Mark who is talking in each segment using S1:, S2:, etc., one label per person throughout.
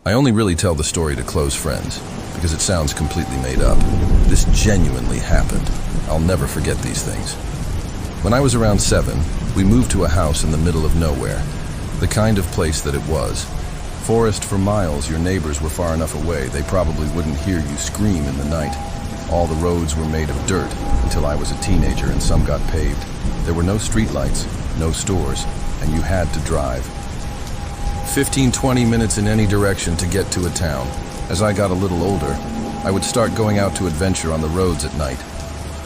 S1: I only really tell the story to close friends, because it sounds completely made up. This genuinely happened. I'll never forget these things. When I was around 7, we moved to a house in the middle of nowhere. The kind of place that it was. Forest for miles, your neighbors were far enough away, they probably wouldn't hear you scream in the night. All the roads were made of dirt until I was a teenager and some got paved. There were no streetlights, no stores, and you had to drive. 15-20 minutes in any direction to get to a town. As I got a little older, I would start going out to adventure on the roads at night,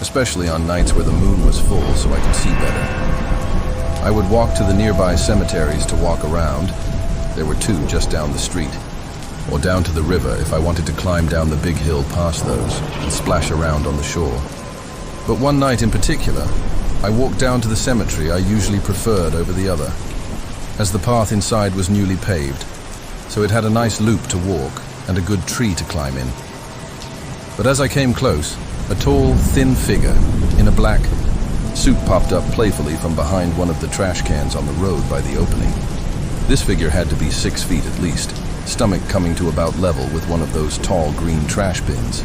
S1: especially on nights where the moon was full so I could see better. I would walk to the nearby cemeteries to walk around. There were 2 just down the street. Or down to the river if I wanted to climb down the big hill past those and splash around on the shore. But one night in particular, I walked down to the cemetery I usually preferred over the other, as the path inside was newly paved, so it had a nice loop to walk and a good tree to climb in. But as I came close, a tall, thin figure in a black suit popped up playfully from behind one of the trash cans on the road by the opening. This figure had to be 6 feet at least, stomach coming to about level with one of those tall green trash bins.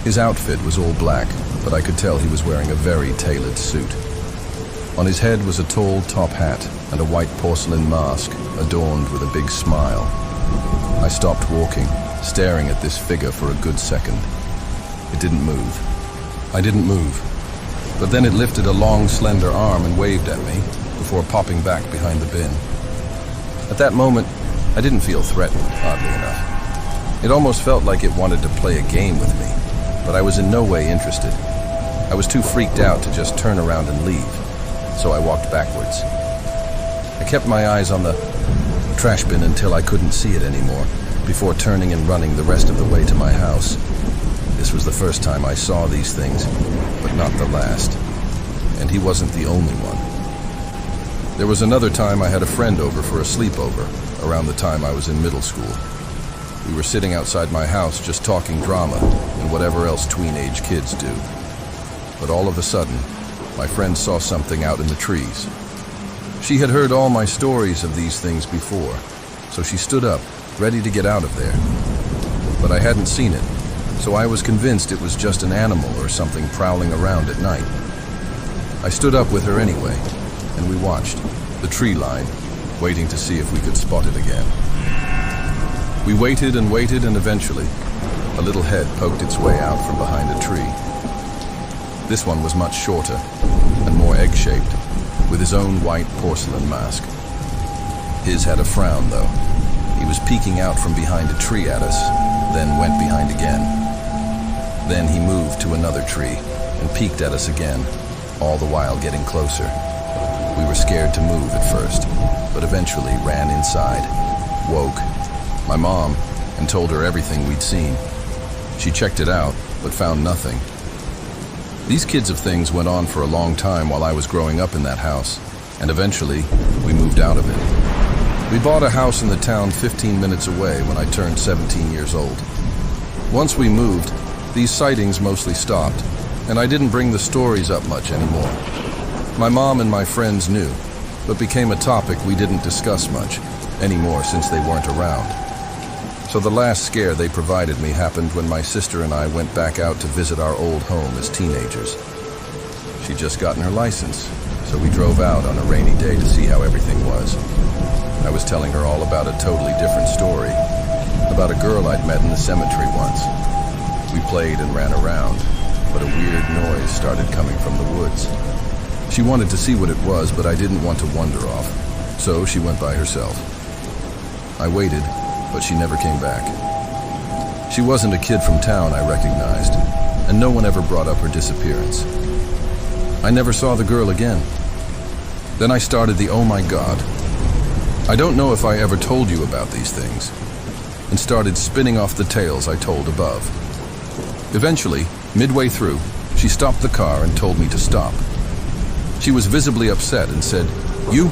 S1: His outfit was all black, but I could tell he was wearing a very tailored suit. On his head was a tall top hat and a white porcelain mask adorned with a big smile. I stopped walking, staring at this figure for a good second. It didn't move. I didn't move, but then it lifted a long, slender arm and waved at me before popping back behind the bin. At that moment, I didn't feel threatened, oddly enough. It almost felt like it wanted to play a game with me, but I was in no way interested. I was too freaked out to just turn around and leave, so I walked backwards. I kept my eyes on the trash bin until I couldn't see it anymore, before turning and running the rest of the way to my house. This was the first time I saw these things, but not the last. And he wasn't the only one. There was another time I had a friend over for a sleepover, around the time I was in middle school. We were sitting outside my house just talking drama and whatever else tween-age kids do. But all of a sudden, my friend saw something out in the trees. She had heard all my stories of these things before, so she stood up, ready to get out of there. But I hadn't seen it, so I was convinced it was just an animal or something prowling around at night. I stood up with her anyway, and we watched the tree line, waiting to see if we could spot it again. We waited and waited, and eventually, a little head poked its way out from behind a tree. This one was much shorter and more egg-shaped, with his own white porcelain mask. His had a frown, though. He was peeking out from behind a tree at us, then went behind again. Then he moved to another tree and peeked at us again, all the while getting closer. We were scared to move at first, but eventually ran inside, woke my mom, and told her everything we'd seen. She checked it out, but found nothing. These kids of things went on for a long time while I was growing up in that house, and eventually we moved out of it. We bought a house in the town 15 minutes away when I turned 17 years old. Once we moved, these sightings mostly stopped, and I didn't bring the stories up much anymore. My mom and my friends knew, but became a topic we didn't discuss much anymore since they weren't around. So the last scare they provided me happened when my sister and I went back out to visit our old home as teenagers. She'd just gotten her license, so we drove out on a rainy day to see how everything was. I was telling her all about a totally different story, about a girl I'd met in the cemetery once. We played and ran around, but a weird noise started coming from the woods. She wanted to see what it was, but I didn't want to wander off, so she went by herself. I waited, but she never came back. She wasn't a kid from town, I recognized, and no one ever brought up her disappearance. I never saw the girl again. Then I started the oh my god. I don't know if I ever told you about these things, and started spinning off the tales I told above. Eventually, midway through, she stopped the car and told me to stop. She was visibly upset and said, "You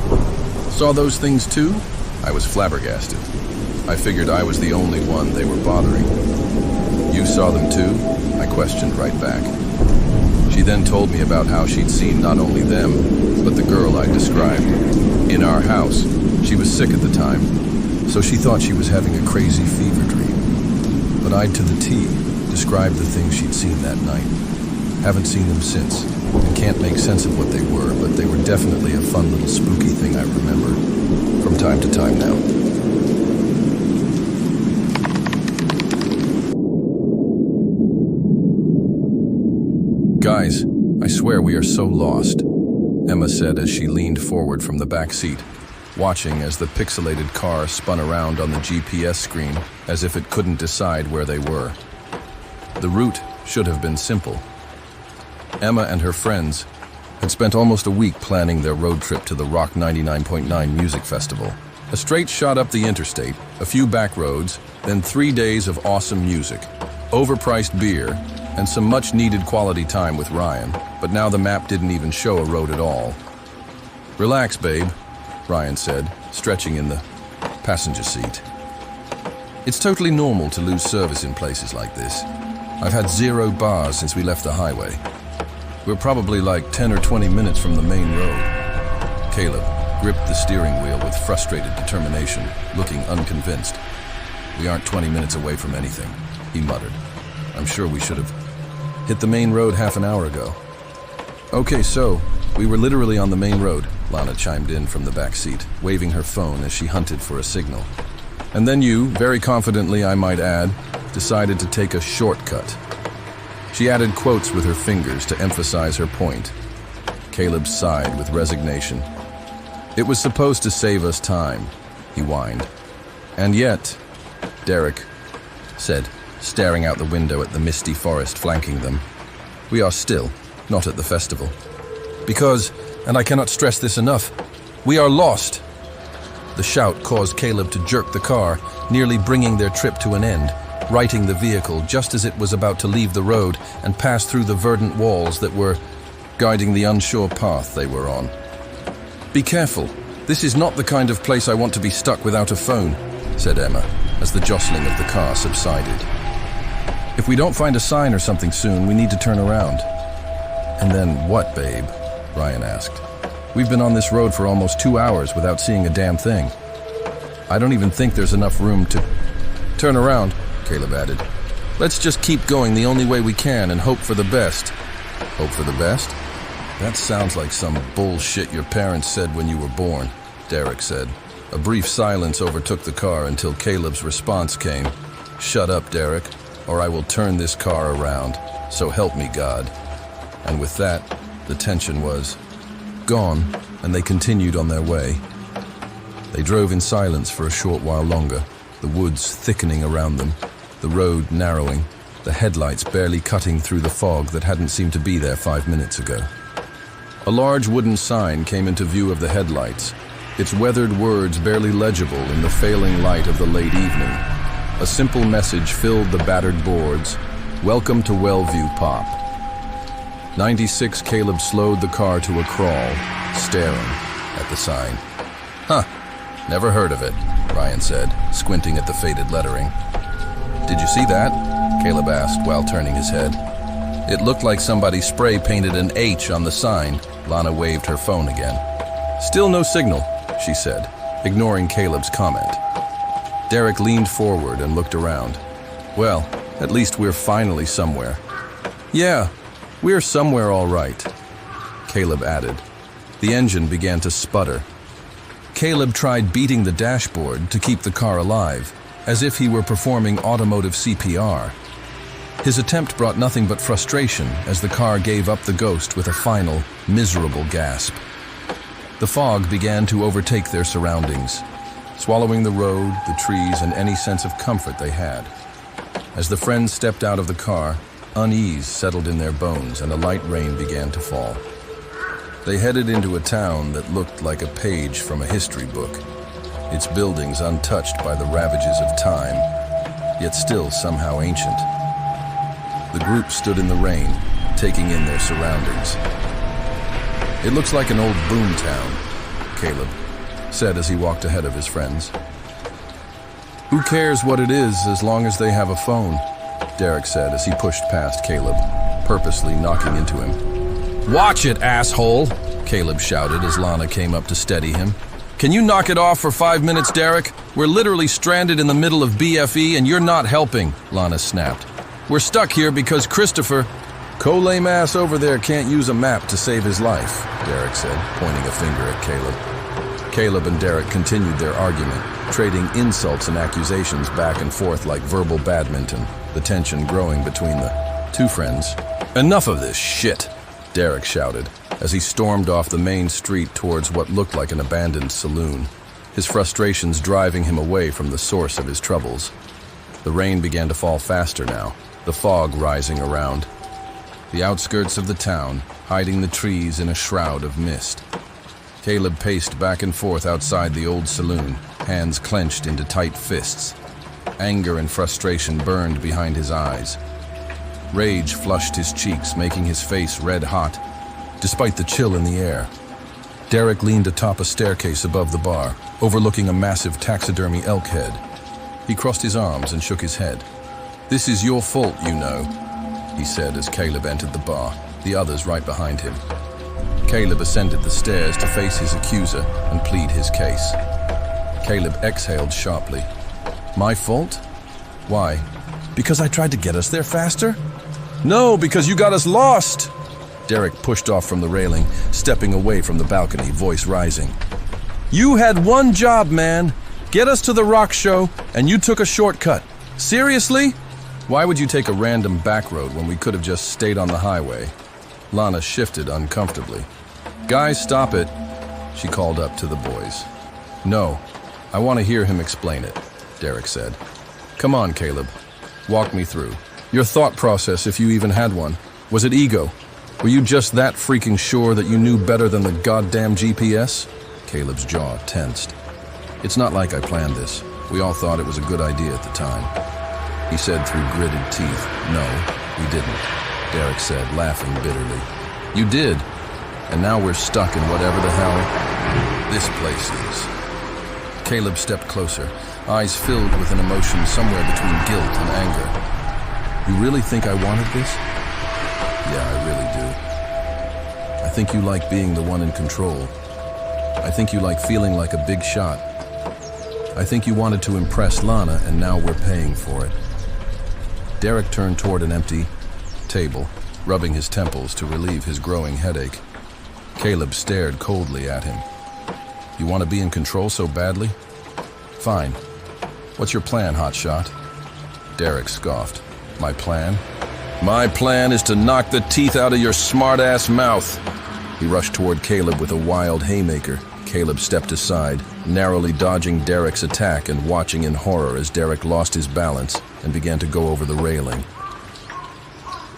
S1: saw those things too?" I was flabbergasted. I figured I was the only one they were bothering. "You saw them too?" I questioned right back. She then told me about how she'd seen not only them, but the girl I described, in our house. She was sick at the time, so she thought she was having a crazy fever dream. But I'd to the T described the things she'd seen that night. Haven't seen them since, and can't make sense of what they were, but they were definitely a fun little spooky thing I remember, from time to time now. Guys, I swear we are so lost, Emma said as she leaned forward from the back seat, watching as the pixelated car spun around on the GPS screen as if it couldn't decide where they were. The route should have been simple. Emma and her friends had spent almost a week planning their road trip to the Rock 99.9 music festival. A straight shot up the interstate, a few back roads, then 3 days of awesome music, overpriced beer, and some much-needed quality time with Ryan, but now the map didn't even show a road at all. "Relax, babe," Ryan said, stretching in the passenger seat. "It's totally normal to lose service in places like this. I've had 0 bars since we left the highway. We're probably like 10 or 20 minutes from the main road." Caleb gripped the steering wheel with frustrated determination, looking unconvinced. "We aren't 20 minutes away from anything," he muttered. "I'm sure we should have hit the main road half an hour ago." "Okay, so we were literally on the main road," Lana chimed in from the back seat, waving her phone as she hunted for a signal. "And then you, very confidently I might add, decided to take a shortcut." She added quotes with her fingers to emphasize her point. Caleb sighed with resignation. "It was supposed to save us time," he whined. "And yet," Derek said, staring out the window at the misty forest flanking them, "we are still not at the festival. Because, and I cannot stress this enough, we are lost." The shout caused Caleb to jerk the car, nearly bringing their trip to an end, righting the vehicle just as it was about to leave the road and pass through the verdant walls that were guiding the unsure path they were on. "Be careful. This is not the kind of place I want to be stuck without a phone," said Emma, as the jostling of the car subsided. "If we don't find a sign or something soon, we need to turn around." "And then what, babe?" Ryan asked. "We've been on this road for almost 2 hours without seeing a damn thing. I don't even think there's enough room to turn around," Caleb added. "Let's just keep going the only way we can and hope for the best." "Hope for the best? That sounds like some bullshit your parents said when you were born," Derek said. A brief silence overtook the car until Caleb's response came. "Shut up, Derek, or I will turn this car around. So help me God." And with that, the tension was gone, and they continued on their way. They drove in silence for a short while longer, the woods thickening around them, the road narrowing, the headlights barely cutting through the fog that hadn't seemed to be there 5 minutes ago. A large wooden sign came into view of the headlights, its weathered words barely legible in the failing light of the late evening. A simple message filled the battered boards: "Welcome to Wellview, Pop." 96 Caleb slowed the car to a crawl, staring at the sign. "Huh, never heard of it," Ryan said, squinting at the faded lettering. "Did you see that?" Caleb asked while turning his head. "It looked like somebody spray-painted an H on the sign." Lana waved her phone again. "Still no signal," she said, ignoring Caleb's comment. Derek leaned forward and looked around. "Well, at least we're finally somewhere." "Yeah, we're somewhere all right," Caleb added. The engine began to sputter. Caleb tried beating the dashboard to keep the car alive, as if he were performing automotive CPR. His attempt brought nothing but frustration as the car gave up the ghost with a final, miserable gasp. The fog began to overtake their surroundings, swallowing the road, the trees, and any sense of comfort they had. As the friends stepped out of the car, unease settled in their bones and a light rain began to fall. They headed into a town that looked like a page from a history book, its buildings untouched by the ravages of time, yet still somehow ancient. The group stood in the rain, taking in their surroundings. "It looks like an old boom town," Caleb said as he walked ahead of his friends. "Who cares what it is as long as they have a phone?" Derek said as he pushed past Caleb, purposely knocking into him. "Watch it, asshole!" Caleb shouted as Lana came up to steady him. Can you knock it off for 5 minutes, Derek? We're literally stranded in the middle of BFE and you're not helping, Lana snapped. We're stuck here because Christopher... "Lame ass over there can't use a map to save his life," Derek said, pointing a finger at Caleb. Caleb and Derek continued their argument, trading insults and accusations back and forth like verbal badminton, the tension growing between the two friends. "Enough of this shit," Derek shouted, as he stormed off the main street towards what looked like an abandoned saloon, his frustrations driving him away from the source of his troubles. The rain began to fall faster now, the fog rising around. The outskirts of the town, hiding the trees in a shroud of mist. Caleb paced back and forth outside the old saloon, hands clenched into tight fists. Anger and frustration burned behind his eyes. Rage flushed his cheeks, making his face red hot, despite the chill in the air. Derek leaned atop a staircase above the bar, overlooking a massive taxidermy elk head. He crossed his arms and shook his head. "This is your fault, you know," he said as Caleb entered the bar, the others right behind him. Caleb ascended the stairs to face his accuser and plead his case. Caleb exhaled sharply. "My fault? Why? Because I tried to get us there faster?" "No, because you got us lost!" Derek pushed off from the railing, stepping away from the balcony, voice rising. "You had one job, man. Get us to the rock show, and you took a shortcut. Seriously? Why would you take a random back road when we could have just stayed on the highway?" Lana shifted uncomfortably. "Guys, stop it," she called up to the boys. "No, I want to hear him explain it," Derek said. "Come on, Caleb. Walk me through. Your thought process, if you even had one. Was it ego? Were you just that freaking sure that you knew better than the goddamn GPS?" Caleb's jaw tensed. "It's not like I planned this. We all thought it was a good idea at the time," he said through gritted teeth. "No, we didn't," Derek said, laughing bitterly. "You did, and now we're stuck in whatever the hell this place is." Caleb stepped closer, eyes filled with an emotion somewhere between guilt and anger. "You really think I wanted this?" "Yeah, I really do. I think you like being the one in control. I think you like feeling like a big shot. I think you wanted to impress Lana, and now we're paying for it." Derek turned toward an empty table, rubbing his temples to relieve his growing headache. Caleb stared coldly at him. "You want to be in control so badly? Fine. What's your plan, hotshot?" Derek scoffed. "My plan? My plan is to knock the teeth out of your smart-ass mouth." He rushed toward Caleb with a wild haymaker. Caleb stepped aside, narrowly dodging Derek's attack and watching in horror as Derek lost his balance and began to go over the railing.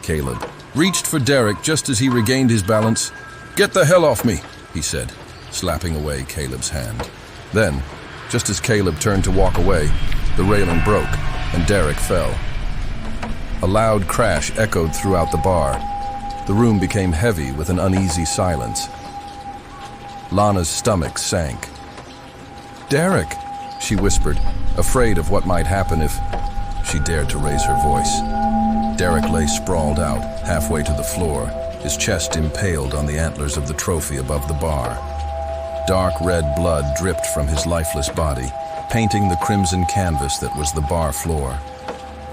S1: Caleb reached for Derek just as he regained his balance. "Get the hell off me," he said, slapping away Caleb's hand. Then, just as Caleb turned to walk away, the railing broke and Derek fell. A loud crash echoed throughout the bar. The room became heavy with an uneasy silence. Lana's stomach sank. "Derek," she whispered, afraid of what might happen if she dared to raise her voice. Derek lay sprawled out, halfway to the floor, his chest impaled on the antlers of the trophy above the bar. Dark red blood dripped from his lifeless body, painting the crimson canvas that was the bar floor.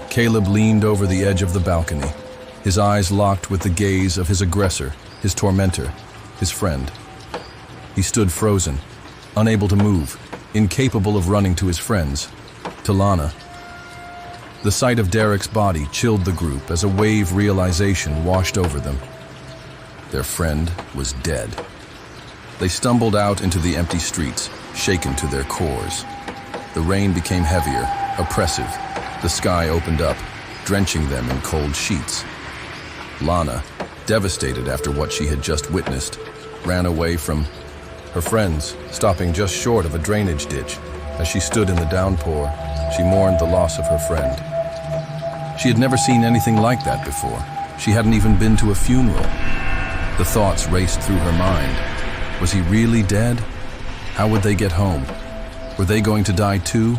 S1: Caleb leaned over the edge of the balcony, his eyes locked with the gaze of his aggressor, his tormentor, his friend. He stood frozen, unable to move, incapable of running to his friends, to Lana. The sight of Derek's body chilled the group as a wave realization washed over them. Their friend was dead. They stumbled out into the empty streets, shaken to their cores. The rain became heavier, oppressive. The sky opened up, drenching them in cold sheets. Lana, devastated after what she had just witnessed, ran away from her friends, stopping just short of a drainage ditch. As she stood in the downpour, she mourned the loss of her friend. She had never seen anything like that before. She hadn't even been to a funeral. The thoughts raced through her mind. Was he really dead? How would they get home? Were they going to die too?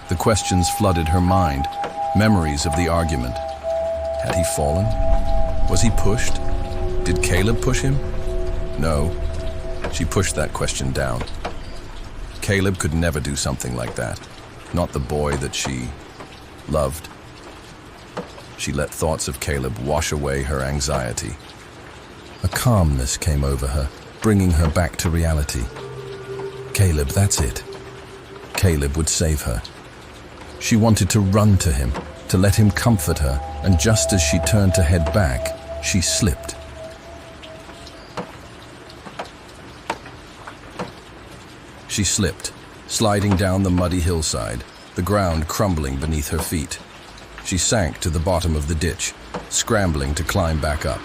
S1: The questions flooded her mind, memories of the argument. Had he fallen? Was he pushed? Did Caleb push him? No. She pushed that question down. Caleb could never do something like that. Not the boy that she loved. She let thoughts of Caleb wash away her anxiety. A calmness came over her, bringing her back to reality. Caleb, that's it. Caleb would save her. She wanted to run to him, to let him comfort her, and just as she turned to head back, she slipped. She slipped, sliding down the muddy hillside, the ground crumbling beneath her feet. She sank to the bottom of the ditch, scrambling to climb back up.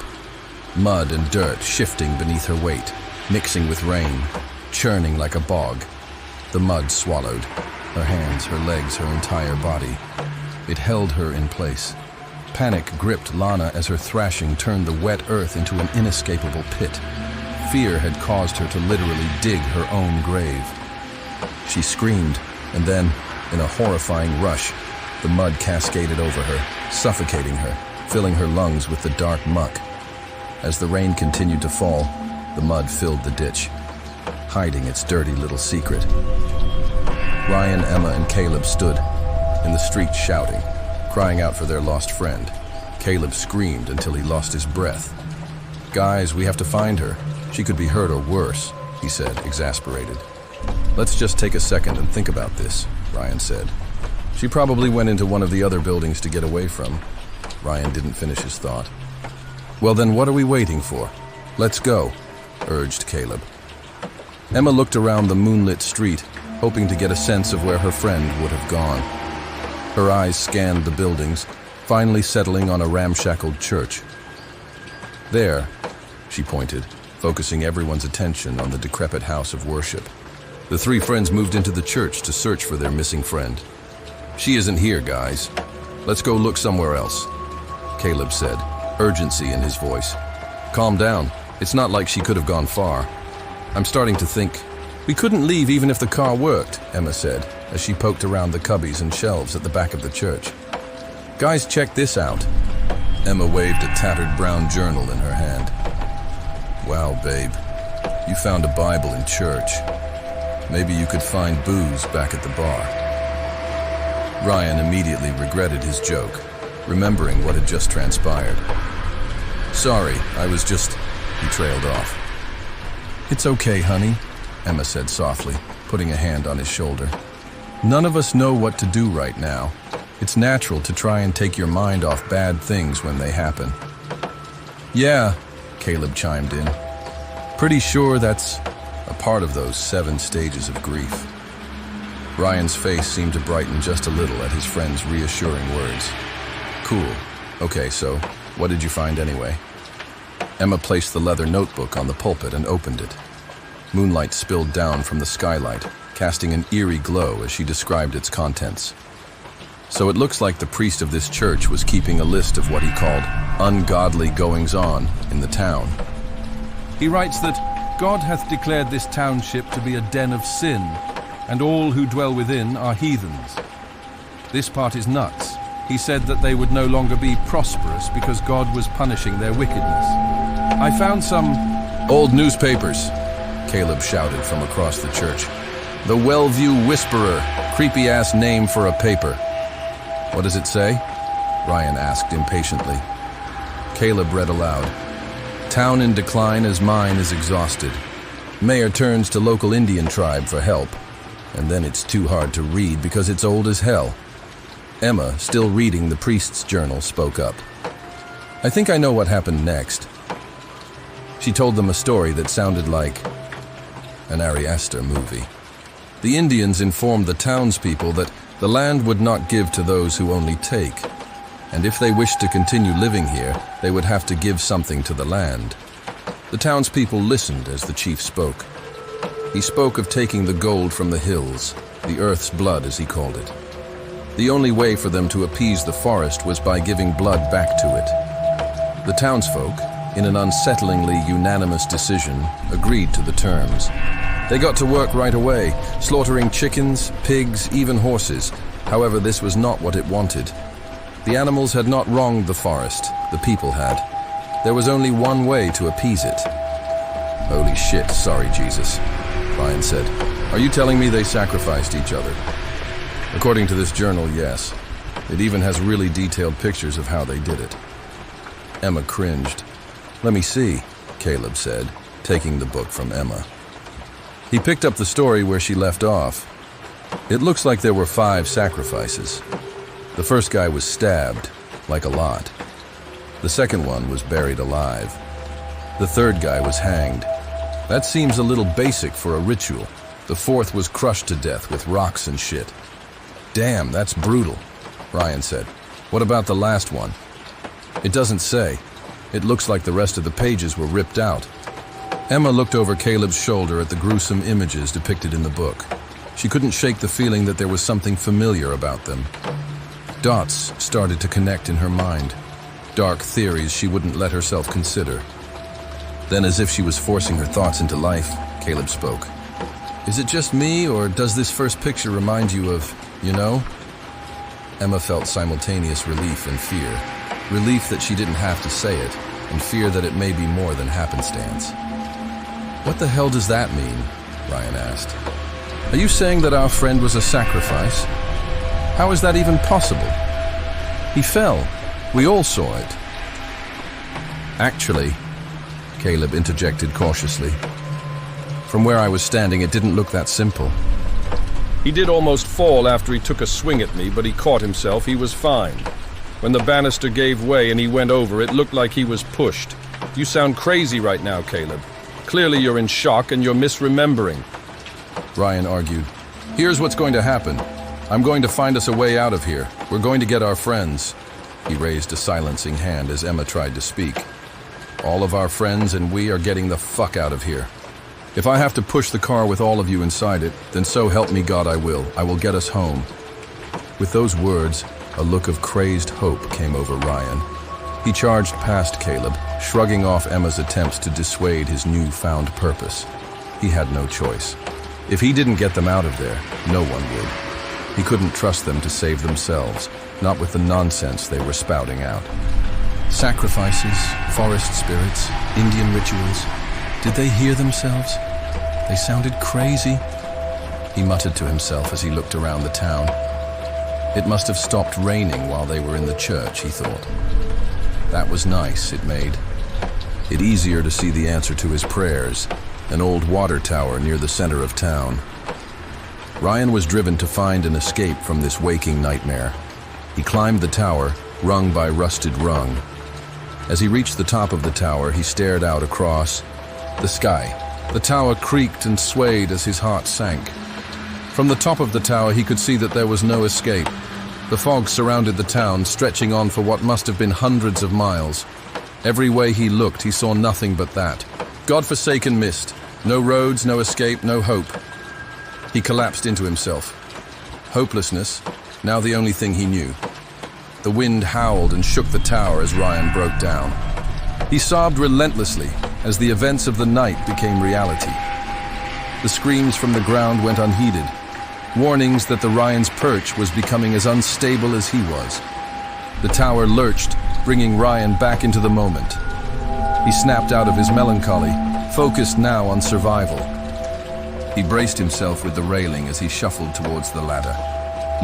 S1: Mud and dirt shifting beneath her weight, mixing with rain, churning like a bog. The mud swallowed her hands, her legs, her entire body. It held her in place. Panic gripped Lana as her thrashing turned the wet earth into an inescapable pit. Fear had caused her to literally dig her own grave. She screamed, and then, in a horrifying rush, the mud cascaded over her, suffocating her, filling her lungs with the dark muck. As the rain continued to fall, the mud filled the ditch, hiding its dirty little secret. Ryan, Emma, and Caleb stood in the street shouting, crying out for their lost friend. Caleb screamed until he lost his breath. "Guys, we have to find her. She could be hurt or worse," he said, exasperated. "Let's just take a second and think about this," Ryan said. "She probably went into one of the other buildings to get away from." Ryan didn't finish his thought. "Well then, what are we waiting for? Let's go," urged Caleb. Emma looked around the moonlit street, hoping to get a sense of where her friend would have gone. Her eyes scanned the buildings, finally settling on a ramshackled church. "There," she pointed, focusing everyone's attention on the decrepit house of worship. The three friends moved into the church to search for their missing friend. "She isn't here, guys. Let's go look somewhere else," Caleb said, urgency in his voice. "Calm down. It's not like she could have gone far. I'm starting to think." "We couldn't leave even if the car worked," Emma said, as she poked around the cubbies and shelves at the back of the church. "Guys, check this out." Emma waved a tattered brown journal in her hand. "Wow, babe. You found a Bible in church. Maybe you could find booze back at the bar." Ryan immediately regretted his joke, remembering what had just transpired. "Sorry, I was just..." he trailed off. "It's okay, honey," Emma said softly, putting a hand on his shoulder. "None of us know what to do right now. It's natural to try and take your mind off bad things when they happen." "Yeah," Caleb chimed in. "Pretty sure that's a part of those 7 stages of grief." Ryan's face seemed to brighten just a little at his friend's reassuring words. "Cool. Okay, so what did you find anyway?" Emma placed the leather notebook on the pulpit and opened it. Moonlight spilled down from the skylight, casting an eerie glow as she described its contents. "So it looks like the priest of this church was keeping a list of what he called ungodly goings-on in the town.
S2: He writes that God hath declared this township to be a den of sin, and all who dwell within are heathens. This part is nuts. He said that they would no longer be prosperous because God was punishing their wickedness. I found some
S1: old newspapers," Caleb shouted from across the church. "The Wellview Whisperer, creepy-ass name for a paper." "What does it say?" Ryan asked impatiently. Caleb read aloud. "Town in decline as mine is exhausted. Mayor turns to local Indian tribe for help. And then it's too hard to read because it's old as hell." Emma, still reading the priest's journal, spoke up. "I think I know what happened next." She told them a story that sounded like an Ari Aster movie. The Indians informed the townspeople that the land would not give to those who only take, and if they wished to continue living here, they would have to give something to the land. The townspeople listened as the chief spoke. He spoke of taking the gold from the hills, the earth's blood as he called it. The only way for them to appease the forest was by giving blood back to it. The townsfolk, in an unsettlingly unanimous decision, agreed to the terms. They got to work right away, slaughtering chickens, pigs, even horses. However, this was not what it wanted. The animals had not wronged the forest, the people had. There was only one way to appease it. "Holy shit, sorry, Jesus," Ryan said. Are you telling me they sacrificed each other? According to this journal, yes. It even has really detailed pictures of how they did it. Emma cringed. Let me see, Caleb said, taking the book from Emma. He picked up the story where she left off. It looks like there were 5 sacrifices. The first guy was stabbed, like a lot. The second one was buried alive. The third guy was hanged. That seems a little basic for a ritual. The fourth was crushed to death with rocks and shit. Damn, that's brutal, Ryan said. What about the last one? It doesn't say. It looks like the rest of the pages were ripped out. Emma looked over Caleb's shoulder at the gruesome images depicted in the book. She couldn't shake the feeling that there was something familiar about them. Dots started to connect in her mind. Dark theories she wouldn't let herself consider. Then, as if she was forcing her thoughts into life, Caleb spoke. Is it just me, or does this first picture remind you of, you know? Emma felt simultaneous relief and fear. Relief that she didn't have to say it, and fear that it may be more than happenstance. What the hell does that mean? Ryan asked. Are you saying that our friend was a sacrifice? How is that even possible? He fell. We all saw it. Actually, Caleb interjected cautiously. From where I was standing, it didn't look that simple.
S2: He did almost fall after he took a swing at me, but he caught himself. He was fine. When the banister gave way and he went over, it looked like he was pushed. You sound crazy right now, Caleb. Clearly you're in shock and you're misremembering.
S1: Ryan argued. Here's what's going to happen. I'm going to find us a way out of here. We're going to get our friends. He raised a silencing hand as Emma tried to speak. All of our friends and we are getting the fuck out of here. If I have to push the car with all of you inside it, then so help me God I will. I will get us home. With those words, a look of crazed hope came over Ryan. He charged past Caleb, shrugging off Emma's attempts to dissuade his newfound purpose. He had no choice. If he didn't get them out of there, no one would. He couldn't trust them to save themselves, not with the nonsense they were spouting out. Sacrifices, forest spirits, Indian rituals. Did they hear themselves? They sounded crazy. He muttered to himself as he looked around the town. It must have stopped raining while they were in the church, he thought. That was nice, it made it easier to see the answer to his prayers, an old water tower near the center of town. Ryan was driven to find an escape from this waking nightmare. He climbed the tower, rung by rusted rung. As he reached the top of the tower, he stared out across the sky. The tower creaked and swayed as his heart sank. From the top of the tower, he could see that there was no escape. The fog surrounded the town, stretching on for what must have been hundreds of miles. Every way he looked, he saw nothing but that. God-forsaken mist. No roads, no escape, no hope. He collapsed into himself. Hopelessness, now the only thing he knew. The wind howled and shook the tower as Ryan broke down. He sobbed relentlessly as the events of the night became reality. The screams from the ground went unheeded. Warnings that the Ryan's perch was becoming as unstable as he was. The tower lurched, bringing Ryan back into the moment. He snapped out of his melancholy, focused now on survival. He braced himself with the railing as he shuffled towards the ladder.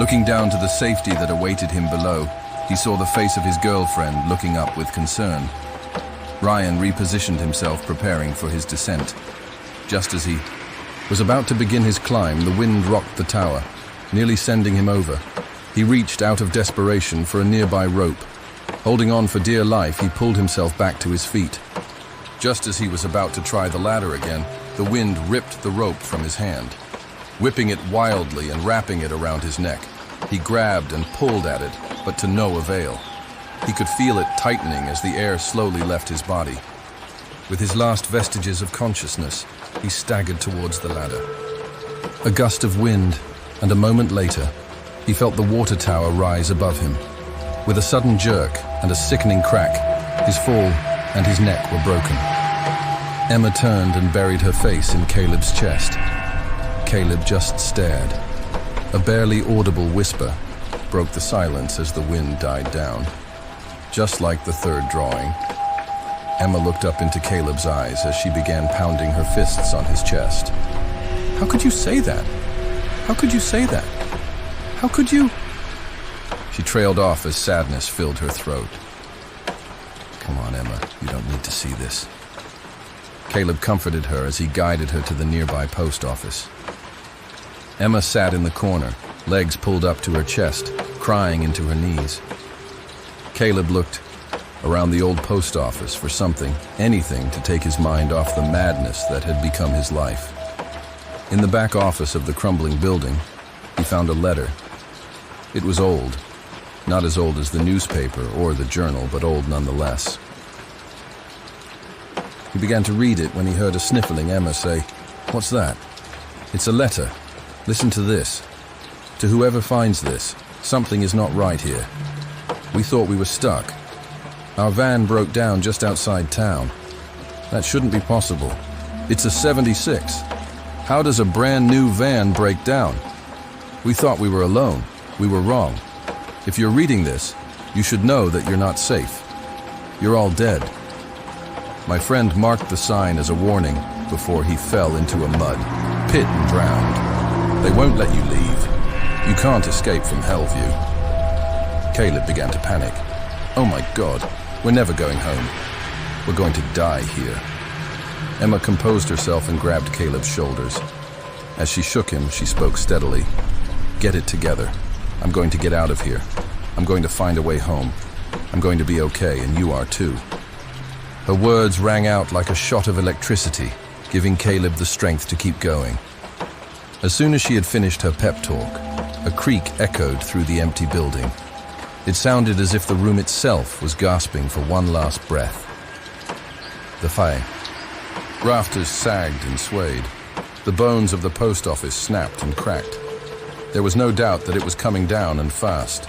S1: Looking down to the safety that awaited him below, he saw the face of his girlfriend looking up with concern. Ryan repositioned himself, preparing for his descent. Just as he was about to begin his climb, the wind rocked the tower, nearly sending him over. He reached out of desperation for a nearby rope. Holding on for dear life, he pulled himself back to his feet. Just as he was about to try the ladder again, the wind ripped the rope from his hand. Whipping it wildly and wrapping it around his neck, he grabbed and pulled at it, but to no avail. He could feel it tightening as the air slowly left his body. With his last vestiges of consciousness, he staggered towards the ladder. A gust of wind, and a moment later, he felt the water tower rise above him. With a sudden jerk and a sickening crack, his fall and his neck were broken. Emma turned and buried her face in Caleb's chest. Caleb just stared. A barely audible whisper broke the silence as the wind died down. Just like the third drawing, Emma looked up into Caleb's eyes as she began pounding her fists on his chest.
S2: How could you say that? How could you say that? How could you?
S1: She trailed off as sadness filled her throat. Come on, Emma, you don't need to see this. Caleb comforted her as he guided her to the nearby post office. Emma sat in the corner, legs pulled up to her chest, crying into her knees. Caleb looked around the old post office for something, anything to take his mind off the madness that had become his life. In the back office of the crumbling building, he found a letter. It was old, not as old as the newspaper or the journal, but old nonetheless. He began to read it when he heard a sniffling Emma say, "What's that?" "It's a letter. Listen to this. To whoever finds this, something is not right here. We thought we were stuck. Our van broke down just outside town. That shouldn't be possible. It's a 76. How does a brand new van break down? We thought we were alone. We were wrong. If you're reading this, you should know that you're not safe. You're all dead." My friend marked the sign as a warning before he fell into a mud pit and drowned. They won't let you leave. You can't escape from Hellview. Caleb began to panic. Oh my God, we're never going home. We're going to die here. Emma composed herself and grabbed Caleb's shoulders. As she shook him, she spoke steadily. "Get it together. I'm going to get out of here. I'm going to find a way home. I'm going to be okay, and you are too." Her words rang out like a shot of electricity, giving Caleb the strength to keep going. As soon as she had finished her pep talk, a creak echoed through the empty building. It sounded as if the room itself was gasping for one last breath. The fire. Rafters sagged and swayed. The bones of the post office snapped and cracked. There was no doubt that it was coming down and fast.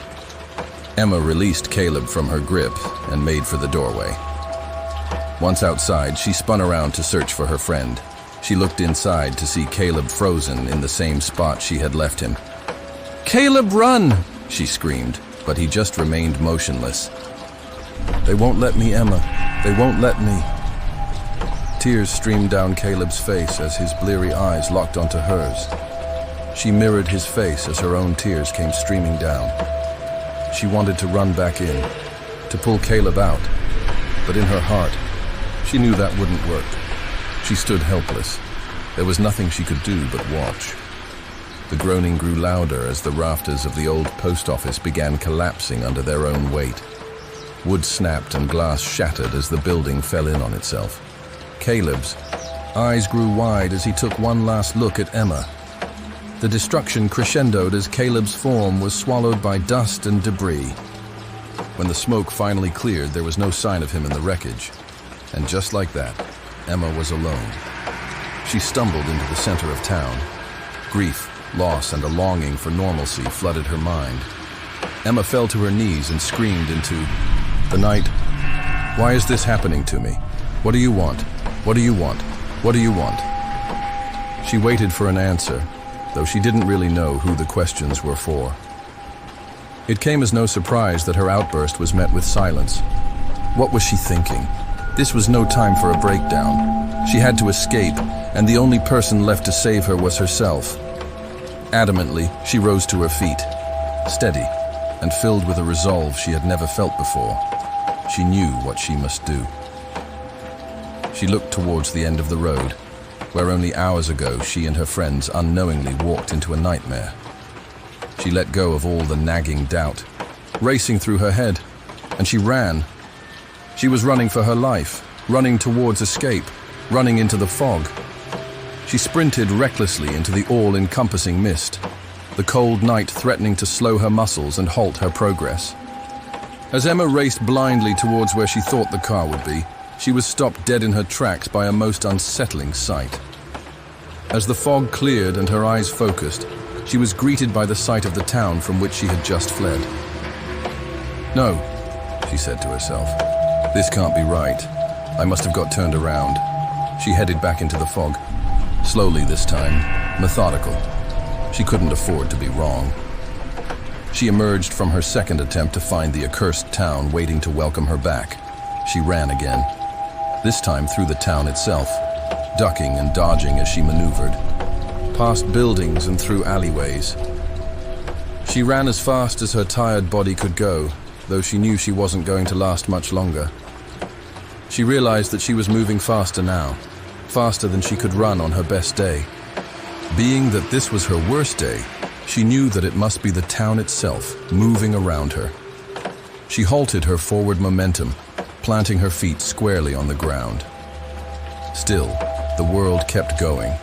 S1: Emma released Caleb from her grip and made for the doorway. Once outside, she spun around to search for her friend. She looked inside to see Caleb frozen in the same spot she had left him. "Caleb, run!" she screamed, but he just remained motionless. "They won't let me, Emma. They won't let me." Tears streamed down Caleb's face as his bleary eyes locked onto hers. She mirrored his face as her own tears came streaming down. She wanted to run back in, to pull Caleb out, but in her heart, she knew that wouldn't work. She stood helpless. There was nothing she could do but watch. The groaning grew louder as the rafters of the old post office began collapsing under their own weight. Wood snapped and glass shattered as the building fell in on itself. Caleb's eyes grew wide as he took one last look at Emma. The destruction crescendoed as Caleb's form was swallowed by dust and debris. When the smoke finally cleared, there was no sign of him in the wreckage. And just like that, Emma was alone. She stumbled into the center of town. Grief, loss, and a longing for normalcy flooded her mind. Emma fell to her knees and screamed into the night. "Why is this happening to me? What do you want? What do you want? What do you want?" She waited for an answer, though she didn't really know who the questions were for. It came as no surprise that her outburst was met with silence. What was she thinking? This was no time for a breakdown. She had to escape, and the only person left to save her was herself. Adamantly, she rose to her feet, steady, and filled with a resolve she had never felt before. She knew what she must do. She looked towards the end of the road, where only hours ago she and her friends unknowingly walked into a nightmare. She let go of all the nagging doubt, racing through her head, and she ran. She was running for her life, running towards escape, running into the fog. She sprinted recklessly into the all-encompassing mist, the cold night threatening to slow her muscles and halt her progress. As Emma raced blindly towards where she thought the car would be, she was stopped dead in her tracks by a most unsettling sight. As the fog cleared and her eyes focused, she was greeted by the sight of the town from which she had just fled. "No," she said to herself. "This can't be right. I must have got turned around." She headed back into the fog. Slowly this time, methodical. She couldn't afford to be wrong. She emerged from her second attempt to find the accursed town waiting to welcome her back. She ran again, this time through the town itself, ducking and dodging as she maneuvered. past buildings and through alleyways. She ran as fast as her tired body could go, though she knew she wasn't going to last much longer. She realized that she was moving faster now, faster than she could run on her best day. Being that this was her worst day, she knew that it must be the town itself moving around her. She halted her forward momentum, planting her feet squarely on the ground. Still, the world kept going.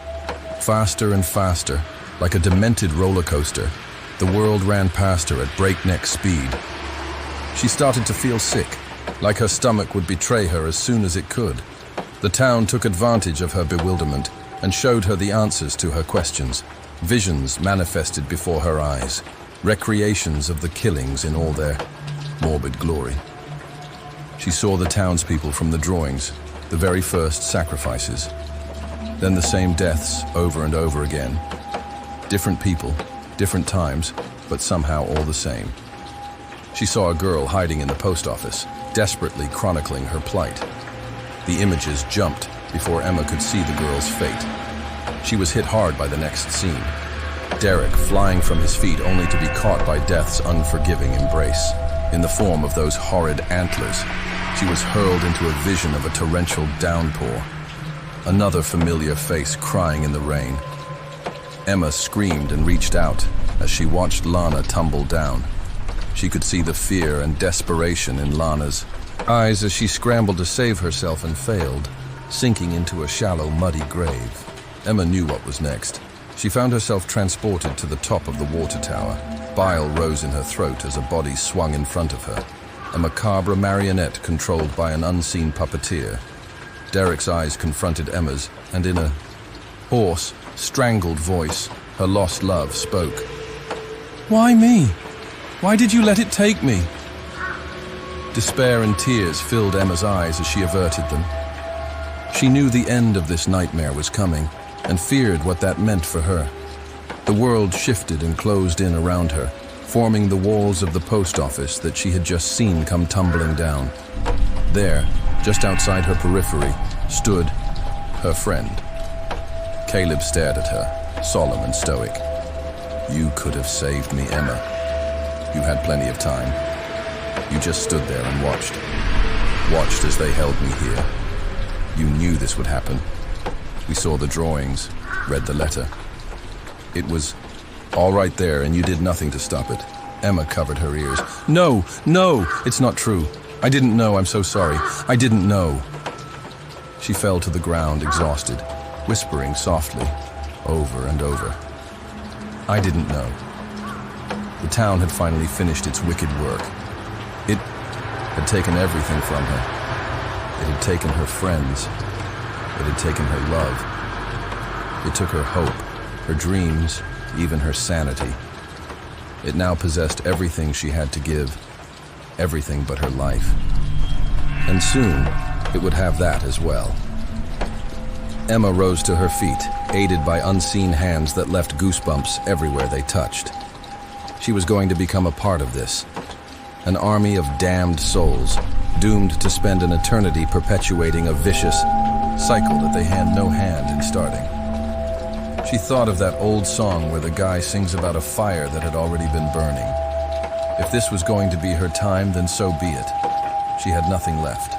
S1: Faster and faster, like a demented roller coaster, the world ran past her at breakneck speed. She started to feel sick, like her stomach would betray her as soon as it could. The town took advantage of her bewilderment and showed her the answers to her questions. Visions manifested before her eyes, recreations of the killings in all their morbid glory. She saw the townspeople from the drawings, the very first sacrifices. Then the same deaths over and over again. Different people, different times, but somehow all the same. She saw a girl hiding in the post office, desperately chronicling her plight. The images jumped before Emma could see the girl's fate. She was hit hard by the next scene. Derek flying from his feet only to be caught by death's unforgiving embrace. In the form of those horrid antlers, she was hurled into a vision of a torrential downpour. Another familiar face crying in the rain. Emma screamed and reached out as she watched Lana tumble down. She could see the fear and desperation in Lana's eyes as she scrambled to save herself and failed, sinking into a shallow, muddy grave. Emma knew what was next. She found herself transported to the top of the water tower. Bile rose in her throat as a body swung in front of her, a macabre marionette controlled by an unseen puppeteer. Derek's eyes confronted Emma's, and in a hoarse, strangled voice, her lost love spoke. "Why me? Why did you let it take me?" Despair and tears filled Emma's eyes as she averted them. She knew the end of this nightmare was coming, and feared what that meant for her. The world shifted and closed in around her, forming the walls of the post office that she had just seen come tumbling down. There, just outside her periphery, stood her friend. Caleb stared at her, solemn and stoic. "You could have saved me, Emma. You had plenty of time. You just stood there and watched. Watched as they held me here. You knew this would happen. We saw the drawings, read the letter. It was all right there, and you did nothing to stop it." Emma covered her ears. No, it's not true. I didn't know, I'm so sorry. I didn't know." She fell to the ground, exhausted, whispering softly, over and over. "I didn't know." The town had finally finished its wicked work. It had taken everything from her. It had taken her friends. It had taken her love. It took her hope, her dreams, even her sanity. It now possessed everything she had to give, everything but her life. And soon, it would have that as well. Emma rose to her feet, aided by unseen hands that left goosebumps everywhere they touched. She was going to become a part of this. An army of damned souls, doomed to spend an eternity perpetuating a vicious cycle that they had no hand in starting. She thought of that old song where the guy sings about a fire that had already been burning. If this was going to be her time, then so be it. She had nothing left.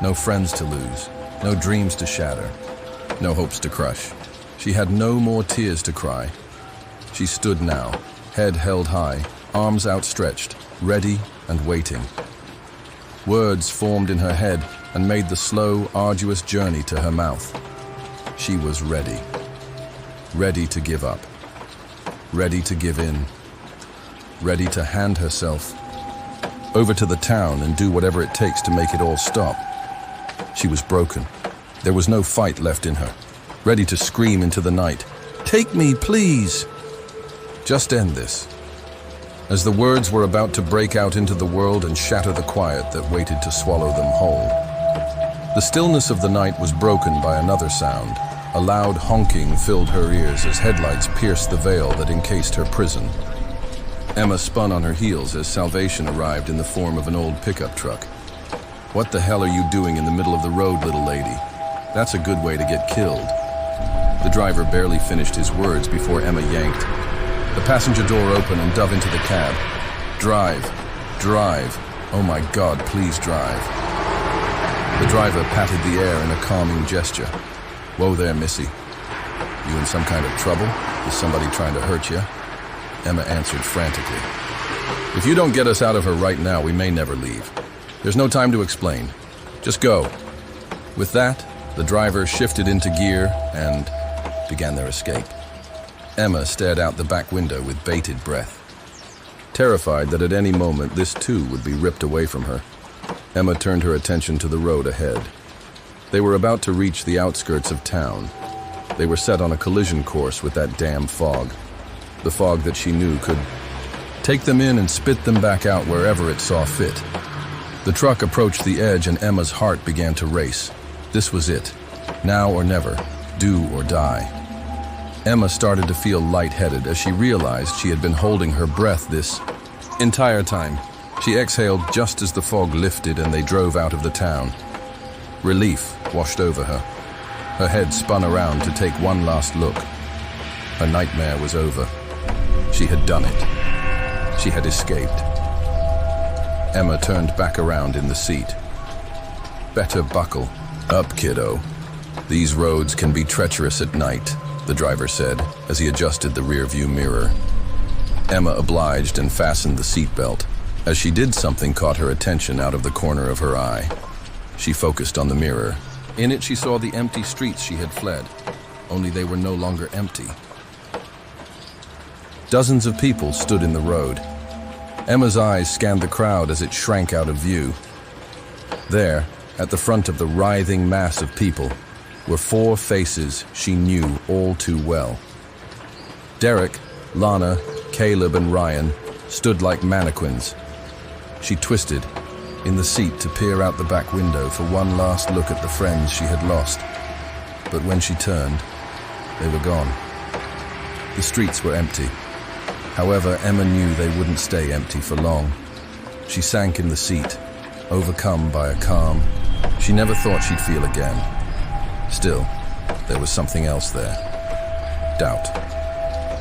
S1: No friends to lose, no dreams to shatter, no hopes to crush. She had no more tears to cry. She stood now, head held high, arms outstretched, ready and waiting. Words formed in her head and made the slow, arduous journey to her mouth. She was ready. Ready to give up. Ready to give in. Ready to hand herself over to the town and do whatever it takes to make it all stop. She was broken. There was no fight left in her. Ready to scream into the night, "Take me, please!" Just end this. As the words were about to break out into the world and shatter the quiet that waited to swallow them whole, the stillness of the night was broken by another sound. A loud honking filled her ears as headlights pierced the veil that encased her prison. Emma spun on her heels as salvation arrived in the form of an old pickup truck. "What the hell are you doing in the middle of the road, little lady? That's a good way to get killed." The driver barely finished his words before Emma yanked. The passenger door opened and dove into the cab. Drive. Drive. Oh my God, please drive. The driver patted the air in a calming gesture. Whoa there, missy. You in some kind of trouble? Is somebody trying to hurt you? Emma answered frantically. If you don't get us out of her right now, we may never leave. There's no time to explain. Just go. With that, the driver shifted into gear and began their escape. Emma stared out the back window with bated breath. Terrified that at any moment this too would be ripped away from her, Emma turned her attention to the road ahead. They were about to reach the outskirts of town. They were set on a collision course with that damn fog. The fog that she knew could take them in and spit them back out wherever it saw fit. The truck approached the edge and Emma's heart began to race. This was it. Now or never. Do or die. Emma started to feel lightheaded as she realized she had been holding her breath this entire time. She exhaled just as the fog lifted and they drove out of the town. Relief washed over her. Her head spun around to take one last look. Her nightmare was over. She had done it. She had escaped. Emma turned back around in the seat. Better buckle up, kiddo. These roads can be treacherous at night, the driver said as he adjusted the rearview mirror. Emma obliged and fastened the seatbelt. As she did, something caught her attention out of the corner of her eye. She focused on the mirror. In it, she saw the empty streets she had fled, only they were no longer empty. Dozens of people stood in the road. Emma's eyes scanned the crowd as it shrank out of view. There, at the front of the writhing mass of people, were four faces she knew all too well. Derek, Lana, Caleb, and Ryan stood like mannequins. She twisted in the seat to peer out the back window for one last look at the friends she had lost. But when she turned, they were gone. The streets were empty. However, Emma knew they wouldn't stay empty for long. She sank in the seat, overcome by a calm she never thought she'd feel again. Still, there was something else there. Doubt.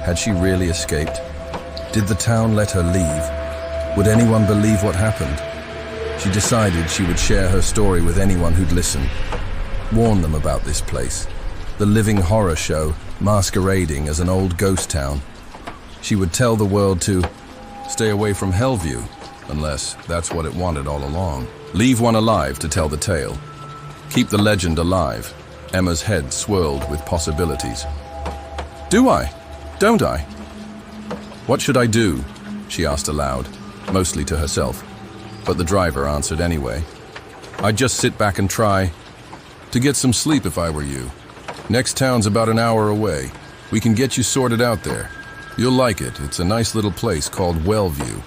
S1: Had she really escaped? Did the town let her leave? Would anyone believe what happened? She decided she would share her story with anyone who'd listen. Warn them about this place. The living horror show masquerading as an old ghost town. She would tell the world to stay away from Hellview, unless that's what it wanted all along. Leave one alive to tell the tale. Keep the legend alive. Emma's head swirled with possibilities. Do I? Don't I? What should I do? She asked aloud, mostly to herself. But the driver answered anyway. I'd just sit back and try to get some sleep if I were you. Next town's about an hour away. We can get you sorted out there. You'll like it. It's a nice little place called Wellview.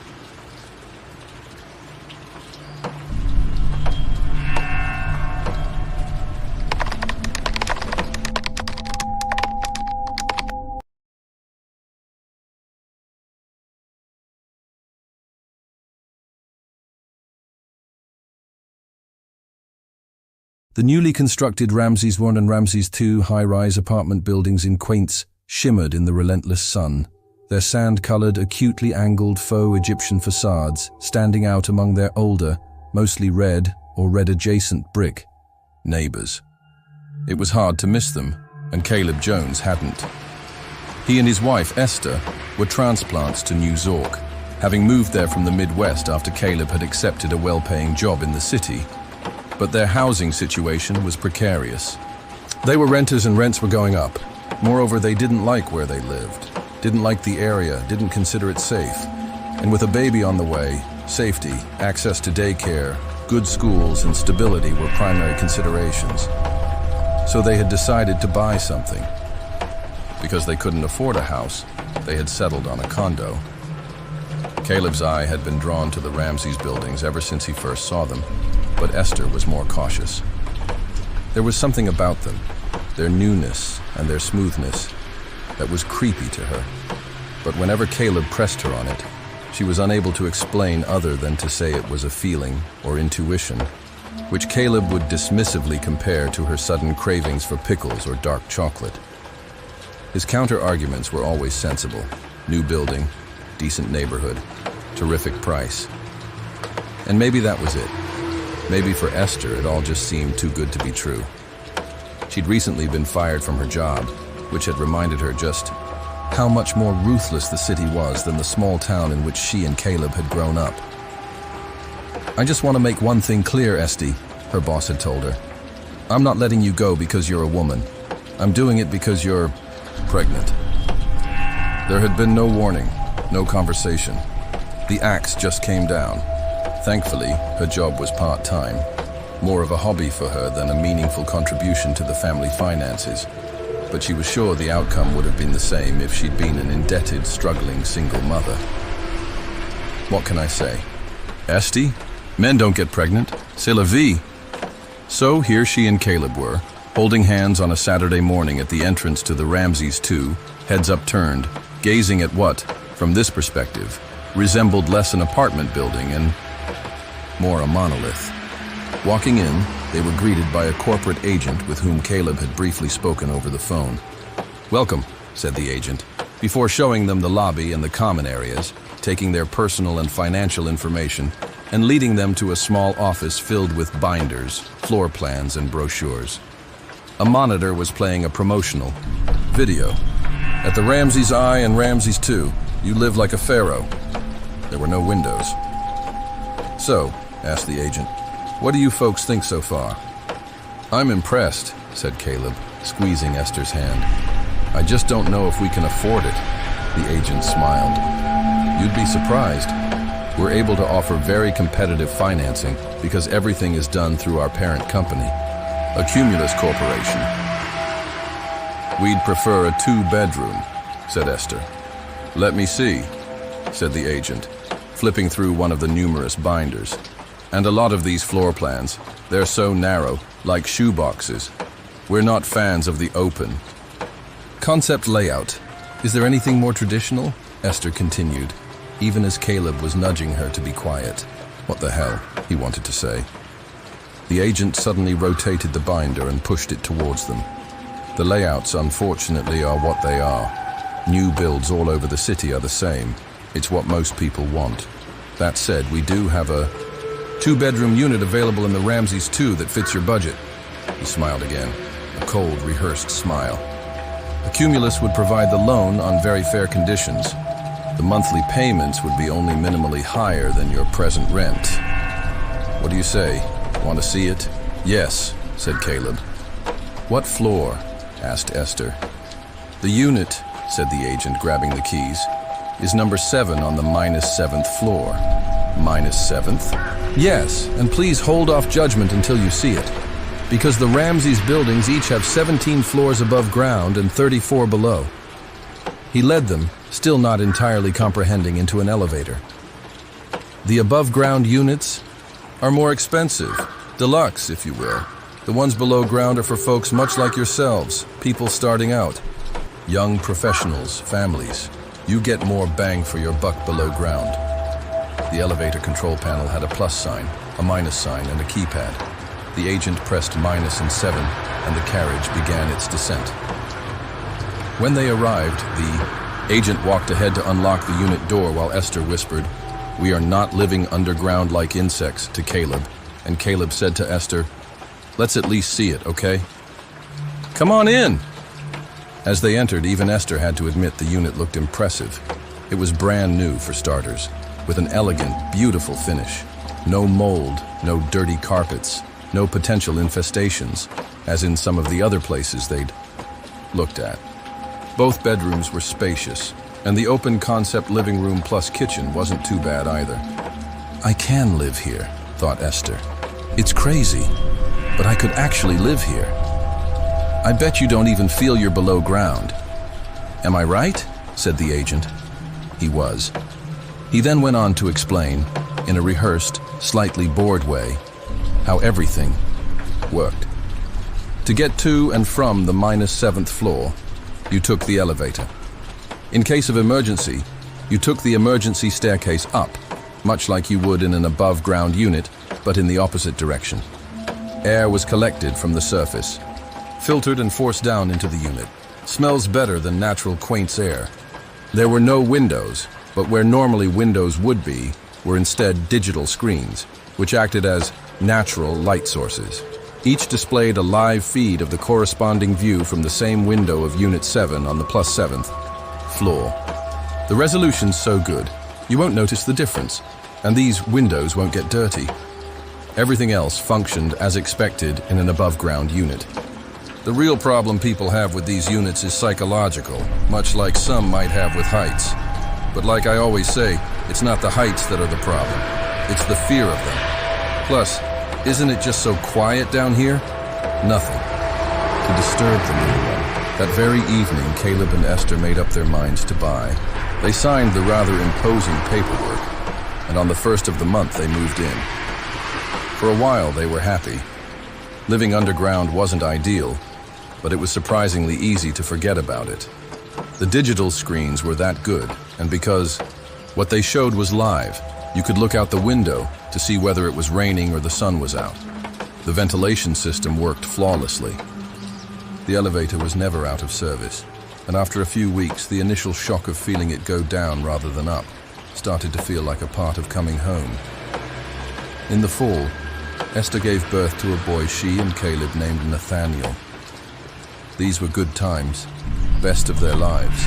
S1: The newly constructed Ramses I and Ramses II high-rise apartment buildings in Quaince shimmered in the relentless sun, their sand-colored, acutely angled faux Egyptian facades standing out among their older, mostly red or red-adjacent brick neighbors. It was hard to miss them, and Caleb Jones hadn't. He and his wife, Esther, were transplants to New York, having moved there from the Midwest after Caleb had accepted a well-paying job in the city. But their housing situation was precarious. They were renters and rents were going up. Moreover, they didn't like where they lived, didn't like the area, didn't consider it safe. And with a baby on the way, safety, access to daycare, good schools, and stability were primary considerations. So they had decided to buy something. Because they couldn't afford a house, they had settled on a condo. Caleb's eye had been drawn to the Ramses buildings ever since he first saw them. But Esther was more cautious. There was something about them, their newness and their smoothness, that was creepy to her. But whenever Caleb pressed her on it, she was unable to explain other than to say it was a feeling or intuition, which Caleb would dismissively compare to her sudden cravings for pickles or dark chocolate. His counter-arguments were always sensible. New building, decent neighborhood, terrific price. And maybe that was it. Maybe for Esther, it all just seemed too good to be true. She'd recently been fired from her job, which had reminded her just how much more ruthless the city was than the small town in which she and Caleb had grown up. "I just want to make one thing clear, Esty," her boss had told her. "I'm not letting you go because you're a woman. I'm doing it because you're pregnant." There had been no warning, no conversation. The axe just came down. Thankfully, her job was part-time, more of a hobby for her than a meaningful contribution to the family finances. But she was sure the outcome would have been the same if she'd been an indebted, struggling single mother. What can I say? Esty? Men don't get pregnant. C'est la vie. So here she and Caleb were, holding hands on a Saturday morning at the entrance to the Ramses 2, heads upturned, gazing at what, from this perspective, resembled less an apartment building and more a monolith. Walking in, they were greeted by a corporate agent with whom Caleb had briefly spoken over the phone. "Welcome," said the agent, before showing them the lobby and the common areas, taking their personal and financial information, and leading them to a small office filled with binders, floor plans, and brochures. A monitor was playing a promotional video. "At the Ramses I and Ramses 2, you live like a pharaoh." There were no windows. "So," asked the agent, "what do you folks think so far?" "I'm impressed," said Caleb, squeezing Esther's hand. "I just don't know if we can afford it." The agent smiled. "You'd be surprised. We're able to offer very competitive financing because everything is done through our parent company, a Cumulus Corporation." "We'd prefer a 2-bedroom, said Esther. "Let me see," said the agent, flipping through one of the numerous binders. "And a lot of these floor plans, they're so narrow, like shoe boxes. We're not fans of the open." "Concept layout. Is there anything more traditional?" Esther continued, even as Caleb was nudging her to be quiet. "What the hell," he wanted to say. The agent suddenly rotated the binder and pushed it towards them. "The layouts, unfortunately, are what they are. New builds all over the city are the same. It's what most people want. That said, we do have a 2-bedroom unit available in the Ramses 2 that fits your budget." He smiled again, a cold, rehearsed smile. "A Cumulus would provide the loan on very fair conditions. The monthly payments would be only minimally higher than your present rent. What do you say? Want to see it?" "Yes," said Caleb. "What floor?" asked Esther. "The unit," said the agent, grabbing the keys, "is number 7 on the -7th floor." -7th? "Yes, and please hold off judgment until you see it, because the Ramses buildings each have 17 floors above ground and 34 below." He led them, still not entirely comprehending, into an elevator. "The above-ground units are more expensive, deluxe, if you will. The ones below ground are for folks much like yourselves, people starting out. Young professionals, families. You get more bang for your buck below ground." The elevator control panel had a plus sign, a minus sign, and a keypad. The agent pressed minus and 7, and the carriage began its descent. When they arrived, the agent walked ahead to unlock the unit door while Esther whispered, "We are not living underground like insects," to Caleb, and Caleb said to Esther, "Let's at least see it, okay?" "Come on in!" As they entered, even Esther had to admit the unit looked impressive. It was brand new, for starters, with an elegant, beautiful finish. No mold, no dirty carpets, no potential infestations, as in some of the other places they'd looked at. Both bedrooms were spacious, and the open concept living room plus kitchen wasn't too bad either. "I can live here," thought Esther. "It's crazy, but I could actually live here. I bet you don't even feel you're below ground." "Am I right?" said the agent. He was. He then went on to explain, in a rehearsed, slightly bored way, how everything worked. To get to and from the -7th floor, you took the elevator. In case of emergency, you took the emergency staircase up, much like you would in an above-ground unit, but in the opposite direction. Air was collected from the surface, filtered and forced down into the unit, Smells better than natural quaint's air. There were no windows, but where normally windows would be were instead digital screens, which acted as natural light sources. Each displayed a live feed of the corresponding view from the same window of Unit 7 on the +7th floor. The resolution's so good, you won't notice the difference, and these windows won't get dirty. Everything else functioned as expected in an above-ground unit. The real problem people have with these units is psychological, much like some might have with heights. But like I always say, it's not the heights that are the problem. It's the fear of them. Plus, isn't it just so quiet down here? Nothing to disturb the little one. That very evening, Caleb and Esther made up their minds to buy. They signed the rather imposing paperwork, and on the 1st of the month they moved in. For a while they were happy. Living underground wasn't ideal, but it was surprisingly easy to forget about it. The digital screens were that good, and because what they showed was live, you could look out the window to see whether it was raining or the sun was out. The ventilation system worked flawlessly. The elevator was never out of service, and after a few weeks, the initial shock of feeling it go down rather than up started to feel like a part of coming home. In the fall, Esther gave birth to a boy she and Caleb named Nathaniel. These were good times, best of their lives.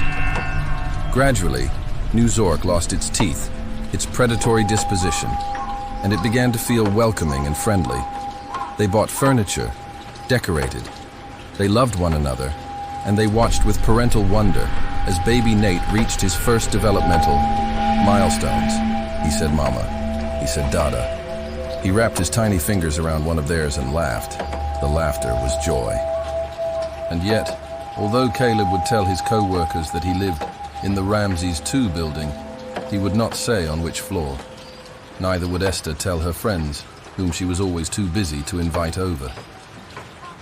S1: Gradually, New Zork lost its teeth, its predatory disposition, and it began to feel welcoming and friendly. They bought furniture, decorated. They loved one another, and they watched with parental wonder as baby Nate reached his first developmental milestones. He said mama, he said dada. He wrapped his tiny fingers around one of theirs and laughed. The laughter was joy. And yet, although Caleb would tell his co-workers that he lived in the Ramses II building, he would not say on which floor. Neither would Esther tell her friends, whom she was always too busy to invite over.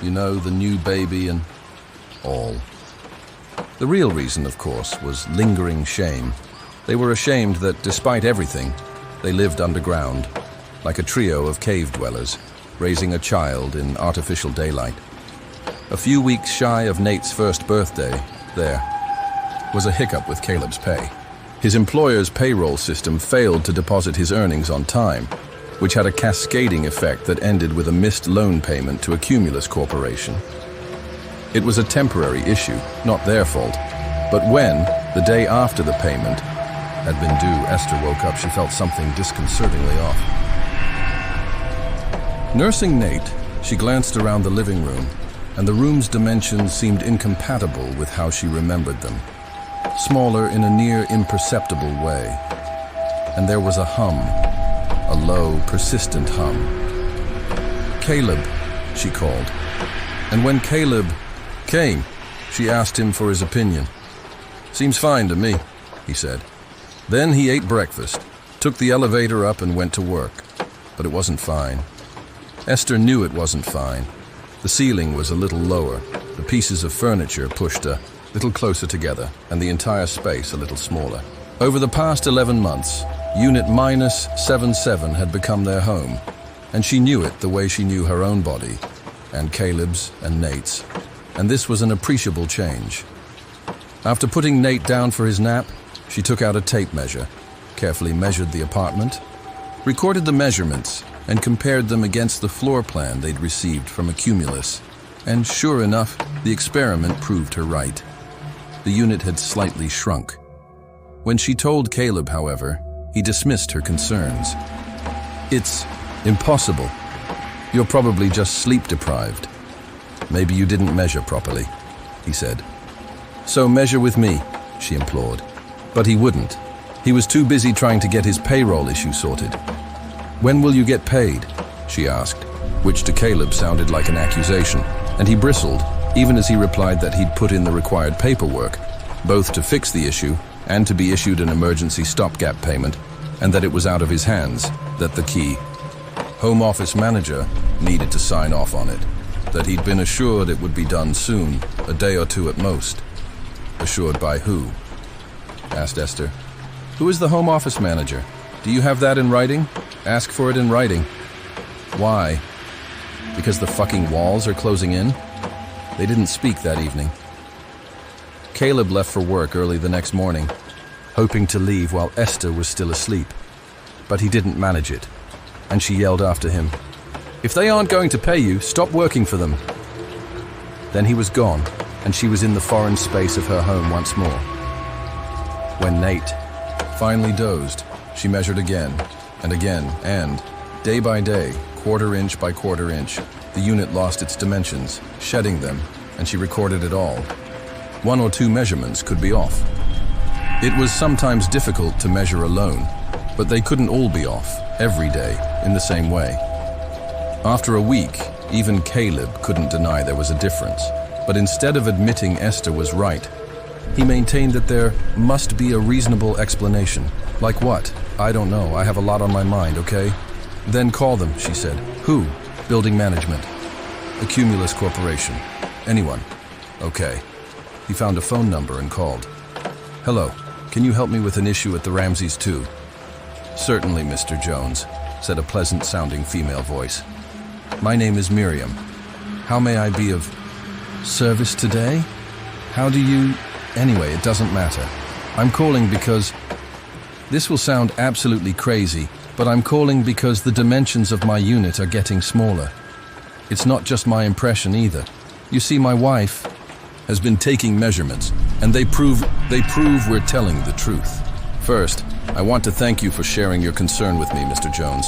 S1: You know, the new baby and all. The real reason, of course, was lingering shame. They were ashamed that, despite everything, they lived underground, like a trio of cave dwellers, raising a child in artificial daylight. A few weeks shy of Nate's first birthday, there was a hiccup with Caleb's pay. His employer's payroll system failed to deposit his earnings on time, which had a cascading effect that ended with a missed loan payment to a Cumulus corporation. It was a temporary issue, not their fault, but when, the day after the payment had been due, Esther woke up, she felt something disconcertingly off. Nursing Nate, she glanced around the living room, and the room's dimensions seemed incompatible with how she remembered them. Smaller in a near imperceptible way. And there was a hum, a low, persistent hum. Caleb, she called. And when Caleb came, she asked him for his opinion. Seems fine to me, he said. Then he ate breakfast, took the elevator up and went to work. But it wasn't fine. Esther knew it wasn't fine. The ceiling was a little lower, the pieces of furniture pushed a little closer together, and the entire space a little smaller. Over the past 11 months, Unit -77 had become their home, and she knew it the way she knew her own body, and Caleb's and Nate's, and this was an appreciable change. After putting Nate down for his nap, she took out a tape measure, carefully measured the apartment, recorded the measurements, and compared them against the floor plan they'd received from a Cumulus. And sure enough, the experiment proved her right. The unit had slightly shrunk. When she told Caleb, however, he dismissed her concerns. It's impossible. You're probably just sleep-deprived. Maybe you didn't measure properly, he said. So measure with me, she implored. But he wouldn't. He was too busy trying to get his payroll issue sorted. When will you get paid? She asked, which to Caleb sounded like an accusation, and he bristled, even as he replied that he'd put in the required paperwork, both to fix the issue and to be issued an emergency stopgap payment, and that it was out of his hands, that the key Home Office manager needed to sign off on it, that he'd been assured it would be done soon, a day or two at most. Assured by who? Asked Esther. Who is the Home Office manager? Do you have that in writing? Ask for it in writing. Why? Because the fucking walls are closing in? They didn't speak that evening. Caleb left for work early the next morning, hoping to leave while Esther was still asleep. But he didn't manage it, and she yelled after him, "If they aren't going to pay you, stop working for them." Then he was gone, and she was in the foreign space of her home once more. When Nate finally dozed, she measured again, and, day by day, quarter inch by quarter inch, the unit lost its dimensions, shedding them, and she recorded it all. 1 or 2 measurements could be off. It was sometimes difficult to measure alone, but they couldn't all be off, every day, in the same way. After a week, even Caleb couldn't deny there was a difference, but instead of admitting Esther was right, he maintained that there must be a reasonable explanation. Like what? I don't know, I have a lot on my mind, okay? Then call them, she said. Who? Building management. A Cumulus Corporation. Anyone? Okay. He found a phone number and called. Hello, can you help me with an issue at the Ramses 2? Certainly, Mr. Jones, said a pleasant-sounding female voice. My name is Miriam. How may I be of service today? How do you... Anyway, it doesn't matter. I'm calling because... This will sound absolutely crazy, but I'm calling because the dimensions of my unit are getting smaller. It's not just my impression either. You see, my wife has been taking measurements, and they prove we're telling the truth. First, I want to thank you for sharing your concern with me, Mr. Jones.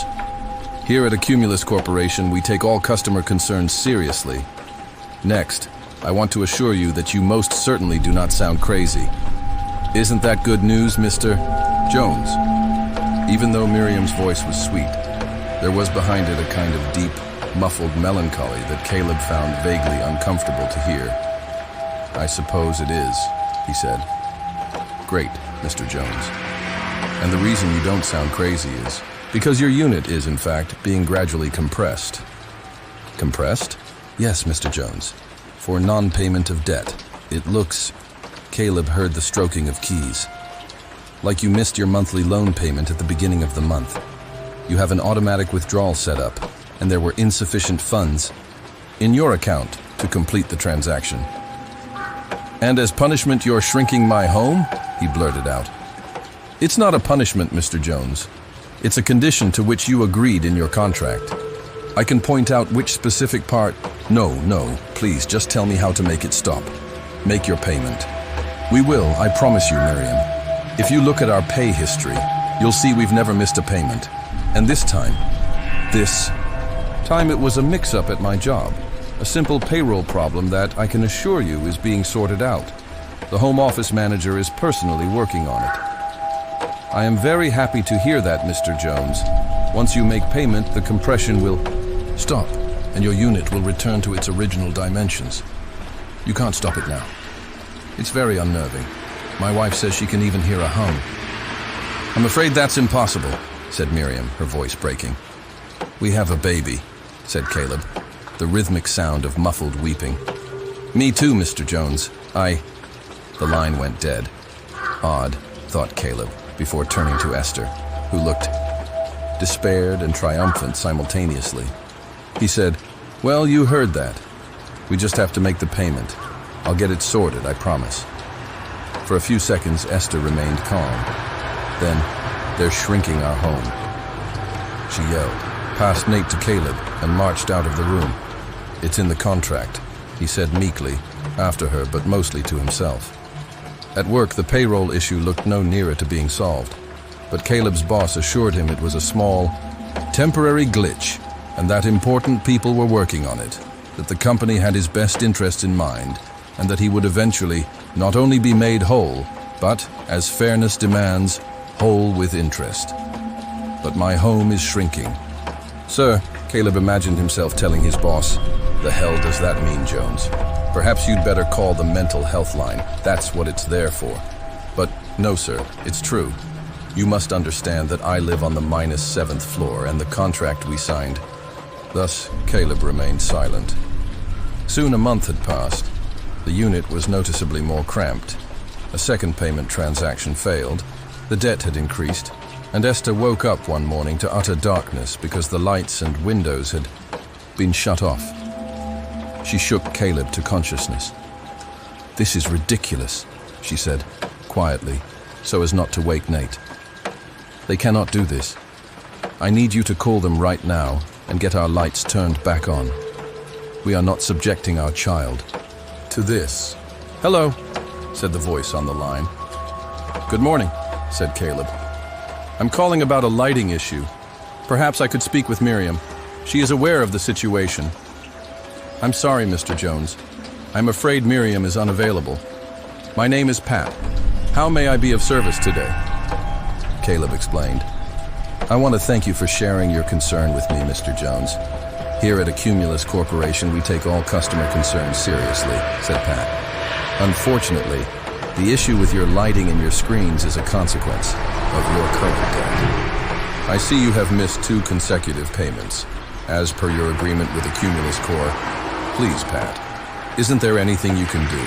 S1: Here at Cumulus Corporation, we take all customer concerns seriously. Next, I want to assure you that you most certainly do not sound crazy. Isn't that good news, Mr. Jones? Even though Miriam's voice was sweet, there was behind it a kind of deep, muffled melancholy that Caleb found vaguely uncomfortable to hear. I suppose it is, he said. Great, Mr. Jones. And the reason you don't sound crazy is because your unit is, in fact, being gradually compressed. Compressed? Yes, Mr. Jones. For non-payment of debt. It looks... Caleb heard the stroking of keys. Like you missed your monthly loan payment at the beginning of the month. You have an automatic withdrawal set up, and there were insufficient funds in your account to complete the transaction. And as punishment, you're shrinking my home? He blurted out. It's not a punishment, Mr. Jones. It's a condition to which you agreed in your contract. I can point out which specific part... No, please, just tell me how to make it stop. Make your payment. We will, I promise you, Miriam. If you look at our pay history, you'll see we've never missed a payment. And this time it was a mix-up at my job. A simple payroll problem that, I can assure you, is being sorted out. The home office manager is personally working on it. I am very happy to hear that, Mr. Jones. Once you make payment, the compression will stop, and your unit will return to its original dimensions. You can't stop it now. It's very unnerving. My wife says she can even hear a hum. I'm afraid that's impossible, said Miriam, her voice breaking. We have a baby, said Caleb, the rhythmic sound of muffled weeping. Me too, Mr. Jones. The line went dead. Odd, thought Caleb, before turning to Esther, who looked despaired and triumphant simultaneously. He said, Well, you heard that. We just have to make the payment. I'll get it sorted, I promise. For a few seconds, Esther remained calm. Then, they're shrinking our home. She yelled, passed Nate to Caleb, and marched out of the room. It's in the contract, he said meekly, after her, but mostly to himself. At work, the payroll issue looked no nearer to being solved, but Caleb's boss assured him it was a small, temporary glitch, and that important people were working on it, that the company had his best interests in mind, and that he would eventually not only be made whole, but, as fairness demands, whole with interest. But my home is shrinking. Sir, Caleb imagined himself telling his boss, the hell does that mean, Jones? Perhaps you'd better call the mental health line. That's what it's there for. But no, sir, it's true. You must understand that I live on the -7th floor and the contract we signed. Thus, Caleb remained silent. Soon a month had passed. The unit was noticeably more cramped. A second payment transaction failed. The debt had increased, and Esther woke up one morning to utter darkness because the lights and windows had been shut off. She shook Caleb to consciousness. This is ridiculous, she said, quietly, so as not to wake Nate. They cannot do this. I need you to call them right now and get our lights turned back on. We are not subjecting our child to this. Hello, said the voice on the line. Good morning, said Caleb. I'm calling about a lighting issue. Perhaps I could speak with Miriam. She is aware of the situation. I'm sorry, Mr. Jones. I'm afraid Miriam is unavailable. My name is Pat. How may I be of service today? Caleb explained. I want to thank you for sharing your concern with me, Mr. Jones. Here at Accumulus Corporation, we take all customer concerns seriously, said Pat. Unfortunately, the issue with your lighting and your screens is a consequence of your current debt. I see you have missed 2 consecutive payments. As per your agreement with Accumulus Corp, please, Pat, isn't there anything you can do?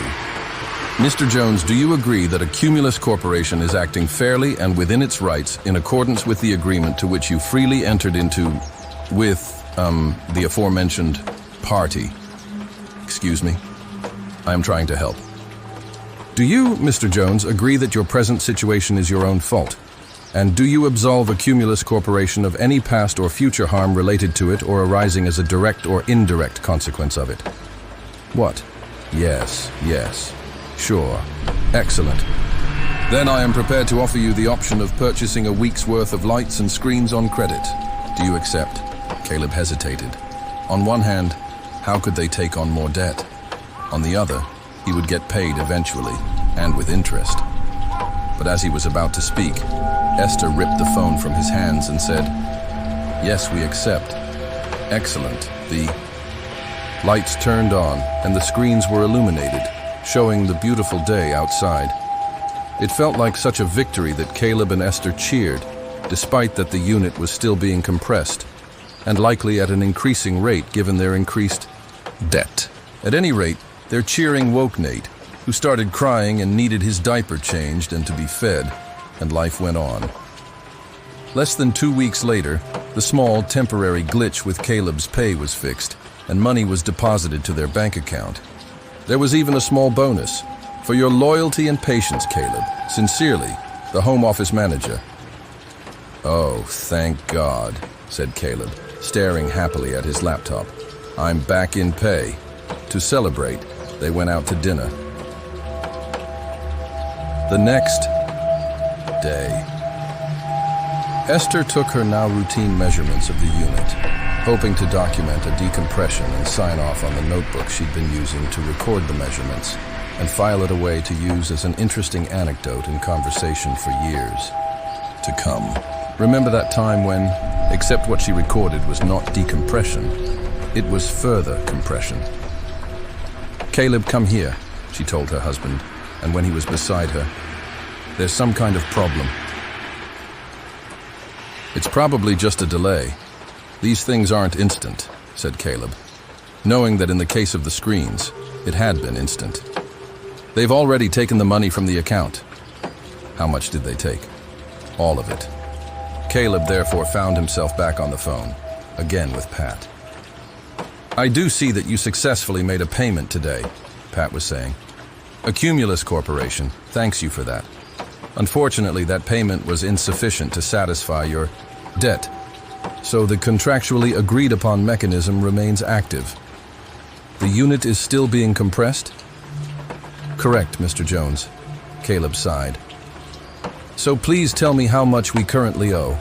S1: Mr. Jones, do you agree that Accumulus Corporation is acting fairly and within its rights in accordance with the agreement to which you freely entered into with, the aforementioned party? Excuse me? I am trying to help. Do you, Mr. Jones, agree that your present situation is your own fault? And do you absolve Accumulus Corporation of any past or future harm related to it or arising as a direct or indirect consequence of it? What? Yes, yes. Sure. Excellent. Then I am prepared to offer you the option of purchasing a week's worth of lights and screens on credit. Do you accept? Caleb hesitated. On one hand, how could they take on more debt? On the other, he would get paid eventually, and with interest. But as he was about to speak, Esther ripped the phone from his hands and said, Yes, we accept. Excellent. The lights turned on, and the screens were illuminated, showing the beautiful day outside. It felt like such a victory that Caleb and Esther cheered, despite that the unit was still being compressed, and likely at an increasing rate given their increased debt. At any rate, their cheering woke Nate, who started crying and needed his diaper changed and to be fed, and life went on. Less than 2 weeks later, the small, temporary glitch with Caleb's pay was fixed, and money was deposited to their bank account. There was even a small bonus for your loyalty and patience, Caleb. Sincerely, the Home Office Manager. Oh, thank God, said Caleb, staring happily at his laptop. I'm back in pay. To celebrate, they went out to dinner. The next day, Esther took her now routine measurements of the unit, hoping to document a decompression and sign off on the notebook she'd been using to record the measurements and file it away to use as an interesting anecdote in conversation for years to come. Remember that time when, except what she recorded was not decompression, it was further compression. Caleb, come here, she told her husband, and when he was beside her, there's some kind of problem. It's probably just a delay. These things aren't instant, said Caleb, knowing that in the case of the screens, it had been instant. They've already taken the money from the account. How much did they take? All of it. Caleb therefore found himself back on the phone, again with Pat. I do see that you successfully made a payment today, Pat was saying. Accumulus Corporation thanks you for that. Unfortunately, that payment was insufficient to satisfy your debt, so the contractually agreed upon mechanism remains active. The unit is still being compressed? Correct, Mr. Jones. Caleb sighed. So please tell me how much we currently owe.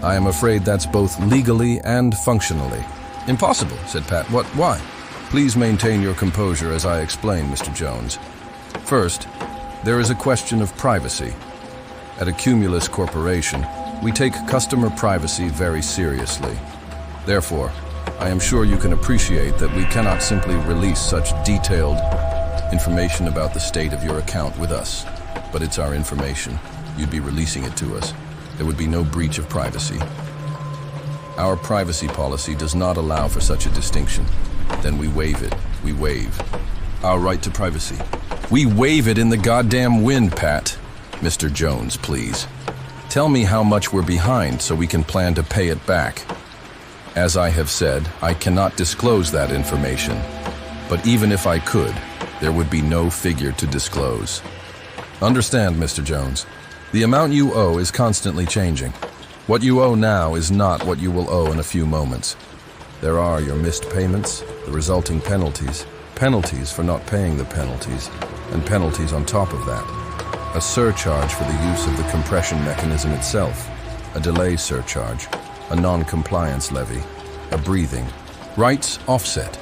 S1: I am afraid that's both legally and functionally. Impossible, said Pat. Why? Please maintain your composure as I explain, Mr. Jones. First, there is a question of privacy. At Accumulus Corporation, we take customer privacy very seriously. Therefore, I am sure you can appreciate that we cannot simply release such detailed information about the state of your account with us. But it's our information. You'd be releasing it to us. There would be no breach of privacy. Our privacy policy does not allow for such a distinction. Then we waive it. We waive our right to privacy. We waive it in the goddamn wind, Pat. Mr. Jones, please. Tell me how much we're behind so we can plan to pay it back. As I have said, I cannot disclose that information. But even if I could, there would be no figure to disclose. Understand, Mr. Jones, the amount you owe is constantly changing. What you owe now is not what you will owe in a few moments. There are your missed payments, the resulting penalties, penalties for not paying the penalties, and penalties on top of that. A surcharge for the use of the compression mechanism itself, a delay surcharge, a non-compliance levy, a breathing, rights offset.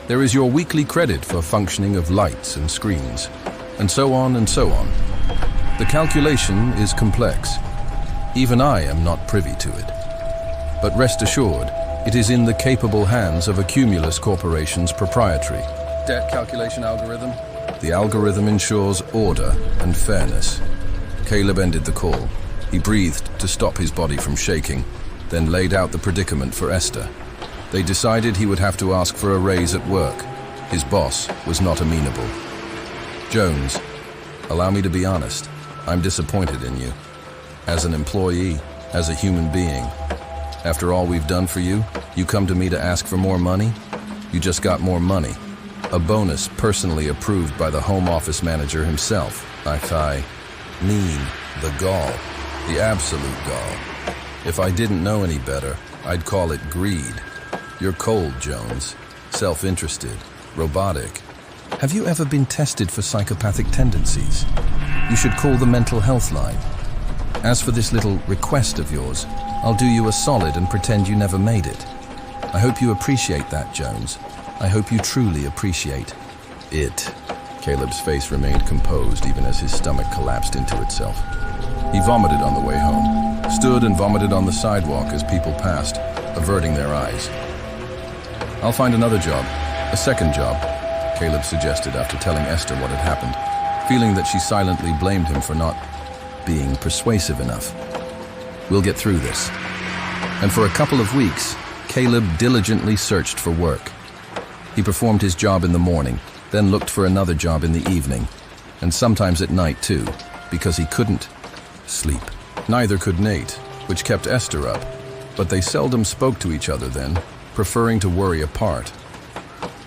S1: There is your weekly credit for functioning of lights and screens, and so on and so on. The calculation is complex. Even I am not privy to it. But rest assured, it is in the capable hands of a Cumulus Corporation's proprietary debt calculation algorithm. The algorithm ensures order and fairness. Caleb ended the call. He breathed to stop his body from shaking, then laid out the predicament for Esther. They decided he would have to ask for a raise at work. His boss was not amenable. Jones, allow me to be honest. I'm disappointed in you. As an employee, as a human being. After all we've done for you, you come to me to ask for more money? You just got more money. A bonus personally approved by the Home Office manager himself. I mean, the gall. The absolute gall. If I didn't know any better, I'd call it greed. You're cold, Jones. Self-interested. Robotic. Have you ever been tested for psychopathic tendencies? You should call the mental health line. As for this little request of yours, I'll do you a solid and pretend you never made it. I hope you appreciate that, Jones. I hope you truly appreciate it. Caleb's face remained composed even as his stomach collapsed into itself. He vomited on the way home, stood and vomited on the sidewalk as people passed, averting their eyes. I'll find another job, a second job, Caleb suggested after telling Esther what had happened, feeling that she silently blamed him for not being persuasive enough. We'll get through this. And for a couple of weeks, Caleb diligently searched for work. He performed his job in the morning, then looked for another job in the evening, and sometimes at night too, because he couldn't sleep. Neither could Nate, which kept Esther up, but they seldom spoke to each other then, preferring to worry apart.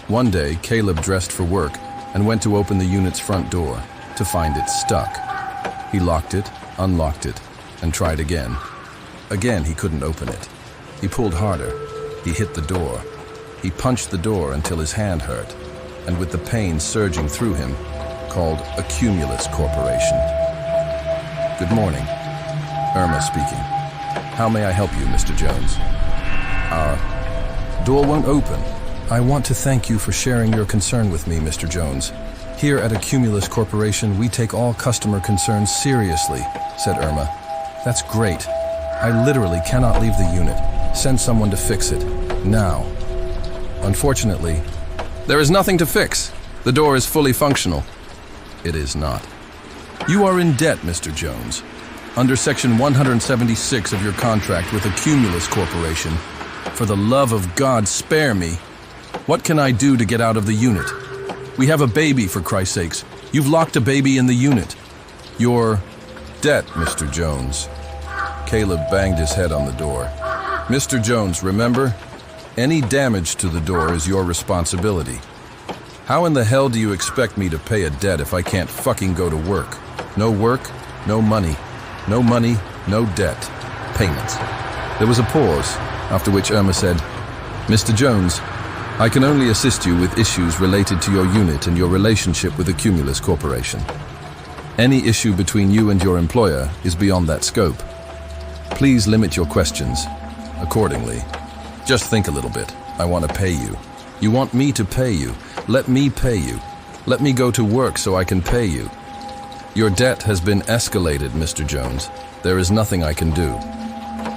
S1: One day, Caleb dressed for work and went to open the unit's front door, to find it stuck. He locked it, unlocked it, and tried again. Again, he couldn't open it. He pulled harder. He hit the door. He punched the door until his hand hurt, and with the pain surging through him, called a Cumulus Corporation. Good morning. Irma speaking. How may I help you, Mr. Jones? Our door won't open. I want to thank you for sharing your concern with me, Mr. Jones. Here at a Cumulus Corporation, we take all customer concerns seriously, said Irma. That's great. I literally cannot leave the unit. Send someone to fix it. Now. Unfortunately, there is nothing to fix. The door is fully functional. It is not. You are in debt, Mr. Jones. Under Section 176 of your contract with a Cumulus Corporation. For the love of God, spare me. What can I do to get out of the unit? We have a baby, for Christ's sakes. You've locked a baby in the unit. Your debt, Mr. Jones. Caleb banged his head on the door. Mr. Jones, remember? Any damage to the door is your responsibility. How in the hell do you expect me to pay a debt if I can't fucking go to work? No work, no money. No money, no debt. Payments. There was a pause, after which Irma said, Mr. Jones, I can only assist you with issues related to your unit and your relationship with the Cumulus Corporation. Any issue between you and your employer is beyond that scope. Please limit your questions accordingly. Just think a little bit. I want to pay you. You want me to pay you. Let me pay you. Let me go to work so I can pay you. Your debt has been escalated, Mr. Jones. There is nothing I can do.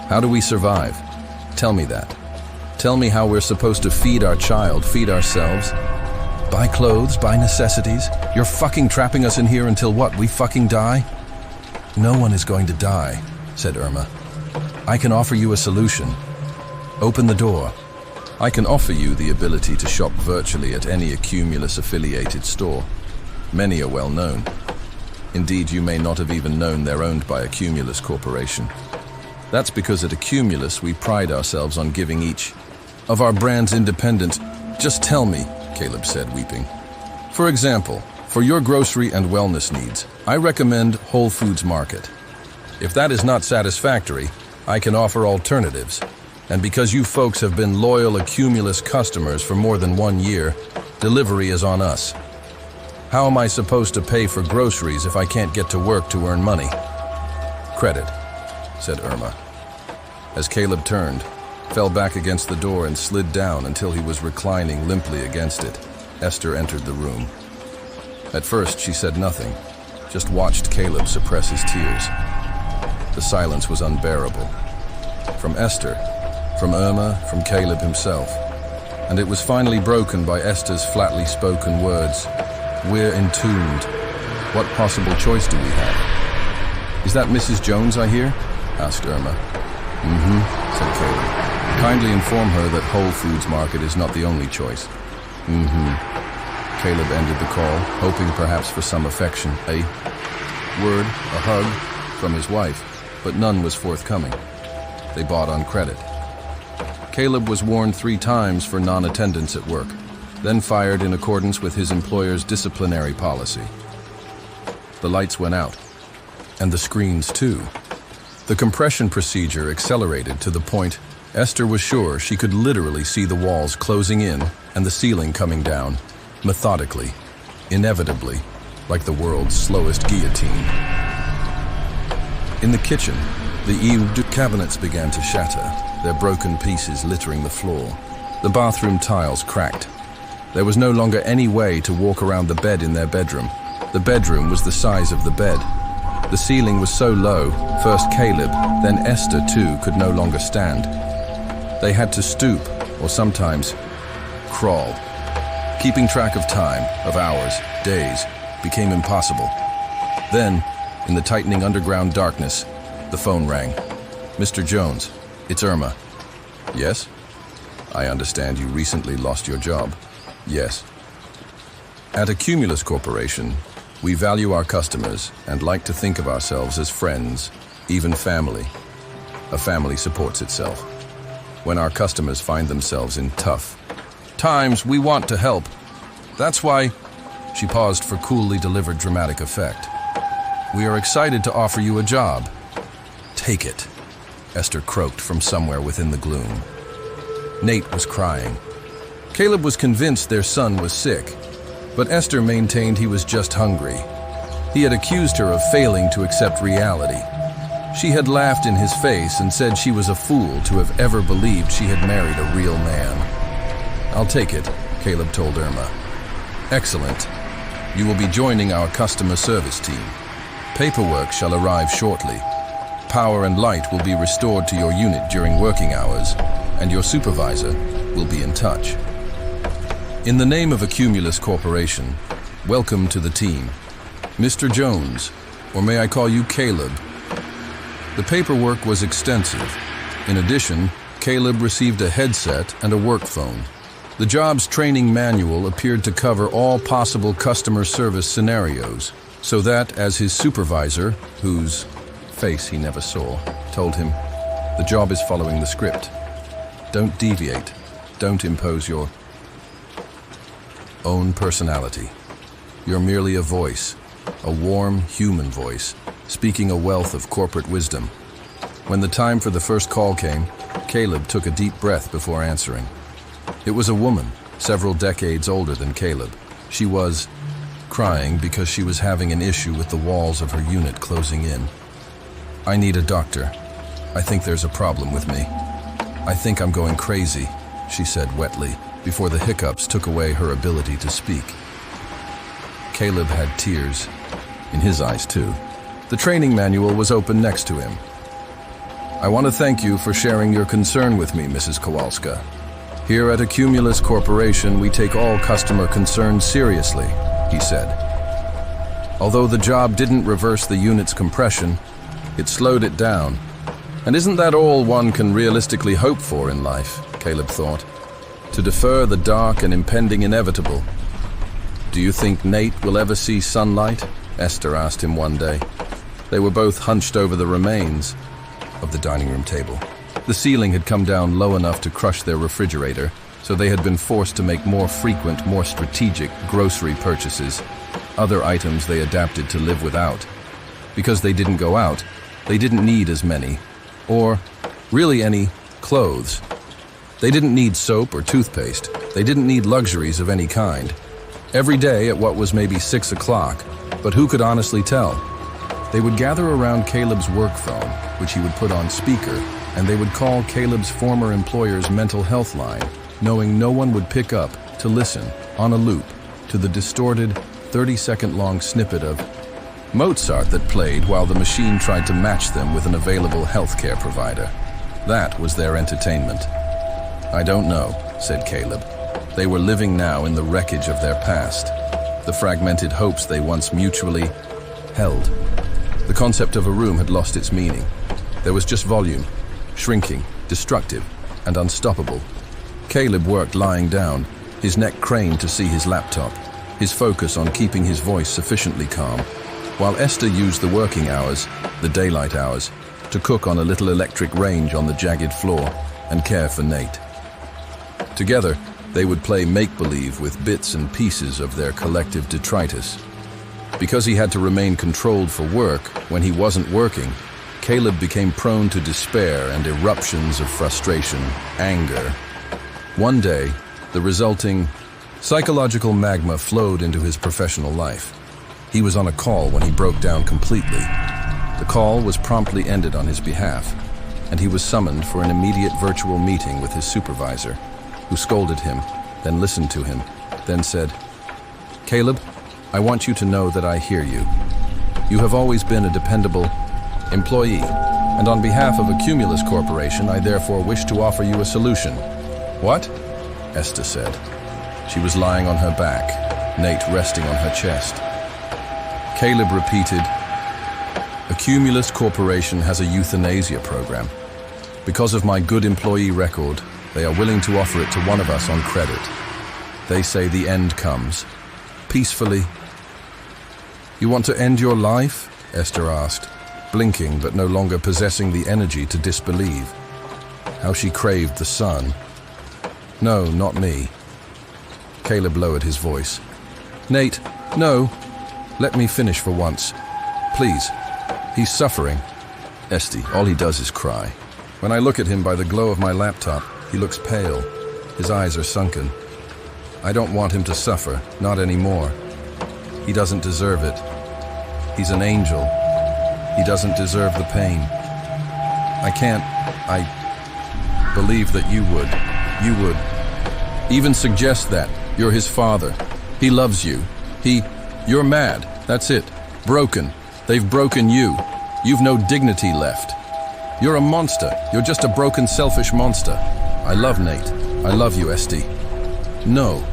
S1: How do we survive? Tell me that. Tell me how we're supposed to feed our child, feed ourselves. Buy clothes, buy necessities. You're fucking trapping us in here until what, we fucking die? No one is going to die, said Irma. I can offer you a solution. Open the door. I can offer you the ability to shop virtually at any Cumulus-affiliated store. Many are well known. Indeed, you may not have even known they're owned by a Cumulus Corporation. That's because at a Cumulus, we pride ourselves on giving each of our brands independent. Just tell me, Caleb said, weeping. For example, for your grocery and wellness needs, I recommend Whole Foods Market. If that is not satisfactory, I can offer alternatives. And because you folks have been loyal Accumulus customers for more than 1 year, delivery is on us. How am I supposed to pay for groceries if I can't get to work to earn money? Credit, said Irma. As Caleb turned, fell back against the door and slid down until he was reclining limply against it, Esther entered the room. At first, she said nothing, just watched Caleb suppress his tears. The silence was unbearable. From Esther, from Irma, from Caleb himself. And it was finally broken by Esther's flatly spoken words. We're entombed. What possible choice do we have? Is that Mrs. Jones I hear? Asked Irma. Said Caleb. Kindly inform her that Whole Foods Market is not the only choice. Caleb ended the call, hoping perhaps for some affection, a word, a hug, from his wife, but none was forthcoming. They bought on credit. Caleb was warned 3 times for non-attendance at work, then fired in accordance with his employer's disciplinary policy. The lights went out, and the screens too. The compression procedure accelerated to the point Esther was sure she could literally see the walls closing in and the ceiling coming down, methodically, inevitably, like the world's slowest guillotine. In the kitchen, the eau-de cabinets began to shatter, their broken pieces littering the floor. The bathroom tiles cracked. There was no longer any way to walk around the bed in their bedroom. The bedroom was the size of the bed. The ceiling was so low, first Caleb, then Esther too, could no longer stand. They had to stoop, or sometimes crawl. Keeping track of time, of hours, days, became impossible. Then, in the tightening underground darkness, the phone rang. Mr. Jones, it's Irma. Yes? I understand you recently lost your job. Yes. At Accumulus Corporation, we value our customers and like to think of ourselves as friends, even family. A family supports itself. When our customers find themselves in tough times, we want to help. That's why, she paused for coolly delivered dramatic effect. We are excited to offer you a job. Take it, Esther croaked from somewhere within the gloom. Nate was crying. Caleb was convinced their son was sick, but Esther maintained he was just hungry. He had accused her of failing to accept reality. She had laughed in his face and said she was a fool to have ever believed she had married a real man. I'll take it, Caleb told Irma. Excellent. You will be joining our customer service team. Paperwork shall arrive shortly. Power and light will be restored to your unit during working hours, and your supervisor will be in touch. In the name of Accumulus Corporation, welcome to the team. Mr. Jones, or may I call you Caleb? The paperwork was extensive. In addition, Caleb received a headset and a work phone. The job's training manual appeared to cover all possible customer service scenarios, so that, as his supervisor, whose face he never saw, told him, the job is following the script. Don't deviate. Don't impose your own personality. You're merely a voice, a warm human voice, speaking a wealth of corporate wisdom. When the time for the first call came, Caleb took a deep breath before answering. It was a woman, several decades older than Caleb. She was crying because she was having an issue with the walls of her unit closing in. I need a doctor. I think there's a problem with me. I think I'm going crazy, she said wetly, before the hiccups took away her ability to speak. Caleb had tears, in his eyes too. The training manual was open next to him. I want to thank you for sharing your concern with me, Mrs. Kowalska. Here at Accumulus Corporation, we take all customer concerns seriously, he said. Although the job didn't reverse the unit's compression, it slowed it down. And isn't that all one can realistically hope for in life, Caleb thought? To defer the dark and impending inevitable. Do you think Nate will ever see sunlight? Esther asked him one day. They were both hunched over the remains of the dining room table. The ceiling had come down low enough to crush their refrigerator, so they had been forced to make more frequent, more strategic grocery purchases. Other items they adapted to live without. Because they didn't go out, they didn't need as many, or really any, clothes. They didn't need soap or toothpaste. They didn't need luxuries of any kind. Every day at what was maybe 6 o'clock, but who could honestly tell? They would gather around Caleb's work phone, which he would put on speaker, and they would call Caleb's former employer's mental health line, knowing no one would pick up to listen, on a loop, to the distorted, 30-second-long snippet of Mozart that played while the machine tried to match them with an available healthcare provider. That was their entertainment. "I don't know," said Caleb. They were living now in the wreckage of their past, the fragmented hopes they once mutually held. The concept of a room had lost its meaning. There was just volume, shrinking, destructive, and unstoppable. Caleb worked lying down, his neck craned to see his laptop, his focus on keeping his voice sufficiently calm, while Esther used the working hours, the daylight hours, to cook on a little electric range on the jagged floor and care for Nate. Together, they would play make-believe with bits and pieces of their collective detritus. Because he had to remain controlled for work when he wasn't working, Caleb became prone to despair and eruptions of frustration, anger. One day, the resulting psychological magma flowed into his professional life. He was on a call when he broke down completely. The call was promptly ended on his behalf, and he was summoned for an immediate virtual meeting with his supervisor, who scolded him, then listened to him, then said, "Caleb, I want you to know that I hear you. You have always been a dependable employee, and on behalf of Accumulus Corporation, I therefore wish to offer you a solution." "What?" Esther said. She was lying on her back, Nate resting on her chest. Caleb repeated, "Accumulus Corporation has a euthanasia program. Because of my good employee record, they are willing to offer it to one of us on credit. They say the end comes. Peacefully." "You want to end your life?" Esther asked, blinking but no longer possessing the energy to disbelieve. How she craved the sun. "No, not me." Caleb lowered his voice. "Nate, no. Let me finish for once. Please. He's suffering." "Esty, all he does is cry. When I look at him by the glow of my laptop, he looks pale. His eyes are sunken. I don't want him to suffer, not anymore. He doesn't deserve it. He's an angel. He doesn't deserve the pain. I believe that you would even suggest that. You're his father. He loves you. You're mad. That's it. Broken. They've broken you. You've no dignity left. You're a monster. You're just a broken, selfish monster. I love Nate. I love you, Esty. No.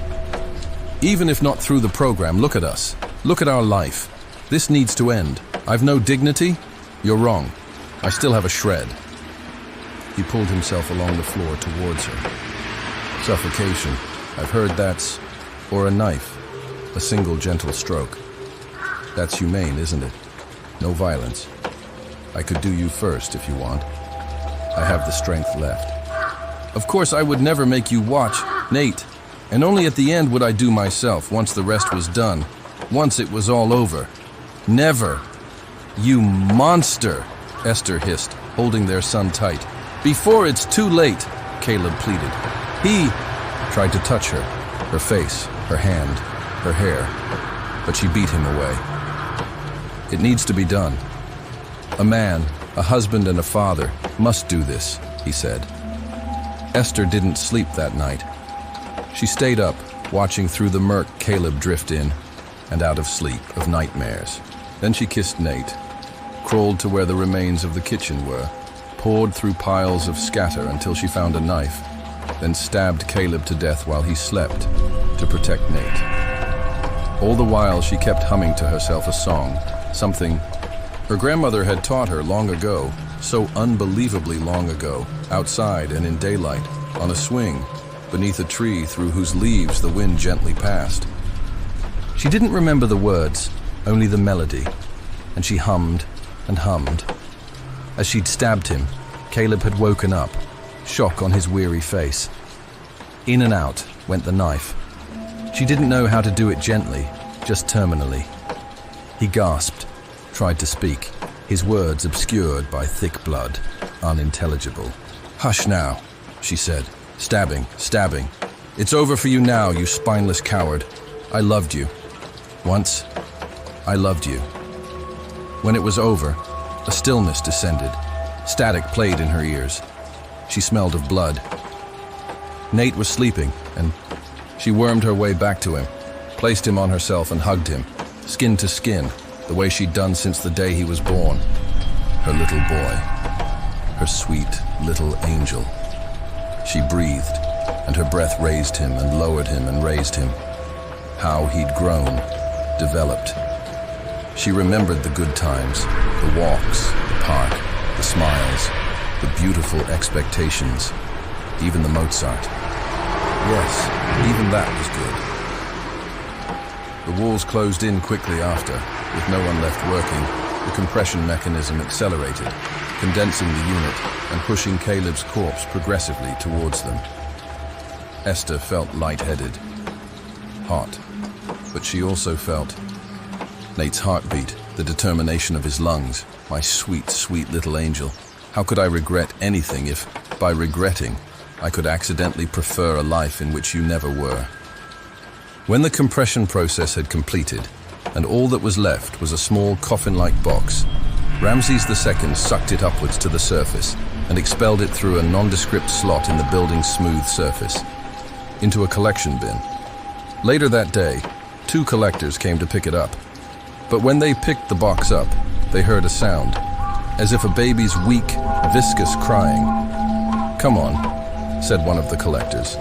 S1: Even if not through the program, look at us. Look at our life. This needs to end. I've no dignity? You're wrong. I still have a shred." He pulled himself along the floor towards her. "Suffocation. I've heard that's... or a knife. A single gentle stroke. That's humane, isn't it? No violence. I could do you first if you want. I have the strength left." "Of course I would never make you watch, Nate. And only at the end would I do myself, once the rest was done. Once it was all over. Never." "You monster," Esther hissed, holding their son tight. "Before it's too late," Caleb pleaded. He tried to touch her, her face, her hand, her hair, but she beat him away. "It needs to be done. A man, a husband and a father, must do this," he said. Esther didn't sleep that night. She stayed up, watching through the murk Caleb drift in and out of sleep, of nightmares. Then she kissed Nate, crawled to where the remains of the kitchen were, poured through piles of scatter until she found a knife, then stabbed Caleb to death while he slept to protect Nate. All the while she kept humming to herself a song, something her grandmother had taught her long ago, so unbelievably long ago, outside and in daylight, on a swing, beneath a tree through whose leaves the wind gently passed. She didn't remember the words, only the melody, and she hummed and hummed. As she'd stabbed him, Caleb had woken up, shock on his weary face. In and out went the knife. She didn't know how to do it gently, just terminally. He gasped, tried to speak, his words obscured by thick blood, unintelligible. "Hush now," she said, stabbing. "It's over for you now, you spineless coward. I loved you. Once, I loved you." When it was over, a stillness descended. Static played in her ears. She smelled of blood. Nate was sleeping, and she wormed her way back to him, placed him on herself and hugged him, skin to skin, the way she'd done since the day he was born. Her little boy. Her sweet little angel. She breathed, and her breath raised him and lowered him and raised him. How he'd grown, developed. She remembered the good times, the walks, the park, the smiles, the beautiful expectations, even the Mozart. Yes, even that was good. The walls closed in quickly after, with no one left working. The compression mechanism accelerated, condensing the unit and pushing Caleb's corpse progressively towards them. Esther felt lightheaded, hot, but she also felt Nate's heartbeat, the determination of his lungs. My sweet, sweet little angel. How could I regret anything if, by regretting, I could accidentally prefer a life in which you never were? When the compression process had completed, and all that was left was a small coffin-like box, Ramses II sucked it upwards to the surface and expelled it through a nondescript slot in the building's smooth surface, into a collection bin. Later that day, 2 collectors came to pick it up. But when they picked the box up, they heard a sound, as if a baby's weak, viscous crying. "Come on," said one of the collectors,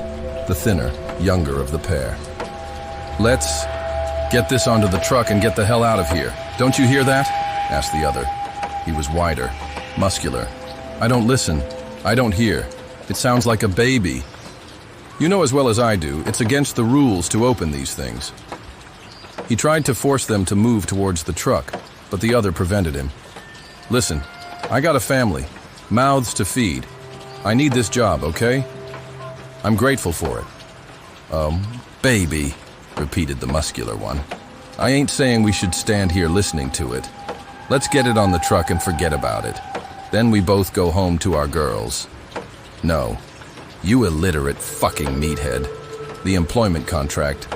S1: the thinner, younger of the pair. "Let's get this onto the truck and get the hell out of here. Don't you hear that?" asked the other. He was wider, muscular. "I don't listen. I don't hear. It sounds like a baby." "You know as well as I do, it's against the rules to open these things." He tried to force them to move towards the truck, but the other prevented him. "Listen, I got a family, mouths to feed. I need this job, okay? I'm grateful for it." Baby," repeated the muscular one. "I ain't saying we should stand here listening to it. Let's get it on the truck and forget about it. Then we both go home to our girls." "No, you illiterate fucking meathead. The employment contract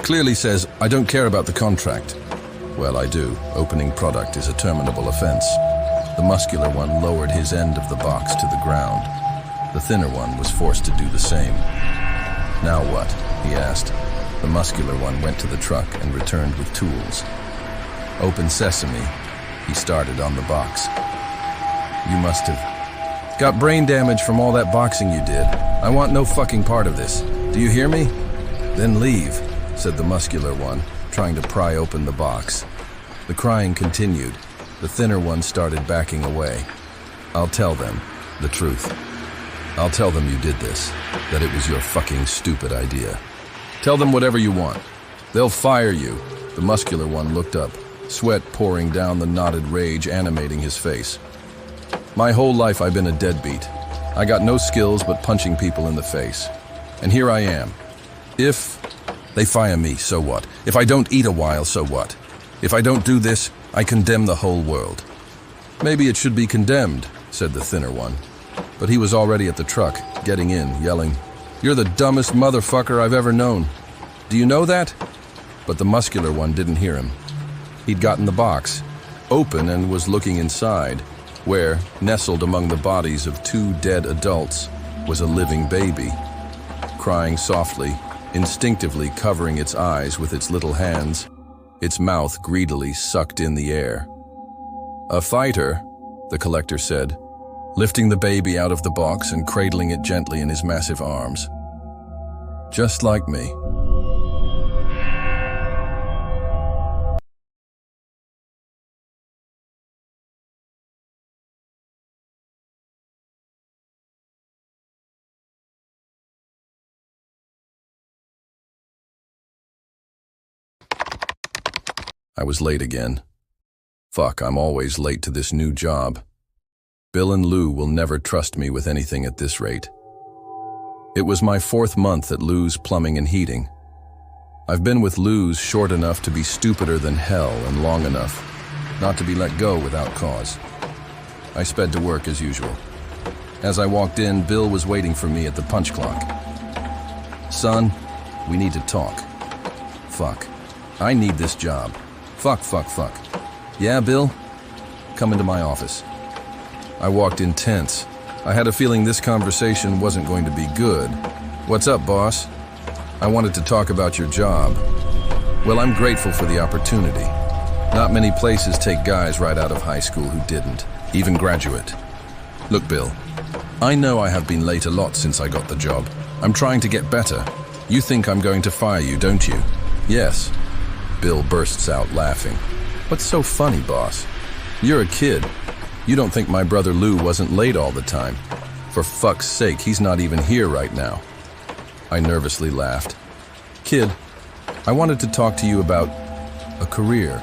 S1: clearly says I don't care about the contract." "Well, I do. Opening product is a terminable offense." The muscular one lowered his end of the box to the ground. The thinner one was forced to do the same. "Now what?" he asked. The muscular one went to the truck and returned with tools. "Open sesame," he started on the box. "You must have got brain damage from all that boxing you did. I want no fucking part of this. Do you hear me?" "Then leave," said the muscular one, trying to pry open the box. The crying continued. The thinner one started backing away. "I'll tell them the truth. I'll tell them you did this, that it was your fucking stupid idea. Tell them whatever you want. They'll fire you." The muscular one looked up, sweat pouring down the knotted rage animating his face. "My whole life I've been a deadbeat. I got no skills but punching people in the face. And here I am. If they fire me, so what? If I don't eat a while, so what? If I don't do this, I condemn the whole world." "Maybe it should be condemned," said the thinner one. But he was already at the truck, getting in, yelling, "You're the dumbest motherfucker I've ever known. Do you know that?" But the muscular one didn't hear him. He'd gotten the box, open, and was looking inside, where, nestled among the bodies of 2 dead adults, was a living baby, crying softly, instinctively covering its eyes with its little hands, its mouth greedily sucked in the air. "A fighter," the collector said, lifting the baby out of the box and cradling it gently in his massive arms. "Just like me." I was late again. Fuck, I'm always late to this new job. Bill and Lou will never trust me with anything at this rate. It was my 4th month at Lou's Plumbing and Heating. I've been with Lou's short enough to be stupider than hell and long enough not to be let go without cause. I sped to work as usual. As I walked in, Bill was waiting for me at the punch clock. "Son, we need to talk." "Fuck. I need this job." "Fuck. "Yeah, Bill? Come into my office." I walked in tense. I had a feeling this conversation wasn't going to be good. "What's up, boss?" "I wanted to talk about your job." "Well, I'm grateful for the opportunity. Not many places take guys right out of high school who didn't, even graduate." "Look, Bill, I know I have been late a lot since I got the job. I'm trying to get better. You think I'm going to fire you, don't you?" "Yes." Bill bursts out laughing. "What's so funny, boss? You're a kid. You don't think my brother Lou wasn't late all the time? For fuck's sake, he's not even here right now." I nervously laughed. "Kid, I wanted to talk to you about a career.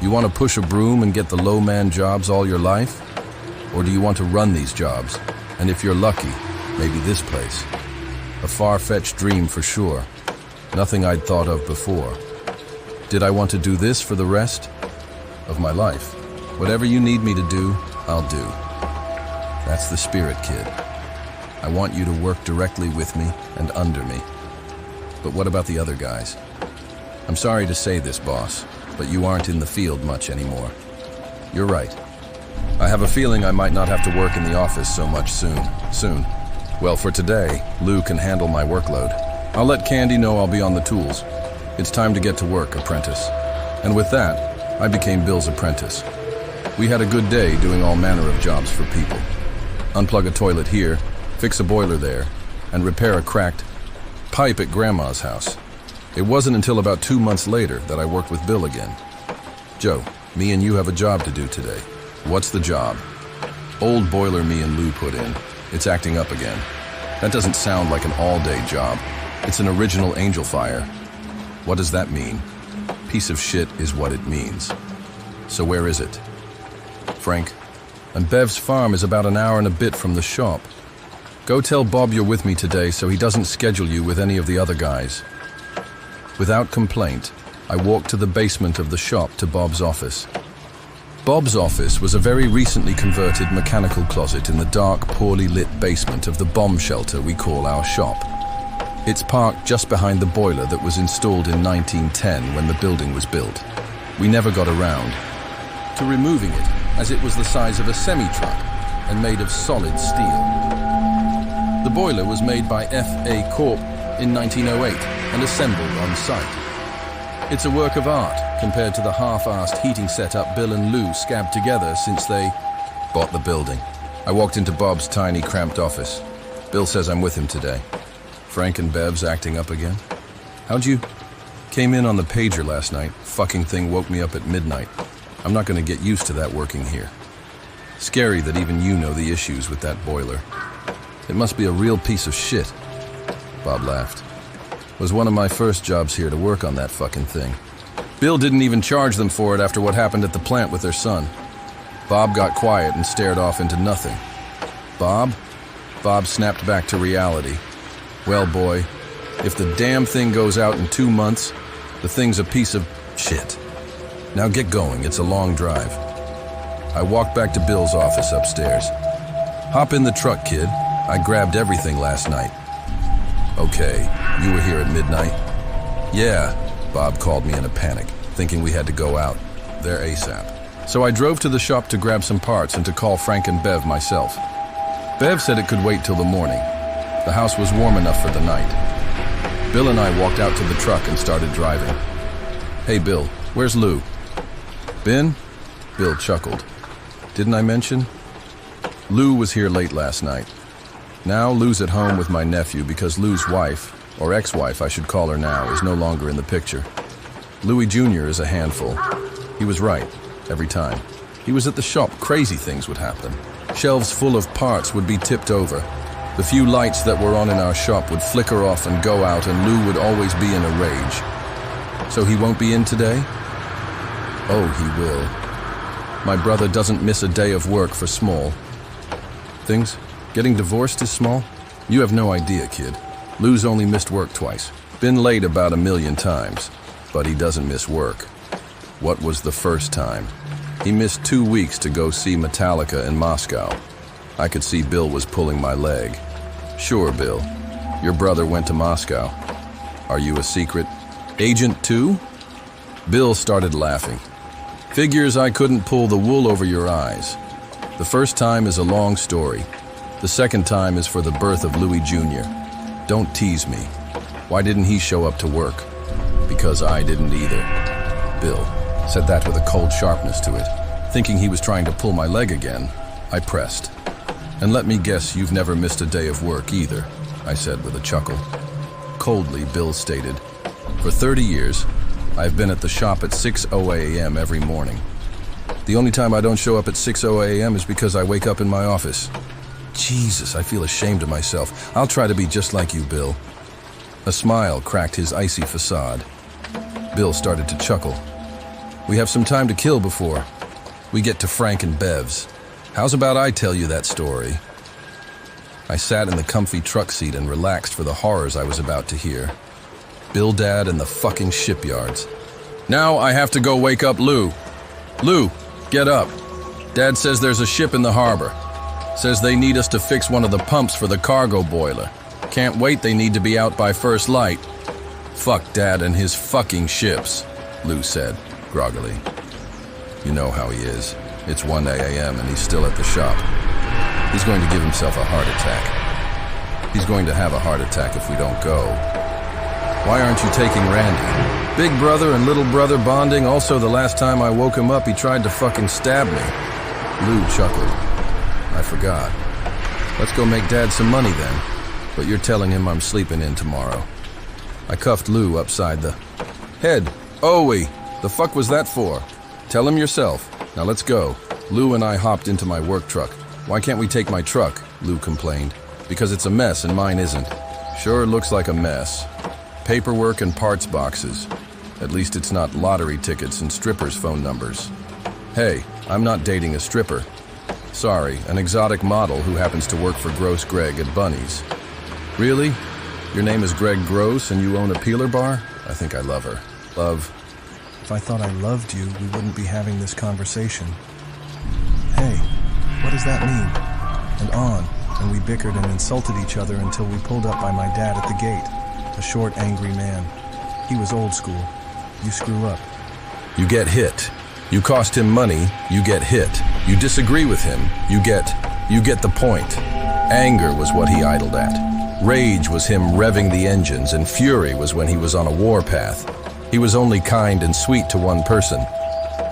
S1: You want to push a broom and get the low-man jobs all your life? Or do you want to run these jobs? And if you're lucky, maybe this place. A far-fetched dream for sure. Nothing I'd thought of before. Did I want to do this for the rest of my life? Whatever you need me to do, I'll do. That's the spirit, kid. I want you to work directly with me and under me. But what about the other guys? I'm sorry to say this, boss, but you aren't in the field much anymore. You're right. I have a feeling I might not have to work in the office so much soon. Well, for today, Lou can handle my workload. I'll let Candy know I'll be on the tools. It's time to get to work, apprentice." And with that, I became Bill's apprentice. We had a good day doing all manner of jobs for people. Unplug a toilet here, fix a boiler there, and repair a cracked pipe at Grandma's house. It wasn't until about 2 months later that I worked with Bill again. "Joe, me and you have a job to do today." "What's the job?" "Old boiler me and Lou put in. It's acting up again." "That doesn't sound like an all-day job. It's an original angel fire." "What does that mean?" "Piece of shit is what it means." "So where is it?" "Frank, and Bev's farm is about an hour and a bit from the shop. Go tell Bob you're with me today so he doesn't schedule you with any of the other guys." Without complaint, I walked to the basement of the shop to Bob's office. Bob's office was a very recently converted mechanical closet in the dark, poorly lit basement of the bomb shelter we call our shop. It's parked just behind the boiler that was installed in 1910 when the building was built. We never got around to removing it, as it was the size of a semi-truck and made of solid steel. The boiler was made by F.A. Corp. in 1908 and assembled on site. It's a work of art compared to the half-assed heating setup Bill and Lou scabbed together since they bought the building. I walked into Bob's tiny, cramped office. Bill says I'm with him today. "Frank and Bev's acting up again?" "How'd you?" "Came in on the pager last night. Fucking thing woke me up at midnight. I'm not going to get used to that working here. Scary that even you know the issues with that boiler. It must be a real piece of shit." Bob laughed. "It was one of my first jobs here to work on that fucking thing. Bill didn't even charge them for it after what happened at the plant with their son." Bob got quiet and stared off into nothing. "Bob?" Bob snapped back to reality. "Well, boy, if the damn thing goes out in 2 months, the thing's a piece of shit. Now get going, it's a long drive." I walked back to Bill's office upstairs. "Hop in the truck, kid. I grabbed everything last night." "Okay, you were here at midnight?" "Yeah," Bob called me in a panic, thinking we had to go out there ASAP. So I drove to the shop to grab some parts and to call Frank and Bev myself. Bev said it could wait till the morning. The house was warm enough for the night. Bill and I walked out to the truck and started driving. "Hey, Bill, where's Lou?" "Been?" Bill chuckled. "Didn't I mention?" "Lou was here late last night. Now Lou's at home with my nephew because Lou's wife, or ex-wife I should call her now, is no longer in the picture. Louis Jr. is a handful. He was right, every time. He was at the shop, crazy things would happen. Shelves full of parts would be tipped over. The few lights that were on in our shop would flicker off and go out, and Lou would always be in a rage. So he won't be in today? Oh, he will. My brother doesn't miss a day of work for small things. Getting divorced is small? You have no idea, kid. Lou's only missed work twice. Been late about 1,000,000 times. But he doesn't miss work. What was the first time? He missed 2 weeks to go see Metallica in Moscow. I could see Bill was pulling my leg. Sure, Bill. Your brother went to Moscow. Are you a secret agent too? Bill started laughing. Figures I couldn't pull the wool over your eyes. The first time is a long story. The second time is for the birth of Louis Jr. Don't tease me. Why didn't he show up to work? Because I didn't either. Bill said that with a cold sharpness to it. Thinking he was trying to pull my leg again, I pressed. And let me guess you've never missed a day of work either, I said with a chuckle. Coldly, Bill stated, for 30 years, I've been at the shop at 6:00 a.m. every morning. The only time I don't show up at 6:00 a.m. is because I wake up in my office. Jesus, I feel ashamed of myself. I'll try to be just like you, Bill. A smile cracked his icy facade. Bill started to chuckle. We have some time to kill before we get to Frank and Bev's. How's about I tell you that story? I sat in the comfy truck seat and relaxed for the horrors I was about to hear. Bill Dad and the fucking shipyards. Now I have to go wake up Lou. Lou, get up. Dad says there's a ship in the harbor. Says they need us to fix one of the pumps for the cargo boiler. Can't wait, they need to be out by first light. Fuck Dad and his fucking ships, Lou said, groggily. You know how he is. It's 1 a.m. and he's still at the shop. He's going to give himself a heart attack. He's going to have a heart attack if we don't go. Why aren't you taking Randy? Big brother and little brother bonding. Also, the last time I woke him up, he tried to fucking stab me. Lou chuckled. I forgot. Let's go make Dad some money then. But you're telling him I'm sleeping in tomorrow. I cuffed Lou upside the head. Owie, the fuck was that for? Tell him yourself. Now let's go. Lou and I hopped into my work truck. Why can't we take my truck? Lou complained. Because it's a mess and mine isn't. Sure looks like a mess. Paperwork and parts boxes. At least it's not lottery tickets and strippers' phone numbers. Hey, I'm not dating a stripper. Sorry, an exotic model who happens to work for Gross Greg at Bunny's. Really? Your name is Greg Gross and you own a peeler bar? I think I love her. Love.
S3: If I thought I loved you, we wouldn't be having this conversation. Hey, what does that mean? And on, and we bickered and insulted each other until we pulled up by my dad at the gate. A short, angry man. He was old school. You screw up.
S1: You get hit. You cost him money, you get hit. You disagree with him, you get the point. Anger was what he idled at. Rage was him revving the engines, and fury was when he was on a warpath. He was only kind and sweet to one person.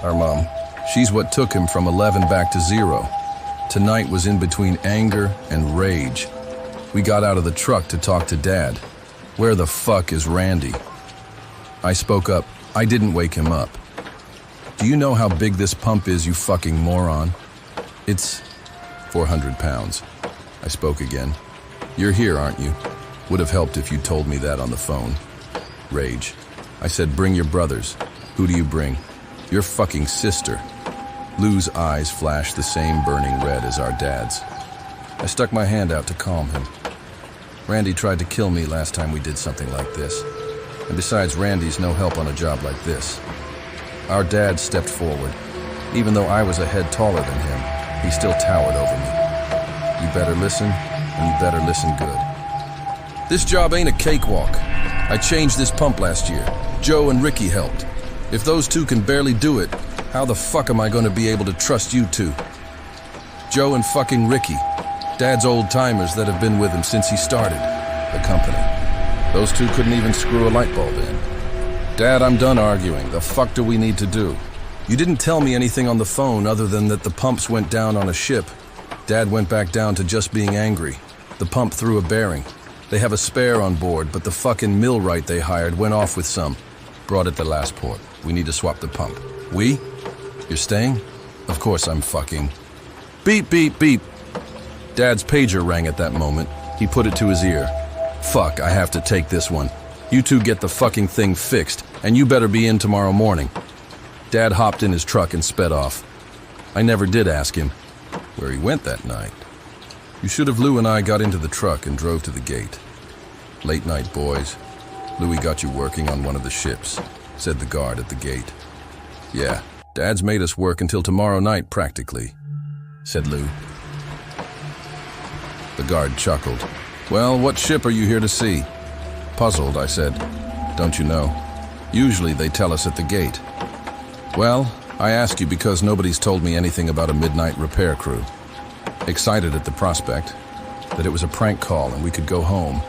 S1: Our mom. She's what took him from 11 back to 0. Tonight was in between anger and rage. We got out of the truck to talk to Dad. Where the fuck is Randy? I spoke up. I didn't wake him up. Do you know how big this pump is, you fucking moron? It's 400 pounds. I spoke again. You're here, aren't you? Would have helped if you told me that on the phone. Rage. I said, bring your brothers. Who do you bring? Your fucking sister. Lou's eyes flashed the same burning red as our dad's. I stuck my hand out to calm him. Randy tried to kill me last time we did something like this. And besides, Randy's no help on a job like this. Our dad stepped forward. Even though I was a head taller than him, he still towered over me. You better listen, and you better listen good. This job ain't a cakewalk. I changed this pump last year. Joe and Ricky helped. If those two can barely do it, how the fuck am I going to be able to trust you two? Joe and fucking Ricky. Dad's old timers that have been with him since he started the company. Those two couldn't even screw a light bulb in. Dad, I'm done arguing. The fuck do we need to do? You didn't tell me anything on the phone other than that the pumps went down on a ship. Dad went back down to just being angry. The pump threw a bearing. They have a spare on board, but the fucking millwright they hired went off with some. Brought it to last port. We need to swap the pump. We? You're staying? Of course I'm fucking... Beep, beep, beep. Dad's pager rang at that moment. He put it to his ear. Fuck, I have to take this one. You two get the fucking thing fixed, and you better be in tomorrow morning. Dad hopped in his truck and sped off. I never did ask him where he went that night. You should have. Lou and I got into the truck and drove to the gate. Late night, boys. Louis got you working on one of the ships, said the guard at the gate. Yeah, Dad's made us work until tomorrow night, practically, said Lou. The guard chuckled. Well, what ship are you here to see? Puzzled, I said. Don't you know? Usually they tell us at the gate. Well, I ask you because nobody's told me anything about a midnight repair crew. Excited at the prospect that it was a prank call and we could go home.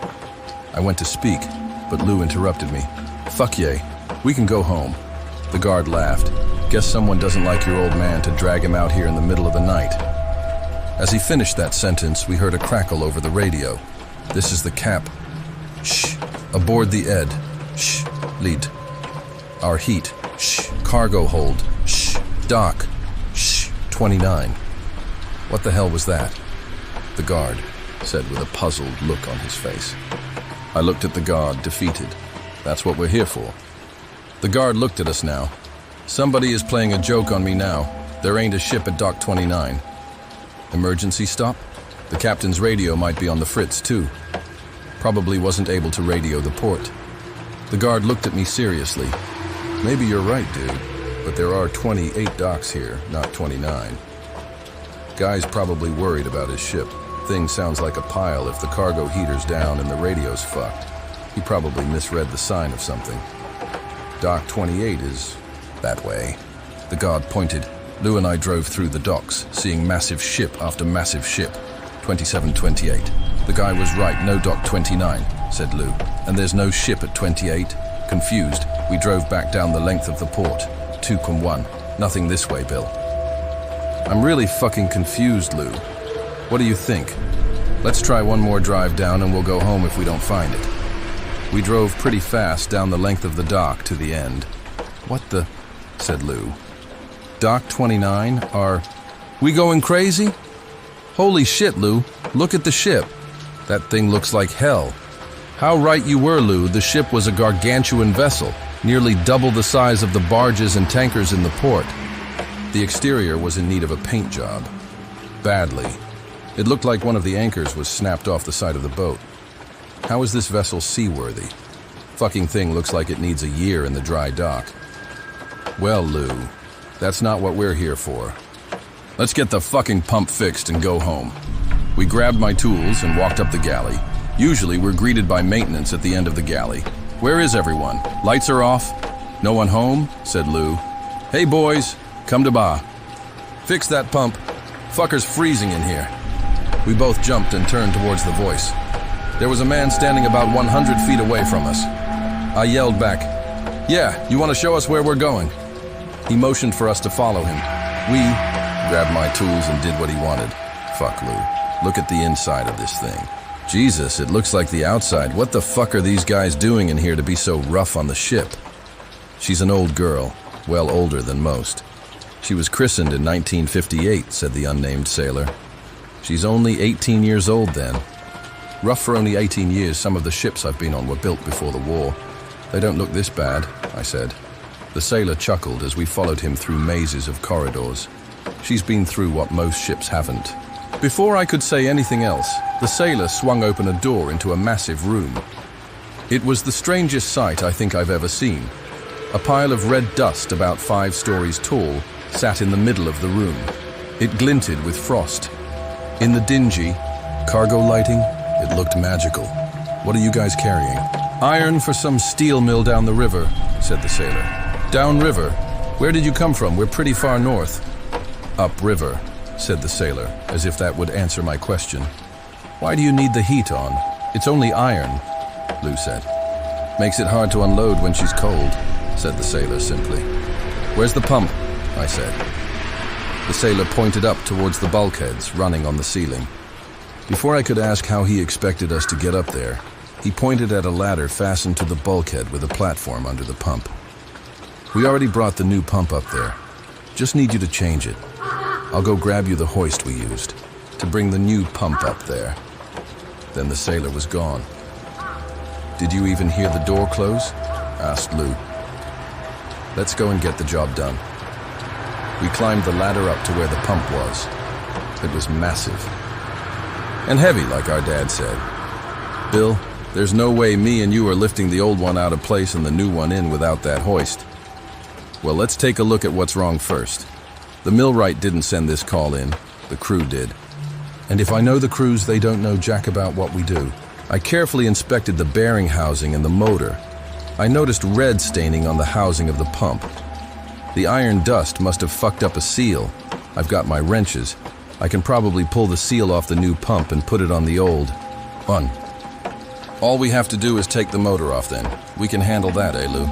S1: I went to speak, but Lou interrupted me. Fuck yay, we can go home. The guard laughed. Guess someone doesn't like your old man to drag him out here in the middle of the night. As he finished that sentence, we heard a crackle over the radio. This is the cap. Shh. Aboard the Ed. Shh. Lead. Our heat. Shh. Cargo hold. Shh. Dock. Shh. 29. What the hell was that? The guard said with a puzzled look on his face. I looked at the guard, defeated. That's what we're here for. The guard looked at us now. Somebody is playing a joke on me now. There ain't a ship at Dock 29. Emergency stop? The captain's radio might be on the fritz too. Probably wasn't able to radio the port. The guard looked at me seriously. Maybe you're right, dude, but there are 28 docks here, not 29. Guy's probably worried about his ship. Thing sounds like a pile if the cargo heater's down and the radio's fucked. He probably misread the sign of something. Dock 28 is that way. The guard pointed. Lou and I drove through the docks, seeing massive ship after massive ship. 2728. The guy was right, no Dock 29, said Lou. And there's no ship at 28. Confused, we drove back down the length of the port. 2.1. Nothing this way, Bill. I'm really fucking confused, Lou. What do you think? Let's try one more drive down and we'll go home if we don't find it. We drove pretty fast down the length of the dock to the end. What the? Said Lou. Dock 29 are we going crazy? Holy shit, Lou. Look at the ship. That thing looks like hell. How right you were, Lou. The ship was a gargantuan vessel, nearly double the size of the barges and tankers in the port. The exterior was in need of a paint job. Badly. It looked like one of the anchors was snapped off the side of the boat. How is this vessel seaworthy? Fucking thing looks like it needs a year in the dry dock. Well, Lou, that's not what we're here for. Let's get the fucking pump fixed and go home. We grabbed my tools and walked up the galley. Usually we're greeted by maintenance at the end of the galley. Where is everyone? Lights are off? No one home? Said Lou. Hey boys, come to ba. Fix that pump. Fucker's freezing in here. We both jumped and turned towards the voice. There was a man standing about 100 feet away from us. I yelled back, "Yeah, you want to show us where we're going?" He motioned for us to follow him. We grabbed my tools and did what he wanted. Fuck, Lou. Look at the inside of this thing. Jesus, it looks like the outside. What the fuck are these guys doing in here to be so rough on the ship? She's an old girl, well older than most. She was christened in 1958, said the unnamed sailor. She's only 18 years old then. Rough for only 18 years, some of the ships I've been on were built before the war. They don't look this bad, I said. The sailor chuckled as we followed him through mazes of corridors. She's been through what most ships haven't. Before I could say anything else, the sailor swung open a door into a massive room. It was the strangest sight I think I've ever seen. A pile of red dust about 5 stories tall sat in the middle of the room. It glinted with frost. In the dingy cargo lighting, it looked magical. What are you guys carrying? Iron for some steel mill down the river, said the sailor. Down river? Where did you come from? We're pretty far north. Up river, said the sailor, as if that would answer my question. Why do you need the heat on? It's only iron, Lou said. Makes it hard to unload when she's cold, said the sailor simply. Where's the pump? I said. The sailor pointed up towards the bulkheads running on the ceiling. Before I could ask how he expected us to get up there, he pointed at a ladder fastened to the bulkhead with a platform under the pump. We already brought the new pump up there. Just need you to change it. I'll go grab you the hoist we used to bring the new pump up there. Then the sailor was gone. Did you even hear the door close? Asked Lou. Let's go and get the job done. We climbed the ladder up to where the pump was. It was massive. And heavy, like our dad said. Bill, there's no way me and you are lifting the old one out of place and the new one in without that hoist. Well, let's take a look at what's wrong first. The millwright didn't send this call in, the crew did. And if I know the crews, they don't know jack about what we do. I carefully inspected the bearing housing and the motor. I noticed red staining on the housing of the pump. The iron dust must have fucked up a seal. I've got my wrenches. I can probably pull the seal off the new pump and put it on the old one. All we have to do is take the motor off then. We can handle that, Lou?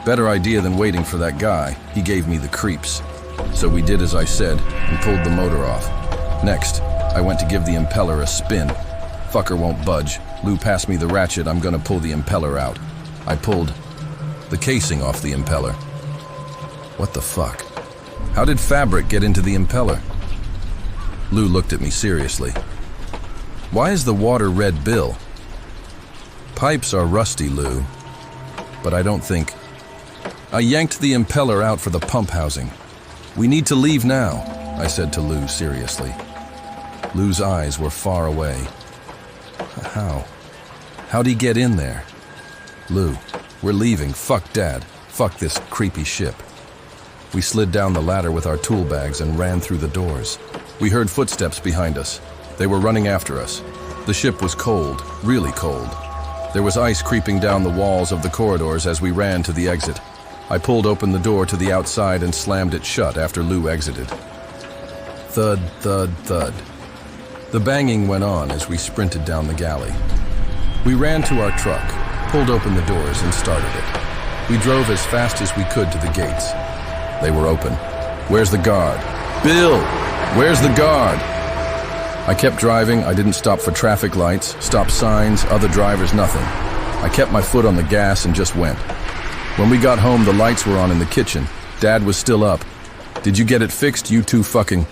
S1: Better idea than waiting for that guy. He gave me the creeps. So we did as I said and pulled the motor off. Next, I went to give the impeller a spin. Fucker won't budge. Lou passed me the ratchet. I'm gonna pull the impeller out. I pulled the casing off the impeller. What the fuck? How did fabric get into the impeller? Lou looked at me seriously. Why is the water red, Bill? Pipes are rusty, Lou. But I don't think... I yanked the impeller out for the pump housing. We need to leave now, I said to Lou seriously. Lou's eyes were far away. How? How'd he get in there? Lou, we're leaving. Fuck Dad. Fuck this creepy ship. We slid down the ladder with our tool bags and ran through the doors. We heard footsteps behind us. They were running after us. The ship was cold, really cold. There was ice creeping down the walls of the corridors as we ran to the exit. I pulled open the door to the outside and slammed it shut after Lou exited. Thud, thud, thud. The banging went on as we sprinted down the galley. We ran to our truck, pulled open the doors and started it. We drove as fast as we could to the gates. They were open. Where's the guard? Bill! Where's the guard? I kept driving. I didn't stop for traffic lights, stop signs, other drivers, nothing. I kept my foot on the gas and just went. When we got home, the lights were on in the kitchen. Dad was still up. Did you get it fixed, you two fucking...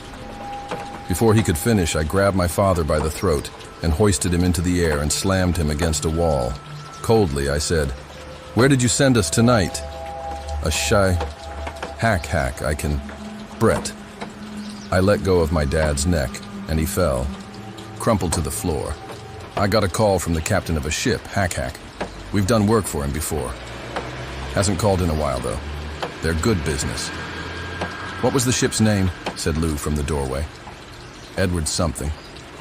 S1: Before he could finish, I grabbed my father by the throat and hoisted him into the air and slammed him against a wall. Coldly, I said, "Where did you send us tonight?" A shy... Hack, I can... Brett. I let go of my dad's neck, and he fell, crumpled to the floor. I got a call from the captain of a ship, Hack. We've done work for him before. Hasn't called in a while, though. They're good business. What was the ship's name? Said Lou from the doorway. Edward something.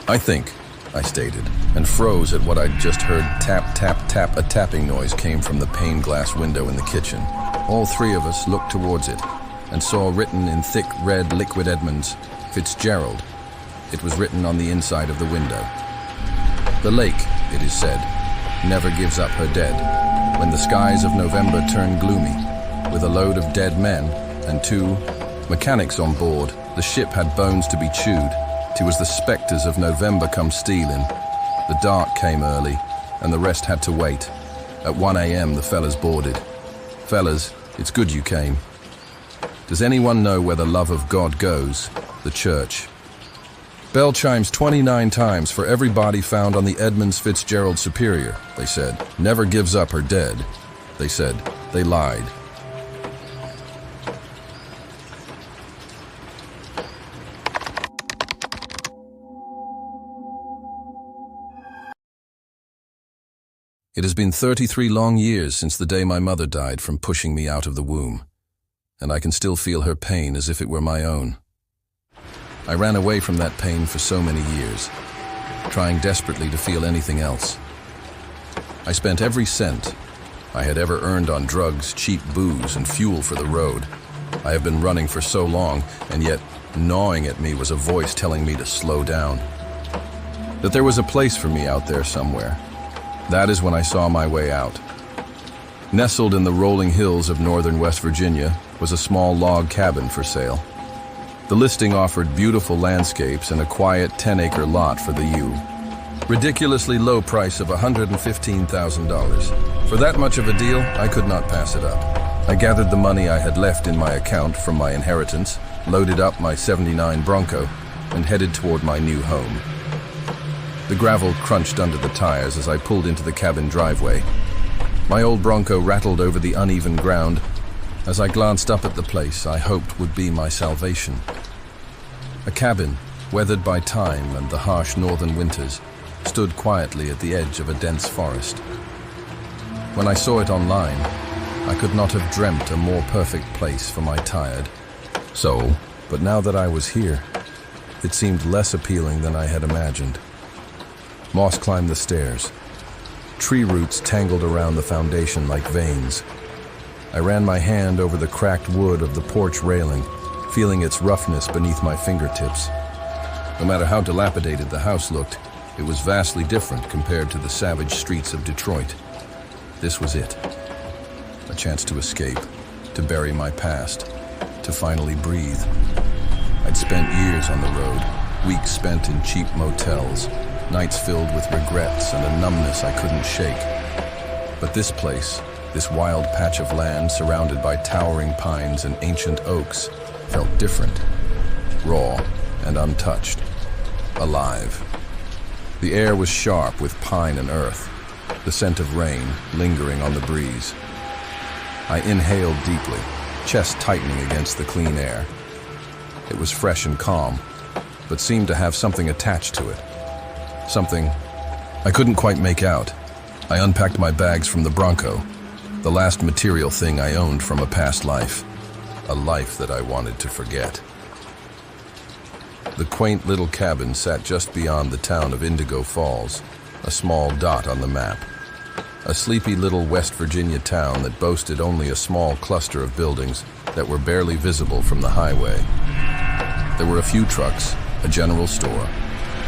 S1: I think, I stated, and froze at what I'd just heard. Tap, tap, tap. A tapping noise came from the pane glass window in the kitchen. All three of us looked towards it and saw written in thick red liquid Edmonds, Fitzgerald. It was written on the inside of the window. The lake, it is said, never gives up her dead. When the skies of November turn gloomy, with a load of dead men and 2 mechanics on board, the ship had bones to be chewed. It was the specters of November come stealing. The dark came early, and the rest had to wait. At 1 a.m. the fellas boarded. Fellas, it's good you came. Does anyone know where the love of God goes? The church. Bell chimes 29 times for every body found on the Edmonds Fitzgerald Superior, they said. Never gives up her dead, they said. They lied. It has been 33 long years since the day my mother died from pushing me out of the womb, and I can still feel her pain as if it were my own. I ran away from that pain for so many years, trying desperately to feel anything else. I spent every cent I had ever earned on drugs, cheap booze, and fuel for the road. I have been running for so long, and yet gnawing at me was a voice telling me to slow down. That there was a place for me out there somewhere. That is when I saw my way out. Nestled in the rolling hills of northern West Virginia was a small log cabin for sale. The listing offered beautiful landscapes and a quiet 10-acre lot for the U. Ridiculously low price of $115,000. For that much of a deal, I could not pass it up. I gathered the money I had left in my account from my inheritance, loaded up my '79 Bronco, and headed toward my new home. The gravel crunched under the tires as I pulled into the cabin driveway. My old Bronco rattled over the uneven ground as I glanced up at the place I hoped would be my salvation. A cabin, weathered by time and the harsh northern winters, stood quietly at the edge of a dense forest. When I saw it online, I could not have dreamt a more perfect place for my tired soul. But now that I was here, it seemed less appealing than I had imagined. Moss climbed the stairs. Tree roots tangled around the foundation like veins. I ran my hand over the cracked wood of the porch railing, feeling its roughness beneath my fingertips. No matter how dilapidated the house looked, it was vastly different compared to the savage streets of Detroit. This was it. A chance to escape, to bury my past, to finally breathe. I'd spent years on the road, weeks spent in cheap motels, nights filled with regrets and a numbness I couldn't shake. But this place, this wild patch of land surrounded by towering pines and ancient oaks, felt different, raw and untouched, alive. The air was sharp with pine and earth, the scent of rain lingering on the breeze. I inhaled deeply, chest tightening against the clean air. It was fresh and calm, but seemed to have something attached to it. Something I couldn't quite make out. I unpacked my bags from the Bronco, the last material thing I owned from a past life, a life that I wanted to forget. The quaint little cabin sat just beyond the town of Indigo Falls, a small dot on the map. A sleepy little West Virginia town that boasted only a small cluster of buildings that were barely visible from the highway. There were a few trucks, a general store,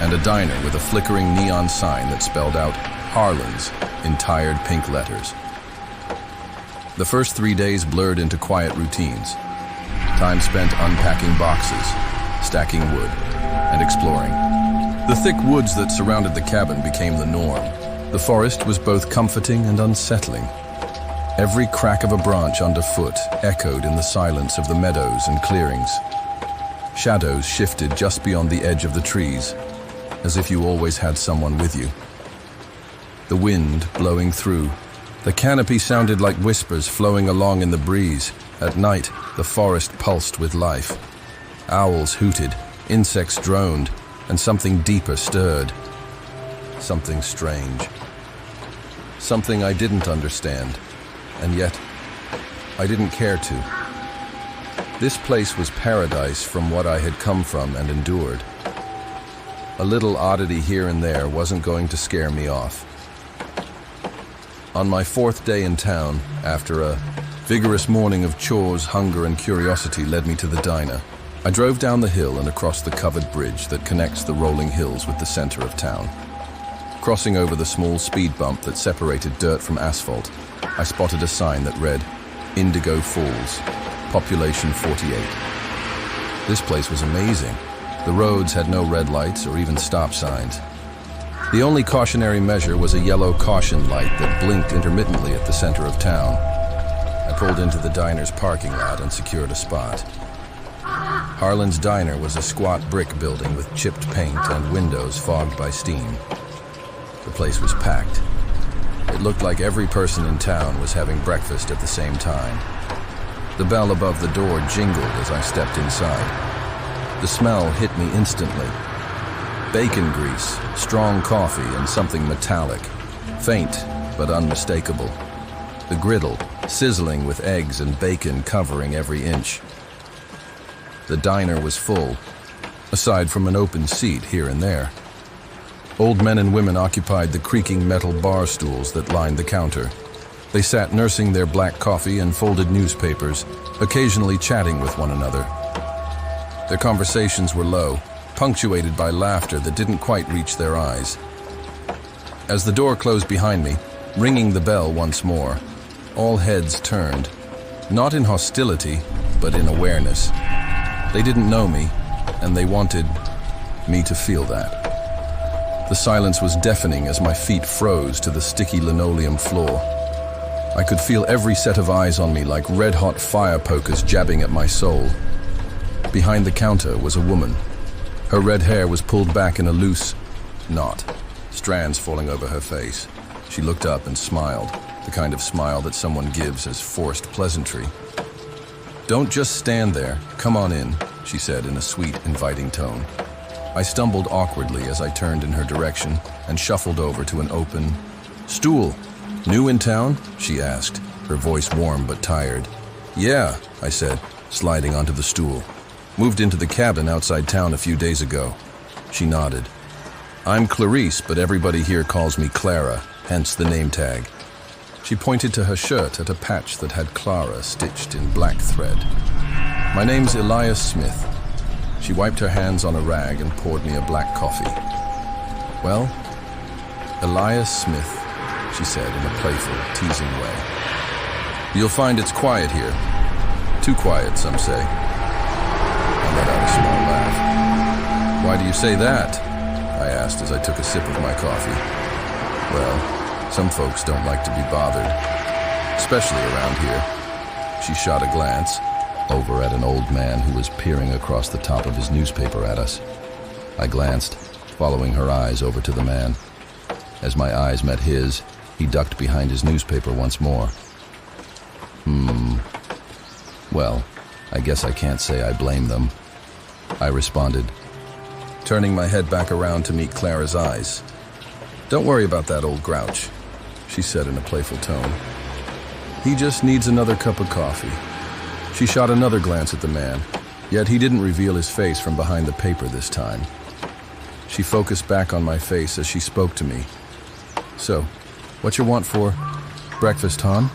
S1: and a diner with a flickering neon sign that spelled out Harlan's in tired pink letters. The first 3 days blurred into quiet routines. Time spent unpacking boxes, stacking wood, and exploring. The thick woods that surrounded the cabin became the norm. The forest was both comforting and unsettling. Every crack of a branch underfoot echoed in the silence of the meadows and clearings. Shadows shifted just beyond the edge of the trees, as if you always had someone with you. The wind blowing through. The canopy sounded like whispers flowing along in the breeze. At night, the forest pulsed with life. Owls hooted, insects droned, and something deeper stirred. Something strange. Something I didn't understand, and yet I didn't care to. This place was paradise from what I had come from and endured. A little oddity here and there wasn't going to scare me off. On my 4th day in town, after a vigorous morning of chores, hunger, and curiosity led me to the diner. I drove down the hill and across the covered bridge that connects the rolling hills with the center of town. Crossing over the small speed bump that separated dirt from asphalt, I spotted a sign that read, Indigo Falls, population 48. This place was amazing. The roads had no red lights or even stop signs. The only cautionary measure was a yellow caution light that blinked intermittently at the center of town. I pulled into the diner's parking lot and secured a spot. Harlan's Diner was a squat brick building with chipped paint and windows fogged by steam. The place was packed. It looked like every person in town was having breakfast at the same time. The bell above the door jingled as I stepped inside. The smell hit me instantly. Bacon grease, strong coffee, and something metallic. Faint, but unmistakable. The griddle, sizzling with eggs and bacon covering every inch. The diner was full, aside from an open seat here and there. Old men and women occupied the creaking metal bar stools that lined the counter. They sat nursing their black coffee and folded newspapers, occasionally chatting with one another. Their conversations were low, punctuated by laughter that didn't quite reach their eyes. As the door closed behind me, ringing the bell once more, all heads turned, not in hostility, but in awareness. They didn't know me, and they wanted me to feel that. The silence was deafening as my feet froze to the sticky linoleum floor. I could feel every set of eyes on me like red-hot fire pokers jabbing at my soul. Behind the counter was a woman. Her red hair was pulled back in a loose knot, strands falling over her face. She looked up and smiled, the kind of smile that someone gives as forced pleasantry. "Don't just stand there. Come on in," she said in a sweet, inviting tone. I stumbled awkwardly as I turned in her direction and shuffled over to an open stool. "New in town?" she asked, her voice warm but tired. "Yeah," I said, sliding onto the stool. "Moved into the cabin outside town a few days ago." She nodded. "I'm Clarice, but everybody here calls me Clara, hence the name tag." She pointed to her shirt at a patch that had Clara stitched in black thread. "My name's Elias Smith." She wiped her hands on a rag and poured me a black coffee. "Well, Elias Smith," she said in a playful, teasing way. "You'll find it's quiet here. Too quiet, some say." I let out a small laugh. "Why do you say that?" I asked as I took a sip of my coffee. "Well, some folks don't like to be bothered, especially around here." She shot a glance over at an old man who was peering across the top of his newspaper at us. I glanced, following her eyes over to the man. As my eyes met his, he ducked behind his newspaper once more. Well, I guess I can't say I blame them," I responded, turning my head back around to meet Clara's eyes. "Don't worry about that old grouch," she said in a playful tone. "He just needs another cup of coffee." She shot another glance at the man, yet he didn't reveal his face from behind the paper this time. She focused back on my face as she spoke to me. "So, what you want for breakfast, hon?"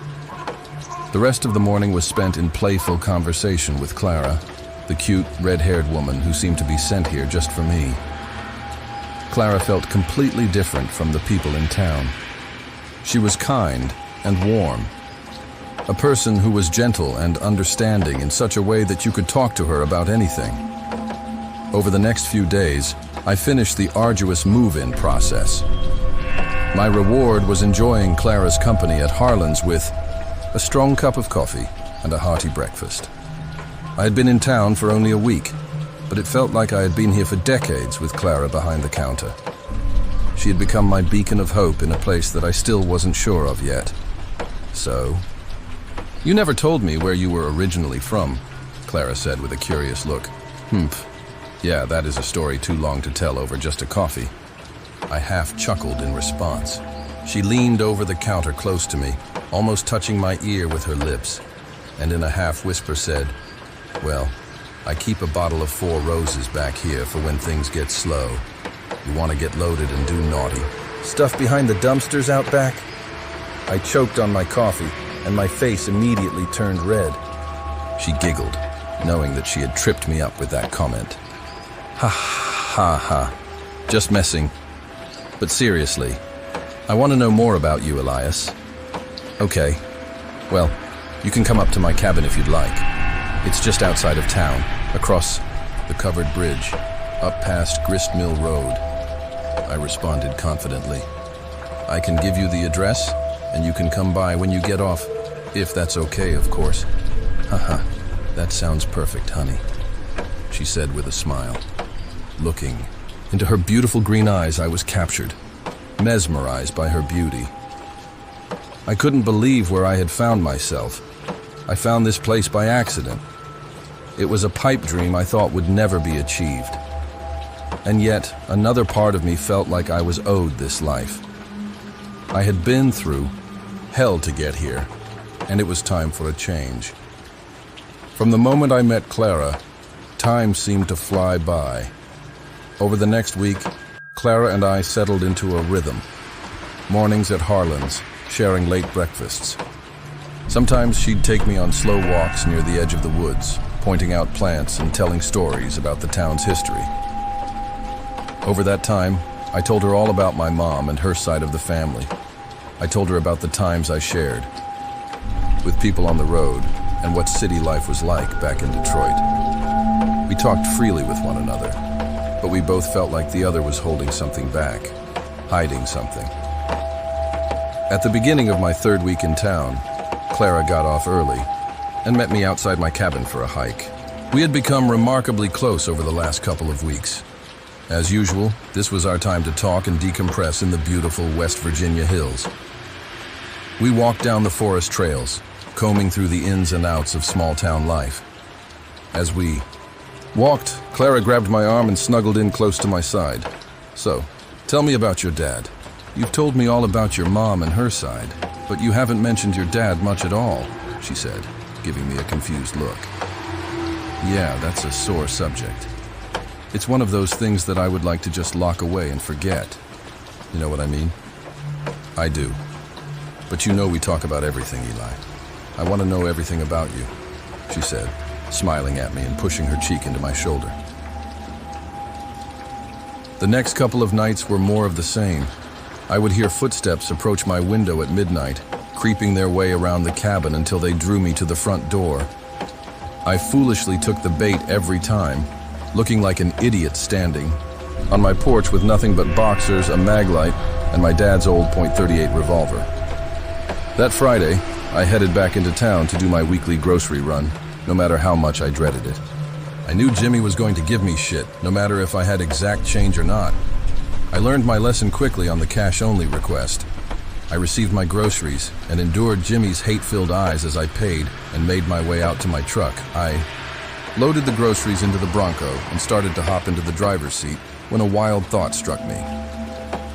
S1: The rest of the morning was spent in playful conversation with Clara, the cute, red-haired woman who seemed to be sent here just for me. Clara felt completely different from the people in town. She was kind and warm, a person who was gentle and understanding in such a way that you could talk to her about anything. Over the next few days, I finished the arduous move-in process. My reward was enjoying Clara's company at Harlan's with a strong cup of coffee and a hearty breakfast. I had been in town for only a week, but it felt like I had been here for decades with Clara behind the counter. She had become my beacon of hope in a place that I still wasn't sure of yet. "So, you never told me where you were originally from," Clara said with a curious look. Yeah, that is a story too long to tell over just a coffee." I half chuckled in response. She leaned over the counter close to me, almost touching my ear with her lips, and in a half-whisper said, "Well, I keep a bottle of 4 Roses back here for when things get slow. You want to get loaded and do naughty stuff behind the dumpsters out back?" I choked on my coffee, and my face immediately turned red. She giggled, knowing that she had tripped me up with that comment. Ha, just messing. But seriously, I want to know more about you, Elias." "Okay. Well, you can come up to my cabin if you'd like. It's just outside of town, across the covered bridge, up past Grist Mill Road," I responded confidently. "I can give you the address, and you can come by when you get off, if that's okay, of course." "Haha, that sounds perfect, honey," she said with a smile. Looking into her beautiful green eyes, I was captured, mesmerized by her beauty. I couldn't believe where I had found myself. I found this place by accident. It was a pipe dream I thought would never be achieved. And yet, another part of me felt like I was owed this life. I had been through hell to get here, and it was time for a change. From the moment I met Clara, time seemed to fly by. Over the next week, Clara and I settled into a rhythm. Mornings at Harlan's, sharing late breakfasts. Sometimes she'd take me on slow walks near the edge of the woods, pointing out plants and telling stories about the town's history. Over that time, I told her all about my mom and her side of the family. I told her about the times I shared with people on the road and what city life was like back in Detroit. We talked freely with one another, but we both felt like the other was holding something back, hiding something. At the beginning of my 3rd week in town, Clara got off early and met me outside my cabin for a hike. We had become remarkably close over the last couple of weeks. As usual, this was our time to talk and decompress in the beautiful West Virginia hills. We walked down the forest trails, combing through the ins and outs of small-town life. As we Walked, Clara grabbed my arm and snuggled in close to my side. So, tell me about your dad. You've told me all about your mom and her side, but you haven't mentioned your dad much at all, she said, giving me a confused look. Yeah, that's a sore subject. It's one of those things that I would like to just lock away and forget. You know what I mean? I do. But you know we talk about everything, Eli. I want to know everything about you, she said, smiling at me and pushing her cheek into my shoulder. The next couple of nights were more of the same. I would hear footsteps approach my window at midnight, creeping their way around the cabin until they drew me to the front door. I foolishly took the bait every time, looking like an idiot standing on my porch with nothing but boxers, a mag light, and my dad's old .38 revolver. That Friday, I headed back into town to do my weekly grocery run, no matter how much I dreaded it. I knew Jimmy was going to give me shit, no matter if I had exact change or not. I learned my lesson quickly on the cash-only request. I received my groceries and endured Jimmy's hate-filled eyes as I paid and made my way out to my truck. I loaded the groceries into the Bronco and started to hop into the driver's seat when a wild thought struck me.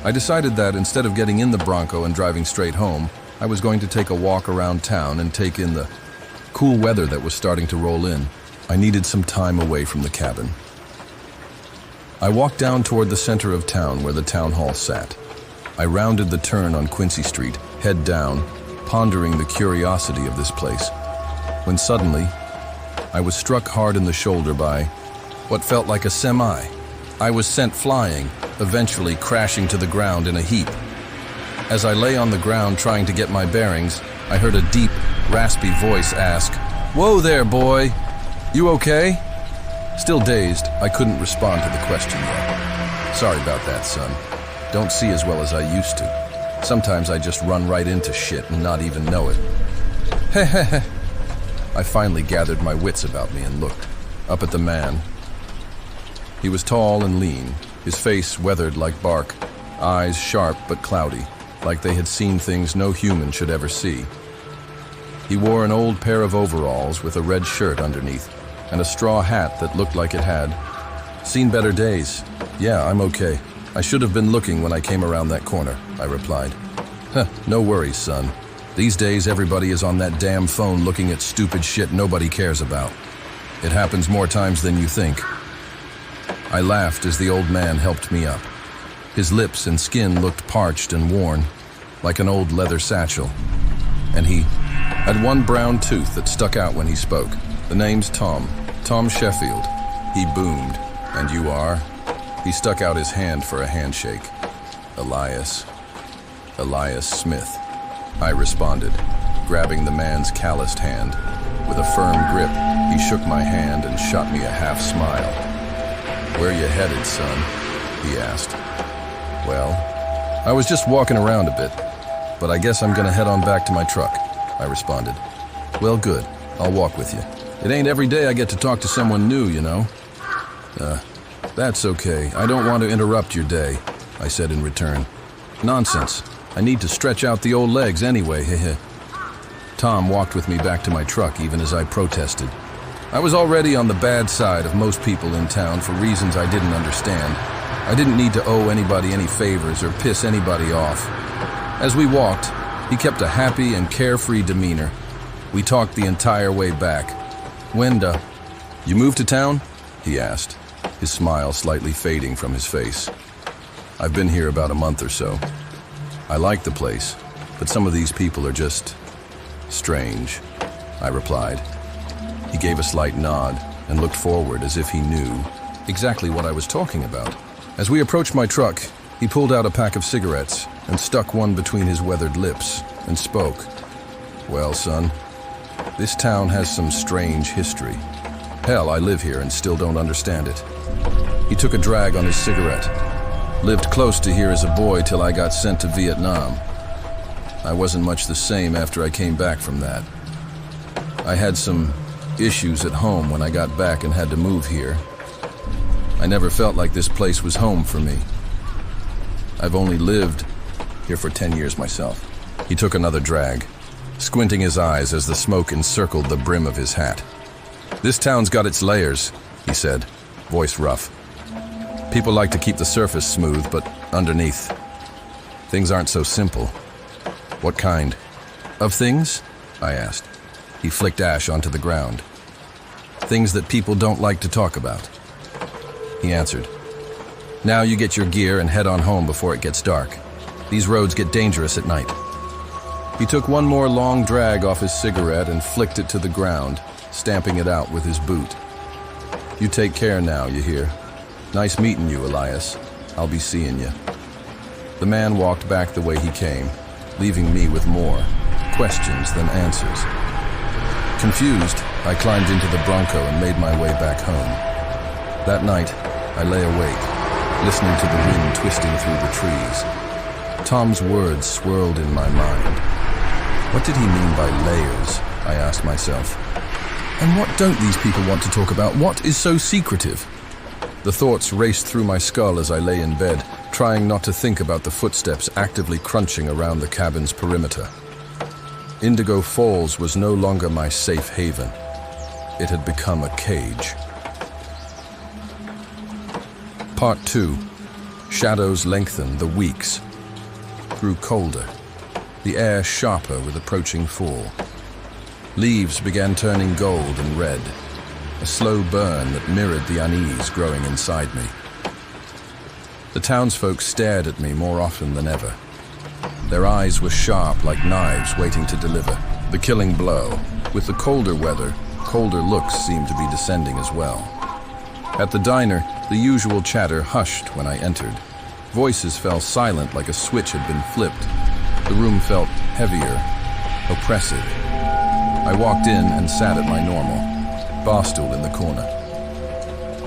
S1: I decided that instead of getting in the Bronco and driving straight home, I was going to take a walk around town and take in the cool weather that was starting to roll in. I needed some time away from the cabin. I walked down toward the center of town where the town hall sat. I rounded the turn on Quincy Street, head down, pondering the curiosity of this place, when suddenly, I was struck hard in the shoulder by what felt like a semi. I was sent flying, eventually crashing to the ground in a heap. As I lay on the ground trying to get my bearings, I heard a deep, raspy voice ask, "Whoa there, boy. You okay?" Still dazed, I couldn't respond to the question yet. "Sorry about that, son. Don't see as well as I used to. Sometimes I just run right into shit and not even know it." Heh. I finally gathered my wits about me and looked up at the man. He was tall and lean, his face weathered like bark, eyes sharp but cloudy, like they had seen things no human should ever see. He wore an old pair of overalls with a red shirt underneath and a straw hat that looked like it had seen better days. "Yeah, I'm okay. I should have been looking when I came around that corner," I replied. No worries, son. These days everybody is on that damn phone looking at stupid shit nobody cares about. It happens more times than you think." I laughed as the old man helped me up. His lips and skin looked parched and worn, like an old leather satchel. And he had one brown tooth that stuck out when he spoke. "The name's Tom Sheffield." He boomed. "And you are?" He stuck out his hand for a handshake. "Elias Smith," I responded, grabbing the man's calloused hand. With a firm grip, he shook my hand and shot me a half smile. "Where you headed, son?" he asked. "Well, I was just walking around a bit, but I guess I'm gonna head on back to my truck," I responded. "Well, good. I'll walk with you. It ain't every day I get to talk to someone new, you know." That's okay. I don't want to interrupt your day," I said in return. "Nonsense. I need to stretch out the old legs anyway, heh. Tom walked with me back to my truck even as I protested. I was already on the bad side of most people in town for reasons I didn't understand. I didn't need to owe anybody any favors or piss anybody off. As we walked, he kept a happy and carefree demeanor. We talked the entire way back. You moved to town?" he asked, his smile slightly fading from his face. "I've been here about a month or so. I like the place, but some of these people are just strange," I replied. He gave a slight nod and looked forward as if he knew exactly what I was talking about. As we approached my truck, he pulled out a pack of cigarettes and stuck one between his weathered lips and spoke. "Well, son, this town has some strange history. Hell, I live here and still don't understand it." He took a drag on his cigarette. "Lived close to here as a boy till I got sent to Vietnam. I wasn't much the same after I came back from that. I had some issues at home when I got back and had to move here. I never felt like this place was home for me. I've only lived here for 10 years myself." He took another drag, squinting his eyes as the smoke encircled the brim of his hat. "This town's got its layers. he said, voice rough. People like to keep the surface smooth, but underneath, things aren't so simple. What kind of things? I asked. He flicked ash onto the ground. Things that people don't like to talk about. He answered. Now you get your gear and head on home before it gets dark. These roads get dangerous at night. He took one more long drag off his cigarette and flicked it to the ground, stamping it out with his boot. You take care now, you hear? Nice meeting you, Elias. I'll be seeing you. The man walked back the way he came, leaving me with more questions than answers. Confused, I climbed into the Bronco and made my way back home. That night, I lay awake, listening to the wind twisting through the trees. Tom's words swirled in my mind. What did he mean by layers? I asked myself. And what don't these people want to talk about? What is so secretive? The thoughts raced through my skull as I lay in bed, trying not to think about the footsteps actively crunching around the cabin's perimeter. Indigo Falls was no longer my safe haven. It had become a cage. Part 2. Shadows lengthened, the weeks grew colder, the air sharper with approaching fall. Leaves began turning gold and red, a slow burn that mirrored the unease growing inside me. The townsfolk stared at me more often than ever. Their eyes were sharp like knives waiting to deliver the killing blow. With the colder weather, colder looks seemed to be descending as well. At the diner, the usual chatter hushed when I entered. Voices fell silent like a switch had been flipped. The room felt heavier, oppressive. I walked in and sat at my normal bar stool in the corner.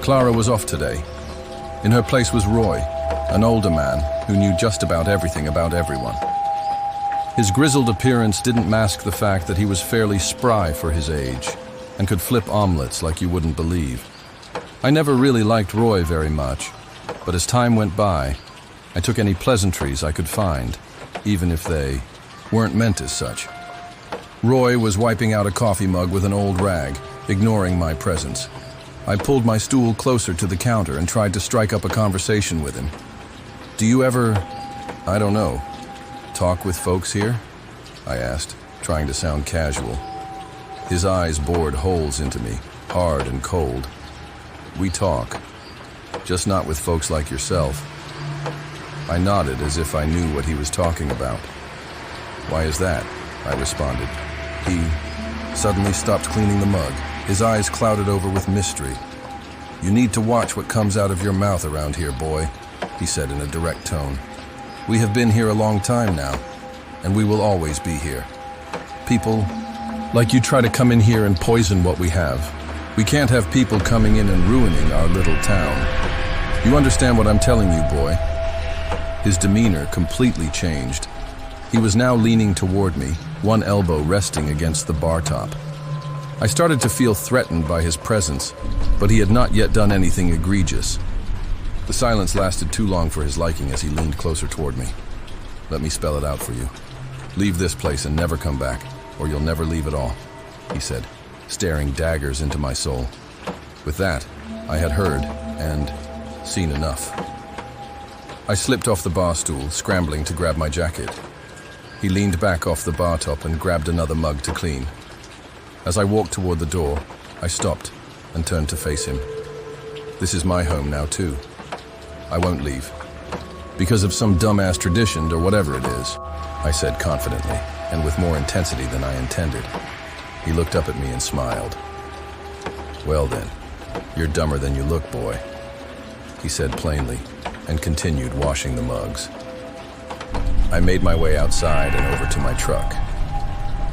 S1: Clara was off today. In her place was Roy, an older man who knew just about everything about everyone. His grizzled appearance didn't mask the fact that he was fairly spry for his age and could flip omelets like you wouldn't believe. I never really liked Roy very much, but as time went by, I took any pleasantries I could find, even if they weren't meant as such. Roy was wiping out a coffee mug with an old rag, ignoring my presence. I pulled my stool closer to the counter and tried to strike up a conversation with him. Do you ever, I don't know, talk with folks here? I asked, trying to sound casual. His eyes bored holes into me, hard and cold. We talk, just not with folks like yourself. I nodded as if I knew what he was talking about. Why is that? I responded. He suddenly stopped cleaning the mug, his eyes clouded over with mystery. You need to watch what comes out of your mouth around here, boy, he said in a direct tone. We have been here a long time now, and we will always be here. People like you try to come in here and poison what we have. We can't have people coming in and ruining our little town. You understand what I'm telling you, boy? His demeanor completely changed. He was now leaning toward me, one elbow resting against the bar top. I started to feel threatened by his presence, but he had not yet done anything egregious. The silence lasted too long for his liking as he leaned closer toward me. Let me spell it out for you. Leave this place and never come back, or you'll never leave at all, he said, staring daggers into my soul. With that, I had heard and seen enough. I slipped off the bar stool, scrambling to grab my jacket. He leaned back off the bar top and grabbed another mug to clean. As I walked toward the door, I stopped and turned to face him. This is my home now, too. I won't leave. Because of some dumbass tradition or whatever it is, I said confidently, and with more intensity than I intended. He looked up at me and smiled. Well then, you're dumber than you look, boy, he said plainly, and continued washing the mugs. I made my way outside and over to my truck.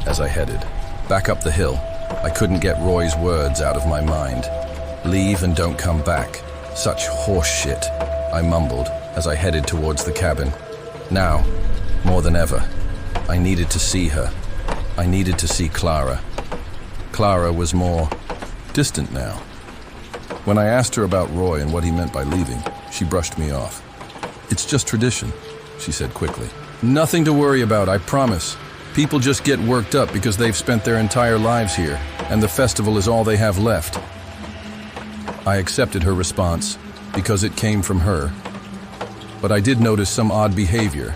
S1: As I headed back up the hill, I couldn't get Roy's words out of my mind. Leave and don't come back. Such horse shit, I mumbled as I headed towards the cabin. Now, more than ever, I needed to see her. I needed to see Clara. Clara was more distant now. When I asked her about Roy and what he meant by leaving, she brushed me off. It's just tradition, she said quickly. Nothing to worry about, I promise. People just get worked up because they've spent their entire lives here, and the festival is all they have left. I accepted her response because it came from her, but I did notice some odd behavior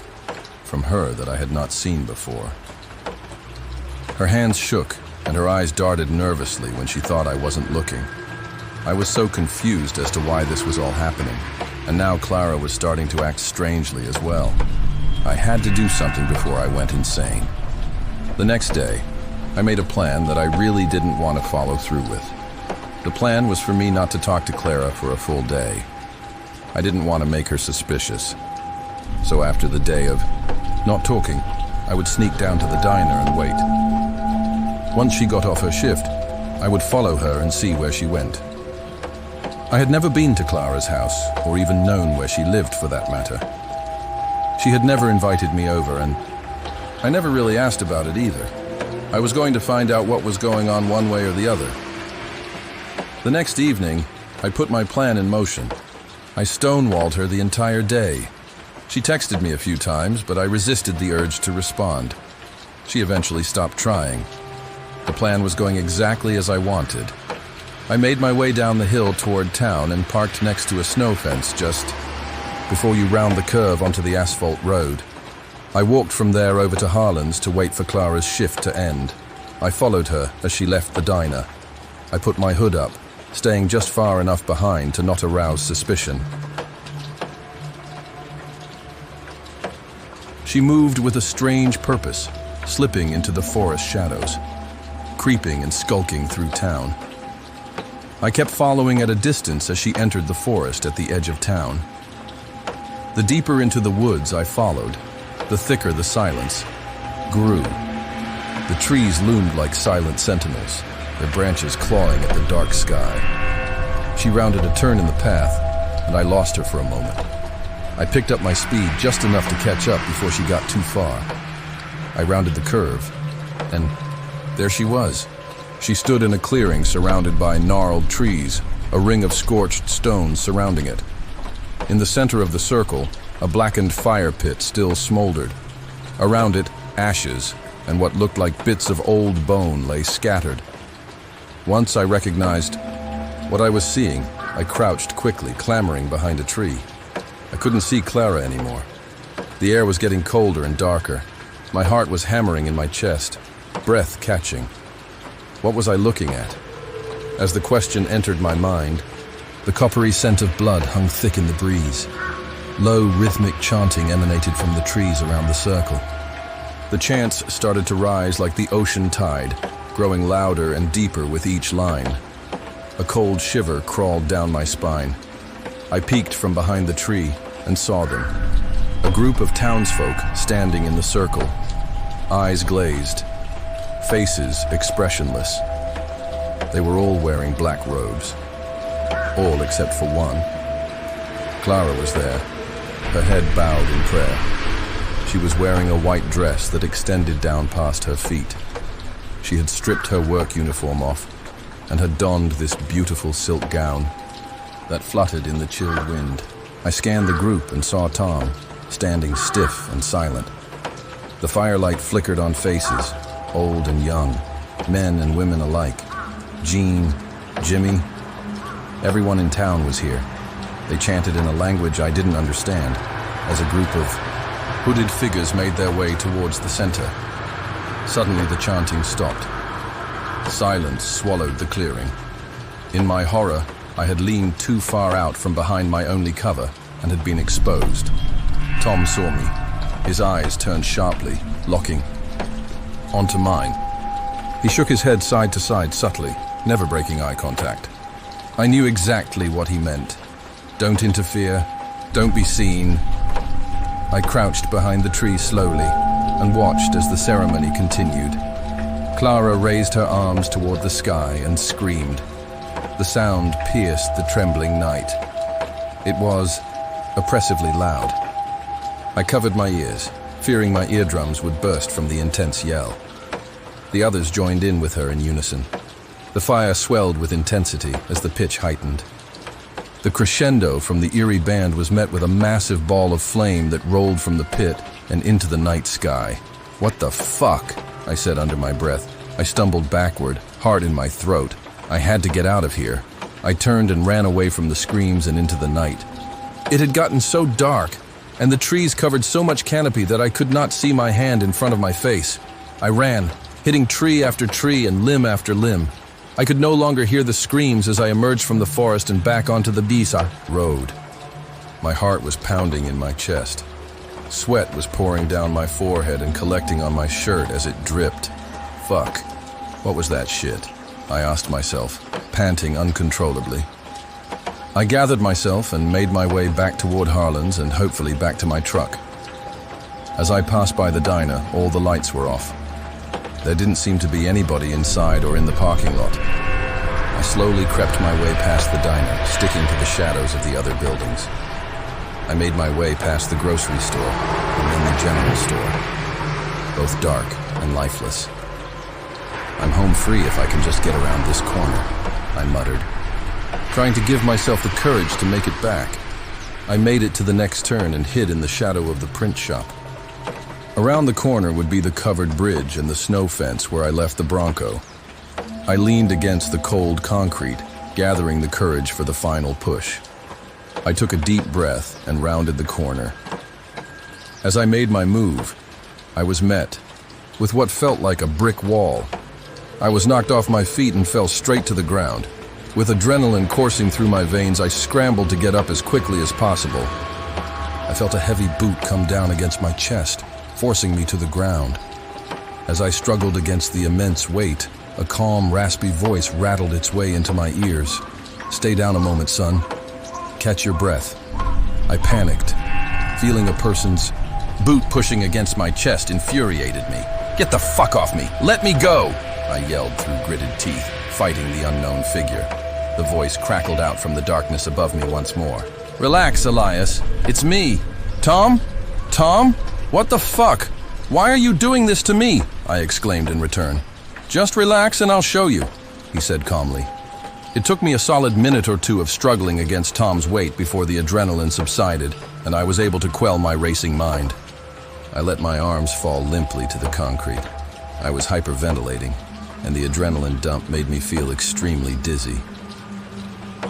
S1: from her that I had not seen before. Her hands shook and her eyes darted nervously when she thought I wasn't looking. I was so confused as to why this was all happening, and now Clara was starting to act strangely as well. I had to do something before I went insane. The next day, I made a plan that I really didn't want to follow through with. The plan was for me not to talk to Clara for a full day. I didn't want to make her suspicious. So after the day of not talking, I would sneak down to the diner and wait. Once she got off her shift, I would follow her and see where she went. I had never been to Clara's house, or even known where she lived for that matter. She had never invited me over, and I never really asked about it either. I was going to find out what was going on one way or the other. The next evening, I put my plan in motion. I stonewalled her the entire day. She texted me a few times, but I resisted the urge to respond. She eventually stopped trying. The plan was going exactly as I wanted. I made my way down the hill toward town and parked next to a snow fence just before you round the curve onto the asphalt road. I walked from there over to Harlan's to wait for Clara's shift to end. I followed her as she left the diner. I put my hood up, staying just far enough behind to not arouse suspicion. She moved with a strange purpose, slipping into the forest shadows, creeping and skulking through town. I kept following at a distance as she entered the forest at the edge of town. The deeper into the woods I followed, the thicker the silence grew. The trees loomed like silent sentinels, their branches clawing at the dark sky. She rounded a turn in the path, and I lost her for a moment. I picked up my speed just enough to catch up before she got too far. I rounded the curve, and there she was. She stood in a clearing surrounded by gnarled trees, a ring of scorched stones surrounding it. In the center of the circle, a blackened fire pit still smoldered. Around it, ashes and what looked like bits of old bone lay scattered. Once I recognized what I was seeing, I crouched quickly, clambering behind a tree. I couldn't see Clara anymore. The air was getting colder and darker. My heart was hammering in my chest, breath catching. What was I looking at? As the question entered my mind, the coppery scent of blood hung thick in the breeze. Low, rhythmic chanting emanated from the trees around the circle. The chants started to rise like the ocean tide, growing louder and deeper with each line. A cold shiver crawled down my spine. I peeked from behind the tree and saw them. A group of townsfolk standing in the circle, eyes glazed, faces expressionless. They were all wearing black robes. All except for one. Clara was there, her head bowed in prayer. She was wearing a white dress that extended down past her feet. She had stripped her work uniform off and had donned this beautiful silk gown that fluttered in the chilled wind. I scanned the group and saw Tom, standing stiff and silent. The firelight flickered on faces, old and young, men and women alike. Jean, Jimmy, everyone in town was here. They chanted in a language I didn't understand, as a group of hooded figures made their way towards the center. Suddenly the chanting stopped. Silence swallowed the clearing. In my horror, I had leaned too far out from behind my only cover and had been exposed. Tom saw me. His eyes turned sharply, locking onto mine. He shook his head side to side subtly, never breaking eye contact. I knew exactly what he meant. Don't interfere. Don't be seen. I crouched behind the tree slowly and watched as the ceremony continued. Clara raised her arms toward the sky and screamed. The sound pierced the trembling night. It was oppressively loud. I covered my ears, fearing my eardrums would burst from the intense yell. The others joined in with her in unison. The fire swelled with intensity as the pitch heightened. The crescendo from the eerie band was met with a massive ball of flame that rolled from the pit and into the night sky. "What the fuck?" I said under my breath. I stumbled backward, heart in my throat. I had to get out of here. I turned and ran away from the screams and into the night. It had gotten so dark, and the trees covered so much canopy that I could not see my hand in front of my face. I ran, hitting tree after tree and limb after limb. I could no longer hear the screams as I emerged from the forest and back onto the Bisa road. My heart was pounding in my chest. Sweat was pouring down my forehead and collecting on my shirt as it dripped. Fuck. What was that shit? I asked myself, panting uncontrollably. I gathered myself and made my way back toward Harlan's and hopefully back to my truck. As I passed by the diner, all the lights were off. There didn't seem to be anybody inside or in the parking lot. I slowly crept my way past the diner, sticking to the shadows of the other buildings. I made my way past the grocery store and then the general store, both dark and lifeless. I'm home free if I can just get around this corner, I muttered, trying to give myself the courage to make it back. I made it to the next turn and hid in the shadow of the print shop. Around the corner would be the covered bridge and the snow fence where I left the Bronco. I leaned against the cold concrete, gathering the courage for the final push. I took a deep breath and rounded the corner. As I made my move, I was met with what felt like a brick wall. I was knocked off my feet and fell straight to the ground. With adrenaline coursing through my veins, I scrambled to get up as quickly as possible. I felt a heavy boot come down against my chest, forcing me to the ground. As I struggled against the immense weight, a calm, raspy voice rattled its way into my ears. "Stay down a moment, son. Catch your breath." I panicked, feeling a person's boot pushing against my chest infuriated me. "Get the fuck off me! Let me go!" I yelled through gritted teeth, fighting the unknown figure. The voice crackled out from the darkness above me once more. "Relax, Elias. It's me. Tom? Tom? What the fuck? Why are you doing this to me?" I exclaimed in return. "Just relax and I'll show you," he said calmly. It took me a solid minute or two of struggling against Tom's weight before the adrenaline subsided, and I was able to quell my racing mind. I let my arms fall limply to the concrete. I was hyperventilating, and the adrenaline dump made me feel extremely dizzy.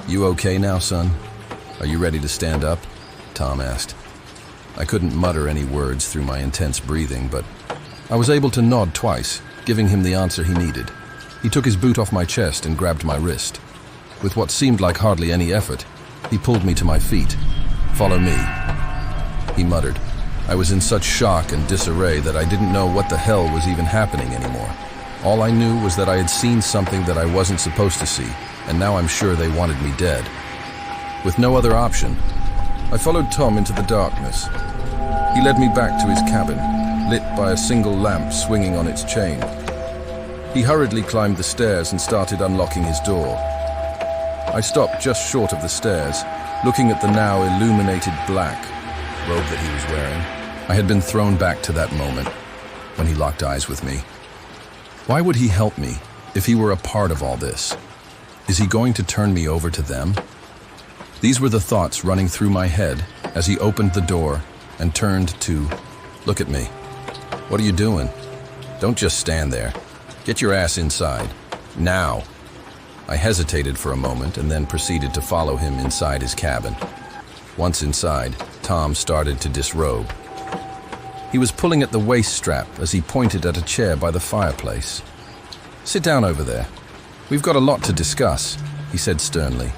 S1: "You okay now, son? Are you ready to stand up?" Tom asked. I couldn't mutter any words through my intense breathing, but I was able to nod twice, giving him the answer he needed. He took his boot off my chest and grabbed my wrist. With what seemed like hardly any effort, he pulled me to my feet. "Follow me," he muttered. I was in such shock and disarray that I didn't know what the hell was even happening anymore. All I knew was that I had seen something that I wasn't supposed to see, and now I'm sure they wanted me dead. With no other option, I followed Tom into the darkness. He led me back to his cabin, lit by a single lamp swinging on its chain. He hurriedly climbed the stairs and started unlocking his door. I stopped just short of the stairs, looking at the now illuminated black robe that he was wearing. I had been thrown back to that moment when he locked eyes with me. Why would he help me if he were a part of all this? Is he going to turn me over to them? These were the thoughts running through my head as he opened the door and turned to look at me. "What are you doing? Don't just stand there. Get your ass inside. Now." I hesitated for a moment and then proceeded to follow him inside his cabin. Once inside, Tom started to disrobe. He was pulling at the waist strap as he pointed at a chair by the fireplace. "Sit down over there. We've got a lot to discuss," he said sternly.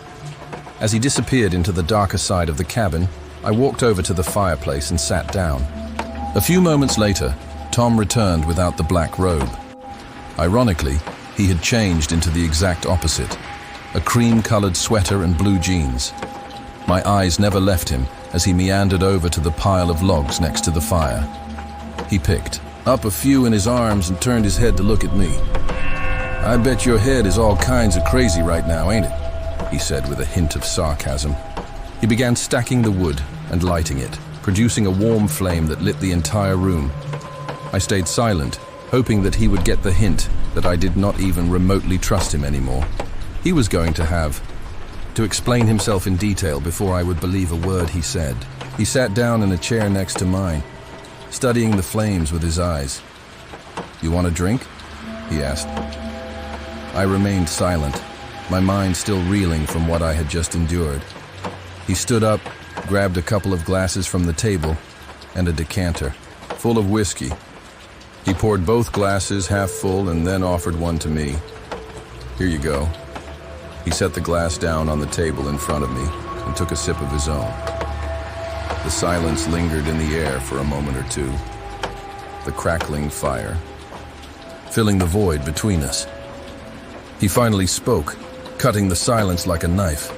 S1: As he disappeared into the darker side of the cabin, I walked over to the fireplace and sat down. A few moments later, Tom returned without the black robe. Ironically, he had changed into the exact opposite, a cream-colored sweater and blue jeans. My eyes never left him as he meandered over to the pile of logs next to the fire. He picked up a few in his arms and turned his head to look at me. "I bet your head is all kinds of crazy right now, ain't it?" he said with a hint of sarcasm. He began stacking the wood and lighting it, producing a warm flame that lit the entire room. I stayed silent, hoping that he would get the hint that I did not even remotely trust him anymore. He was going to have to explain himself in detail before I would believe a word he said. He sat down in a chair next to mine, studying the flames with his eyes. "You want a drink?" he asked. I remained silent, my mind still reeling from what I had just endured. He stood up, grabbed a couple of glasses from the table, and a decanter, full of whiskey. He poured both glasses half full and then offered one to me. "Here you go." He set the glass down on the table in front of me and took a sip of his own. The silence lingered in the air for a moment or two, the crackling fire filling the void between us. He finally spoke, cutting the silence like a knife.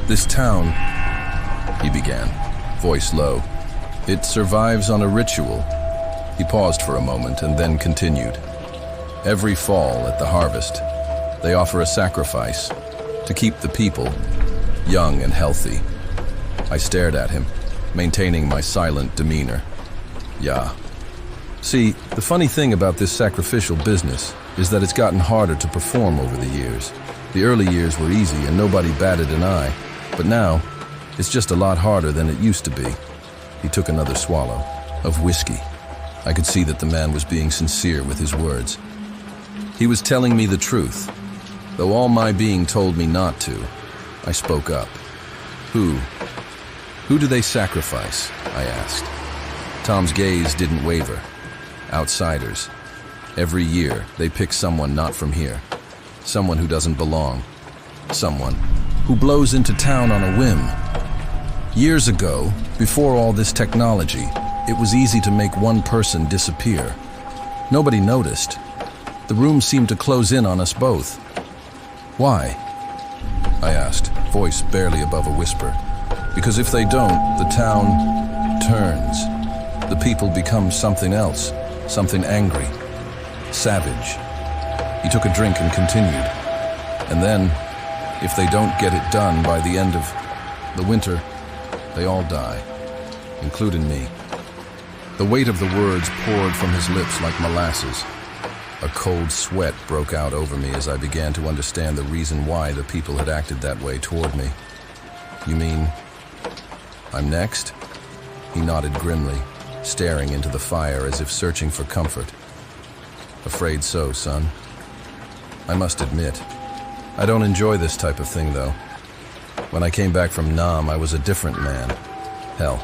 S1: "This town," he began, voice low, "it survives on a ritual." He paused for a moment and then continued. "Every fall at the harvest, they offer a sacrifice to keep the people young and healthy." I stared at him, maintaining my silent demeanor. "Yeah. See, the funny thing about this sacrificial business is that it's gotten harder to perform over the years. The early years were easy and nobody batted an eye, but now it's just a lot harder than it used to be." He took another swallow of whiskey. I could see that the man was being sincere with his words. He was telling me the truth, though all my being told me not to. I spoke up. Who do they sacrifice?" I asked. Tom's gaze didn't waver. "Outsiders. Every year, they pick someone not from here. Someone who doesn't belong. Someone who blows into town on a whim. Years ago, before all this technology, it was easy to make one person disappear. Nobody noticed. The room seemed to close in on us both. Why?" I asked, voice barely above a whisper. "Because if they don't, the town turns. The people become something else, something angry, savage." He took a drink and continued. "And then, if they don't get it done by the end of the winter, they all die, including me." The weight of the words poured from his lips like molasses. A cold sweat broke out over me as I began to understand the reason why the people had acted that way toward me. "You mean I'm next?" He nodded grimly, staring into the fire as if searching for comfort. "Afraid so, son. I must admit, I don't enjoy this type of thing, though. When I came back from Nam, I was a different man. Hell,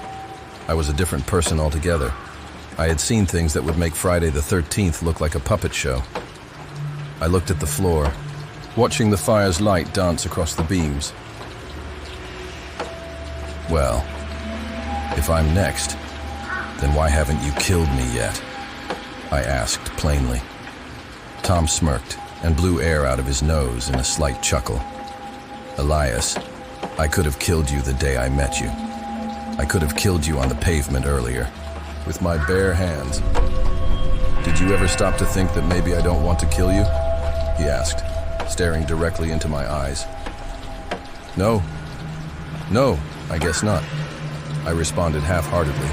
S1: I was a different person altogether. I had seen things that would make Friday the 13th look like a puppet show." I looked at the floor, watching the fire's light dance across the beams. "Well, if I'm next, then why haven't you killed me yet?" I asked plainly. Tom smirked and blew air out of his nose in a slight chuckle. "Elias, I could have killed you the day I met you. I could have killed you on the pavement earlier, with my bare hands. Did you ever stop to think that maybe I don't want to kill you?" he asked, staring directly into my eyes. No, I guess not," I responded half-heartedly.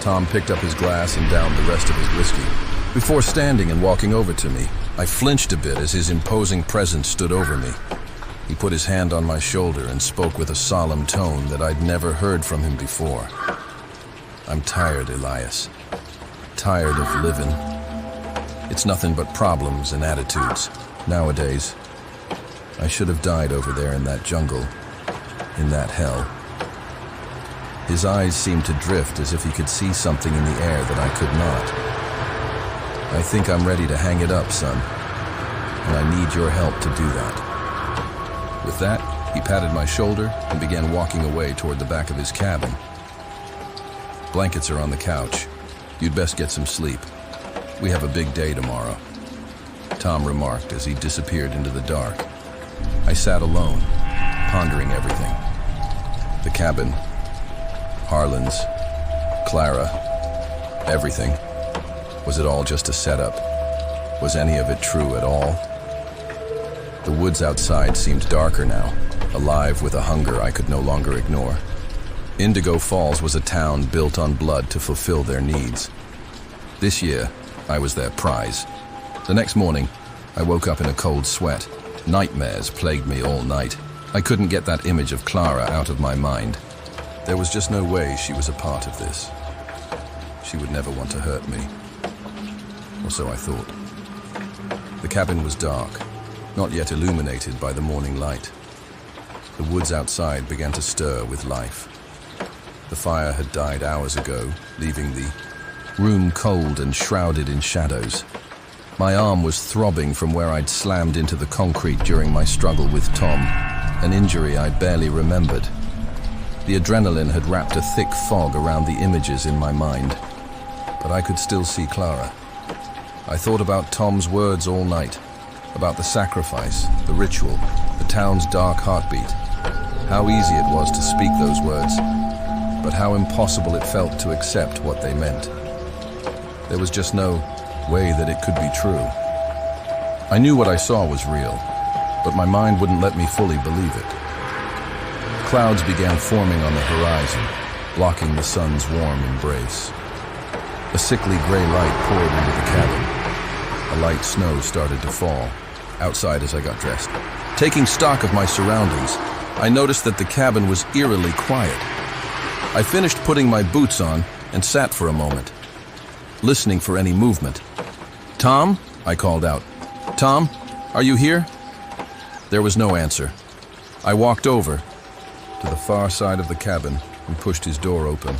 S1: Tom picked up his glass and downed the rest of his whiskey. Before standing and walking over to me, I flinched a bit as his imposing presence stood over me. He put his hand on my shoulder and spoke with a solemn tone that I'd never heard from him before. "I'm tired, Elias. Tired of living. It's nothing but problems and attitudes nowadays. I should have died over there in that jungle, in that hell." His eyes seemed to drift as if he could see something in the air that I could not. "I think I'm ready to hang it up, son, and I need your help to do that." With that, he patted my shoulder and began walking away toward the back of his cabin. "Blankets are on the couch. You'd best get some sleep. We have a big day tomorrow," Tom remarked as he disappeared into the dark. I sat alone, pondering everything. The cabin, Harlan's, Clara, everything. Was it all just a setup? Was any of it true at all? The woods outside seemed darker now, alive with a hunger I could no longer ignore. Indigo Falls was a town built on blood to fulfill their needs. This year, I was their prize. The next morning, I woke up in a cold sweat. Nightmares plagued me all night. I couldn't get that image of Clara out of my mind. There was just no way she was a part of this. She would never want to hurt me. Or so I thought. The cabin was dark. not yet illuminated by the morning light. The woods outside began to stir with life. The fire had died hours ago, leaving the room cold and shrouded in shadows. My arm was throbbing from where I'd slammed into the concrete during my struggle with Tom, an injury I barely remembered. The adrenaline had wrapped a thick fog around the images in my mind, but I could still see Clara. I thought about Tom's words all night, about the sacrifice, the ritual, the town's dark heartbeat. How easy it was to speak those words, but how impossible it felt to accept what they meant. There was just no way that it could be true. I knew what I saw was real, but my mind wouldn't let me fully believe it. Clouds began forming on the horizon, blocking the sun's warm embrace. A sickly gray light poured into the cabin. A light snow started to fall, outside as I got dressed. Taking stock of my surroundings, I noticed that the cabin was eerily quiet. I finished putting my boots on and sat for a moment, listening for any movement. "Tom?" I called out. "Tom, are you here?" There was no answer. I walked over to the far side of the cabin and pushed his door open.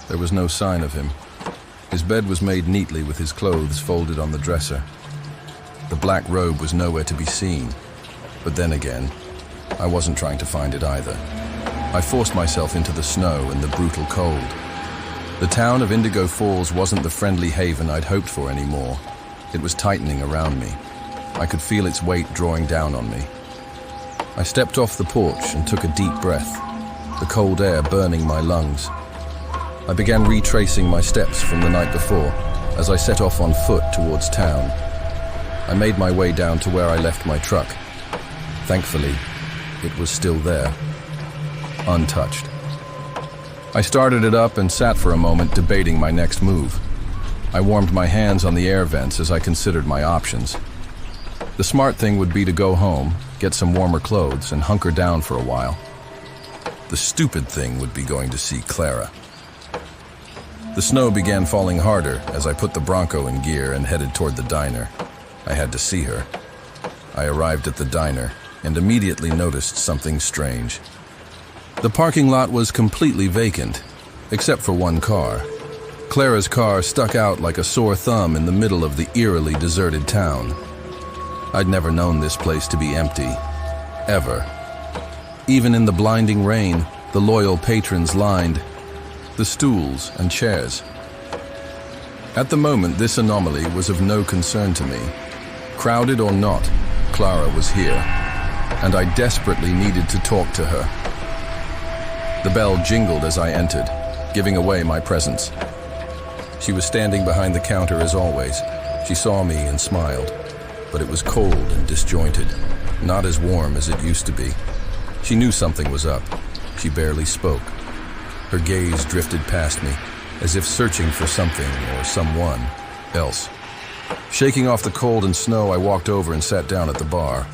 S1: There was no sign of him. His bed was made neatly with his clothes folded on the dresser. The black robe was nowhere to be seen, but then again, I wasn't trying to find it either. I forced myself into the snow and the brutal cold. The town of Indigo Falls wasn't the friendly haven I'd hoped for anymore. It was tightening around me. I could feel its weight drawing down on me. I stepped off the porch and took a deep breath, the cold air burning my lungs. I began retracing my steps from the night before as I set off on foot towards town. I made my way down to where I left my truck. Thankfully, it was still there, untouched. I started it up and sat for a moment debating my next move. I warmed my hands on the air vents as I considered my options. The smart thing would be to go home, get some warmer clothes, and hunker down for a while. The stupid thing would be going to see Clara. The snow began falling harder as I put the Bronco in gear and headed toward the diner. I had to see her. I arrived at the diner and immediately noticed something strange. The parking lot was completely vacant, except for one car. Clara's car stuck out like a sore thumb in the middle of the eerily deserted town. I'd never known this place to be empty, ever. Even in the blinding rain, the loyal patrons lined the stools and chairs. At the moment, this anomaly was of no concern to me. Crowded or not, Clara was here, and I desperately needed to talk to her. The bell jingled as I entered, giving away my presence. She was standing behind the counter as always. She saw me and smiled, but it was cold and disjointed, not as warm as it used to be. She knew something was up. She barely spoke. Her gaze drifted past me, as if searching for something or someone else. Shaking off the cold and snow, I walked over and sat down at the bar.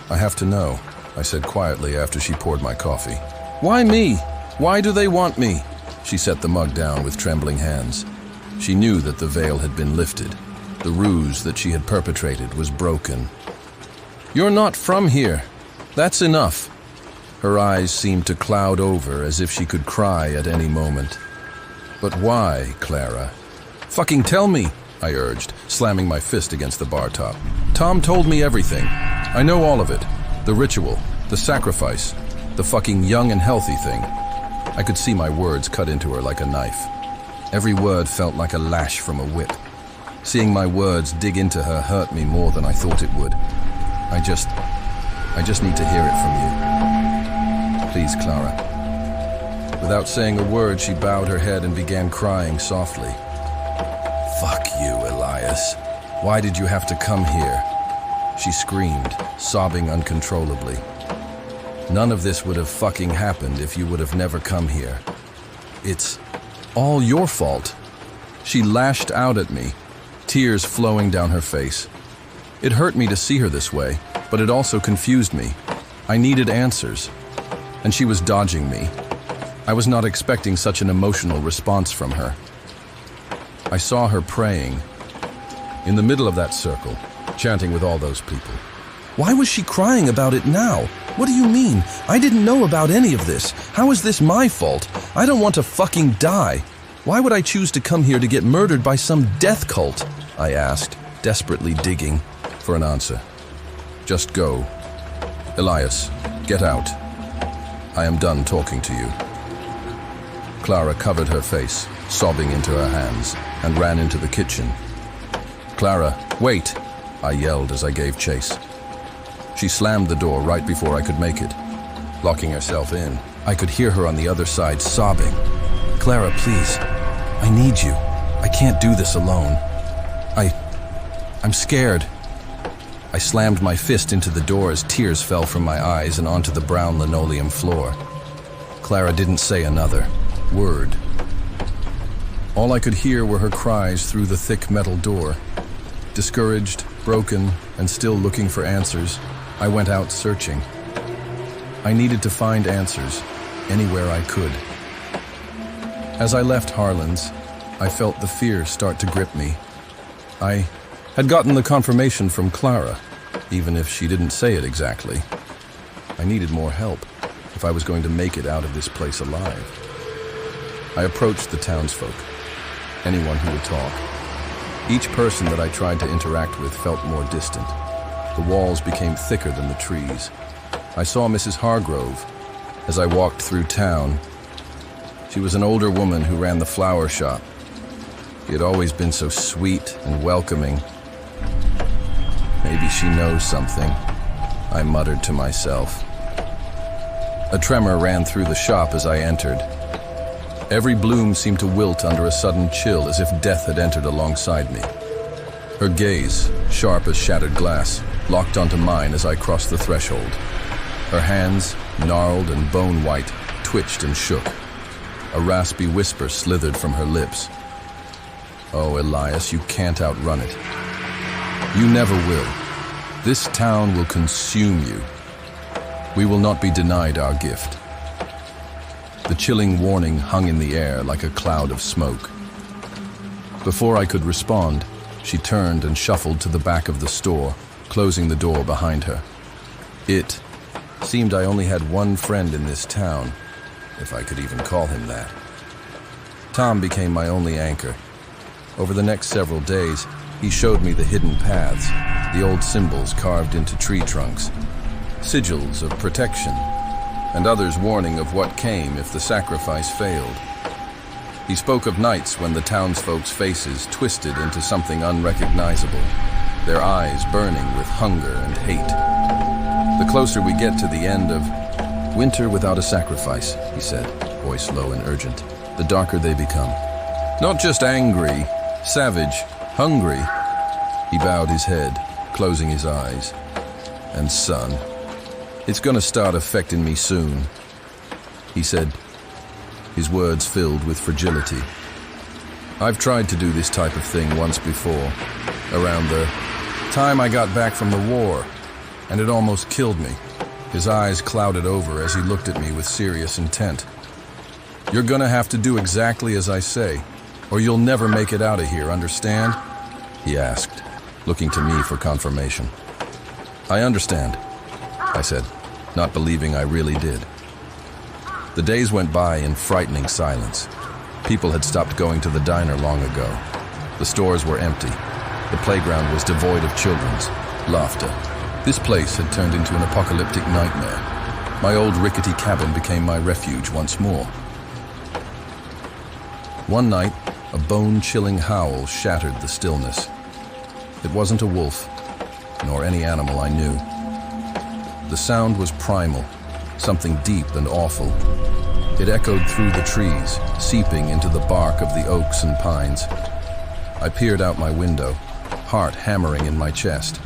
S1: "I have to know," I said quietly after she poured my coffee. "Why me? Why do they want me?" She set the mug down with trembling hands. She knew that the veil had been lifted. The ruse that she had perpetrated was broken. "You're not from here. That's enough." Her eyes seemed to cloud over as if she could cry at any moment. "But why, Clara?" "Fucking tell me," I urged, slamming my fist against the bar top. "Tom told me everything. I know all of it. The ritual, the sacrifice, the fucking young and healthy thing." I could see my words cut into her like a knife. Every word felt like a lash from a whip. Seeing my words dig into her hurt me more than I thought it would. I just need to hear it from you. Please, Clara. Without saying a word, she bowed her head and began crying softly. "Fuck you, Elias. Why did you have to come here?" She screamed, sobbing uncontrollably. "None of this would have fucking happened if you would have never come here. It's all your fault." She lashed out at me, tears flowing down her face. It hurt me to see her this way, but it also confused me. I needed answers, and she was dodging me. I was not expecting such an emotional response from her. I saw her praying, in the middle of that circle, chanting with all those people. Why was she crying about it now? What do you mean? I didn't know about any of this. How is this my fault? I don't want to fucking die. Why would I choose to come here to get murdered by some death cult? I asked, desperately digging for an answer. Just go. Elias, get out. I am done talking to you. Clara covered her face, sobbing into her hands, and ran into the kitchen. Clara, wait! I yelled as I gave chase. She slammed the door right before I could make it. Locking herself in, I could hear her on the other side sobbing. Clara, please. I need you. I can't do this alone. I'm scared. I slammed my fist into the door as tears fell from my eyes and onto the brown linoleum floor. Clara didn't say another word. All I could hear were her cries through the thick metal door. Discouraged, broken, and still looking for answers, I went out searching. I needed to find answers, anywhere I could. As I left Harlan's, I felt the fear start to grip me. I had gotten the confirmation from Clara, even if she didn't say it exactly. I needed more help if I was going to make it out of this place alive. I approached the townsfolk, anyone who would talk. Each person that I tried to interact with felt more distant. The walls became thicker than the trees. I saw Mrs. Hargrove as I walked through town. She was an older woman who ran the flower shop. She had always been so sweet and welcoming. Maybe she knows something, I muttered to myself. A tremor ran through the shop as I entered. Every bloom seemed to wilt under a sudden chill, as if death had entered alongside me. Her gaze, sharp as shattered glass, locked onto mine as I crossed the threshold. Her hands, gnarled and bone-white, twitched and shook. A raspy whisper slithered from her lips. Oh, Elias, you can't outrun it. You never will. This town will consume you. We will not be denied our gift. The chilling warning hung in the air like a cloud of smoke. Before I could respond, she turned and shuffled to the back of the store, closing the door behind her. It seemed I only had one friend in this town, if I could even call him that. Tom became my only anchor. Over the next several days, he showed me the hidden paths, the old symbols carved into tree trunks, sigils of protection, and others warning of what came if the sacrifice failed. He spoke of nights when the townsfolk's faces twisted into something unrecognizable, their eyes burning with hunger and hate. The closer we get to the end of winter without a sacrifice, he said, voice low and urgent, the darker they become. Not just angry, savage, hungry. He bowed his head, closing his eyes. And son, it's gonna start affecting me soon, he said, his words filled with fragility. I've tried to do this type of thing once before, around the time I got back from the war, and it almost killed me. His eyes clouded over as he looked at me with serious intent. You're gonna have to do exactly as I say, or you'll never make it out of here, understand? He asked, looking to me for confirmation. I understand, I said, not believing I really did. The days went by in frightening silence. People had stopped going to the diner long ago. The stores were empty. The playground was devoid of children's laughter. This place had turned into an apocalyptic nightmare. My old rickety cabin became my refuge once more. One night, a bone-chilling howl shattered the stillness. It wasn't a wolf, nor any animal I knew. The sound was primal, something deep and awful. It echoed through the trees, seeping into the bark of the oaks and pines. I peered out my window, heart hammering in my chest.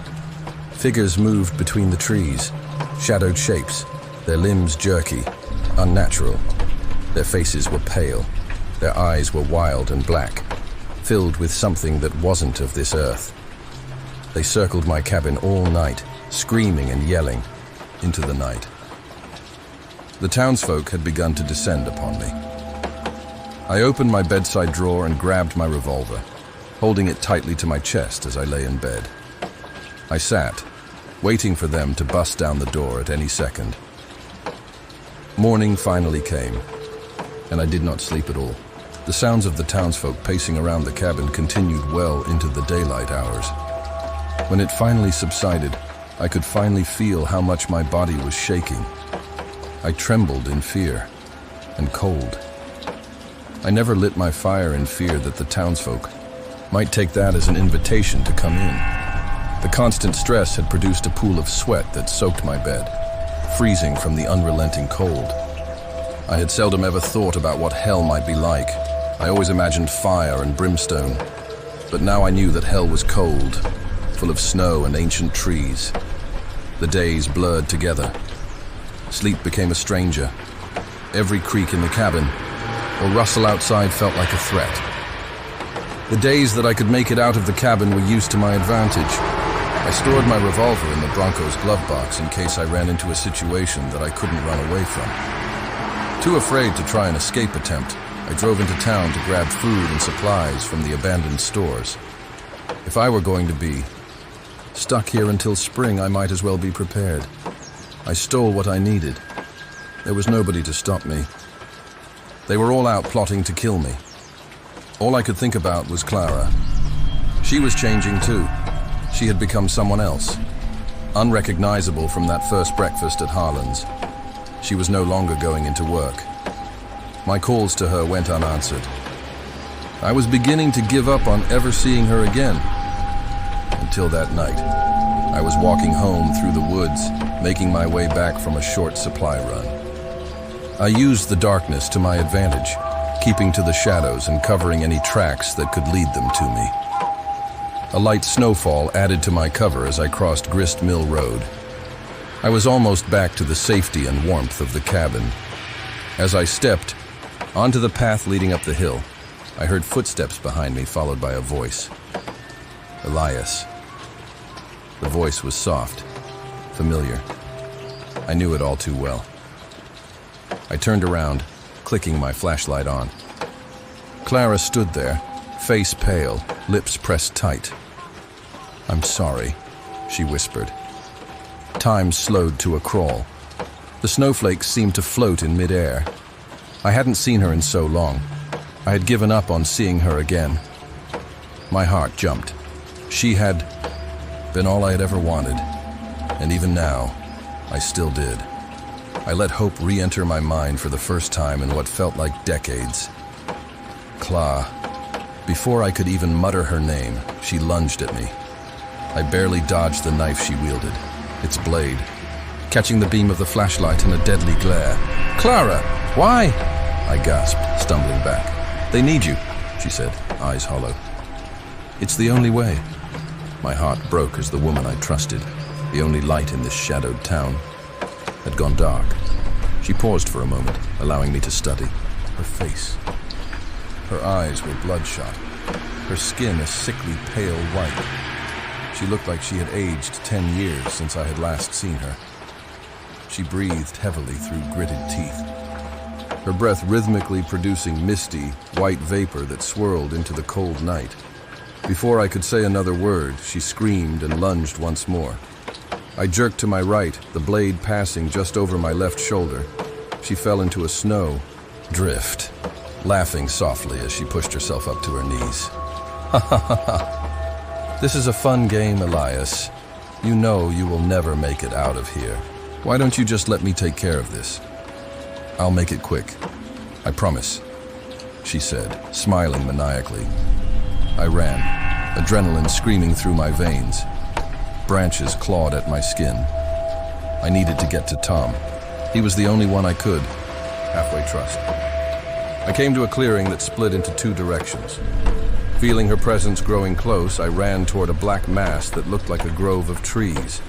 S1: Figures moved between the trees, shadowed shapes, their limbs jerky, unnatural. Their faces were pale. Their eyes were wild and black, filled with something that wasn't of this earth. They circled my cabin all night, screaming and yelling, into the night. The townsfolk had begun to descend upon me. I opened my bedside drawer and grabbed my revolver, holding it tightly to my chest as I lay in bed. I sat, waiting for them to bust down the door at any second. Morning finally came, and I did not sleep at all. The sounds of the townsfolk pacing around the cabin continued well into the daylight hours. When it finally subsided, I could finally feel how much my body was shaking. I trembled in fear and cold. I never lit my fire in fear that the townsfolk might take that as an invitation to come in. The constant stress had produced a pool of sweat that soaked my bed, freezing from the unrelenting cold. I had seldom ever thought about what hell might be like. I always imagined fire and brimstone, but now I knew that hell was cold, full of snow and ancient trees. The days blurred together. Sleep became a stranger. Every creak in the cabin or rustle outside felt like a threat. The days that I could make it out of the cabin were used to my advantage. I stored my revolver in the Bronco's glove box in case I ran into a situation that I couldn't run away from. Too afraid to try an escape attempt, I drove into town to grab food and supplies from the abandoned stores. If I were going to be stuck here until spring, I might as well be prepared. I stole what I needed. There was nobody to stop me. They were all out plotting to kill me. All I could think about was Clara. She was changing too. She had become someone else, unrecognizable from that first breakfast at Harlan's. She was no longer going into work. My calls to her went unanswered. I was beginning to give up on ever seeing her again. Until that night, I was walking home through the woods, making my way back from a short supply run. I used the darkness to my advantage, keeping to the shadows and covering any tracks that could lead them to me. A light snowfall added to my cover as I crossed Grist Mill Road. I was almost back to the safety and warmth of the cabin. As I stepped onto the path leading up the hill, I heard footsteps behind me, followed by a voice. Elias. The voice was soft, familiar. I knew it all too well. I turned around, clicking my flashlight on. Clara stood there, face pale, lips pressed tight. "I'm sorry," she whispered. Time slowed to a crawl. The snowflakes seemed to float in midair. I hadn't seen her in so long. I had given up on seeing her again. My heart jumped. She had been all I had ever wanted, and even now, I still did. I let hope re-enter my mind for the first time in what felt like decades. Cla. Before I could even mutter her name, she lunged at me. I barely dodged the knife she wielded, its blade, catching the beam of the flashlight in a deadly glare. "Clara, why?" I gasped, stumbling back. "They need you," she said, eyes hollow. "It's the only way." My heart broke as the woman I trusted, the only light in this shadowed town, had gone dark. She paused for a moment, allowing me to study her face. Her eyes were bloodshot, her skin a sickly pale white. She looked like she had aged 10 years since I had last seen her. She breathed heavily through gritted teeth, her breath rhythmically producing misty, white vapor that swirled into the cold night. Before I could say another word, she screamed and lunged once more. I jerked to my right, the blade passing just over my left shoulder. She fell into a snow drift, laughing softly as she pushed herself up to her knees. "Ha ha ha ha. This is a fun game, Elias. You know you will never make it out of here. Why don't you just let me take care of this? I'll make it quick. I promise," she said, smiling maniacally. I ran, adrenaline screaming through my veins. Branches clawed at my skin. I needed to get to Tom. He was the only one I could halfway trust. I came to a clearing that split into two directions. Feeling her presence growing close, I ran toward a black mass that looked like a grove of trees.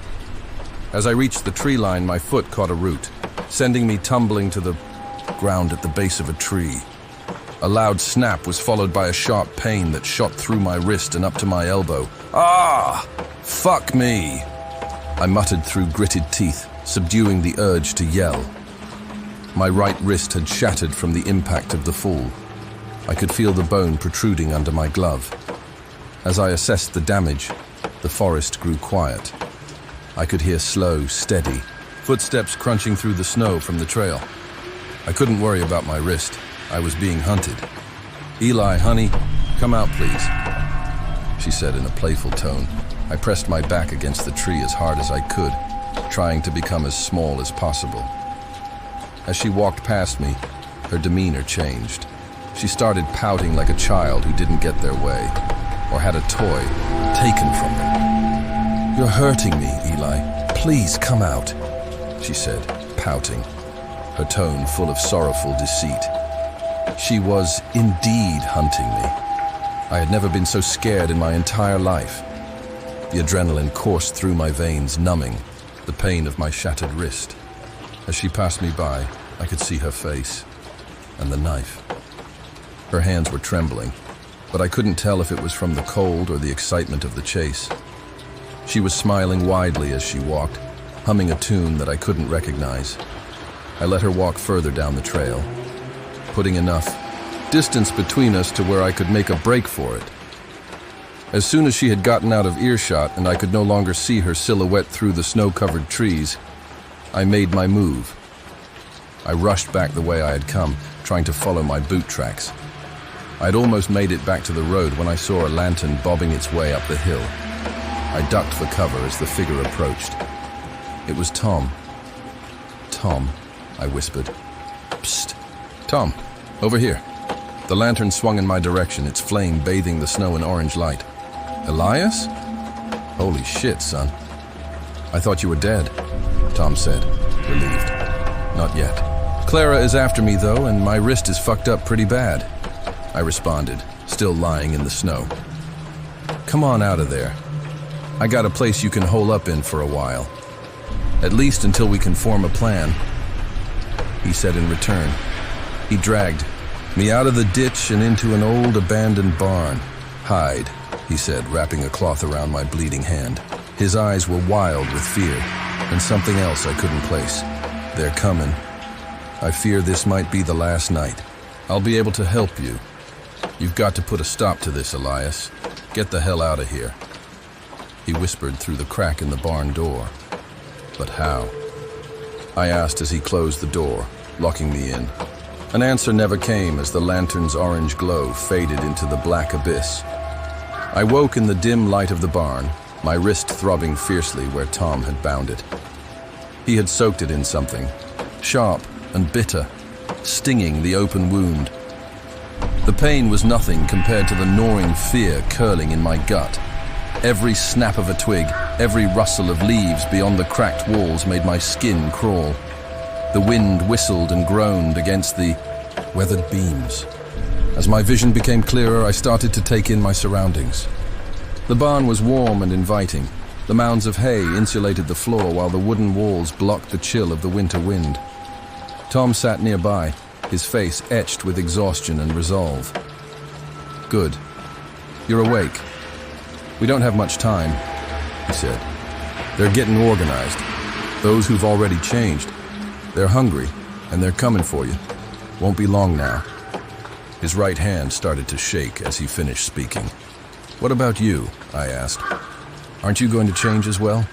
S1: As I reached the tree line, my foot caught a root, sending me tumbling to the ground at the base of a tree. A loud snap was followed by a sharp pain that shot through my wrist and up to my elbow. "Ah! Fuck me!" I muttered through gritted teeth, subduing the urge to yell. My right wrist had shattered from the impact of the fall. I could feel the bone protruding under my glove. As I assessed the damage, the forest grew quiet. I could hear slow, steady footsteps crunching through the snow from the trail. I couldn't worry about my wrist. I was being hunted. "Eli, honey, come out, please," she said in a playful tone. I pressed my back against the tree as hard as I could, trying to become as small as possible. As she walked past me, her demeanor changed. She started pouting like a child who didn't get their way, or had a toy taken from them. "You're hurting me, Eli. Please come out," she said, pouting, her tone full of sorrowful deceit. She was indeed hunting me. I had never been so scared in my entire life. The adrenaline coursed through my veins, numbing the pain of my shattered wrist. As she passed me by, I could see her face and the knife. Her hands were trembling, but I couldn't tell if it was from the cold or the excitement of the chase. She was smiling widely as she walked, humming a tune that I couldn't recognize. I let her walk further down the trail, putting enough distance between us to where I could make a break for it. As soon as she had gotten out of earshot and I could no longer see her silhouette through the snow-covered trees, I made my move. I rushed back the way I had come, trying to follow my boot tracks. I'd almost made it back to the road when I saw a lantern bobbing its way up the hill. I ducked for cover as the figure approached. It was Tom. "Tom," I whispered. "Psst. Tom, over here." The lantern swung in my direction, its flame bathing the snow in orange light. "Elias? Holy shit, son. I thought you were dead," Tom said, relieved. "Not yet. Clara is after me, though, and my wrist is fucked up pretty bad," I responded, still lying in the snow. "Come on out of there. I got a place you can hole up in for a while. At least until we can form a plan," he said in return. He dragged me out of the ditch and into an old abandoned barn. "Hide," he said, wrapping a cloth around my bleeding hand. His eyes were wild with fear, and something else I couldn't place. "They're coming. I fear this might be the last night. I'll be able to help you. You've got to put a stop to this, Elias. Get the hell out of here," he whispered through the crack in the barn door. "But how?" I asked as he closed the door, locking me in. An answer never came as the lantern's orange glow faded into the black abyss. I woke in the dim light of the barn, my wrist throbbing fiercely where Tom had bound it. He had soaked it in something, sharp and bitter, stinging the open wound. The pain was nothing compared to the gnawing fear curling in my gut. Every snap of a twig, every rustle of leaves beyond the cracked walls made my skin crawl. The wind whistled and groaned against the weathered beams. As my vision became clearer, I started to take in my surroundings. The barn was warm and inviting. The mounds of hay insulated the floor while the wooden walls blocked the chill of the winter wind. Tom sat nearby, his face etched with exhaustion and resolve. "Good. You're awake. We don't have much time," he said. "They're getting organized. Those who've already changed. They're hungry, and they're coming for you. Won't be long now." His right hand started to shake as he finished speaking. "What about you?" I asked. "Aren't you going to change as well?"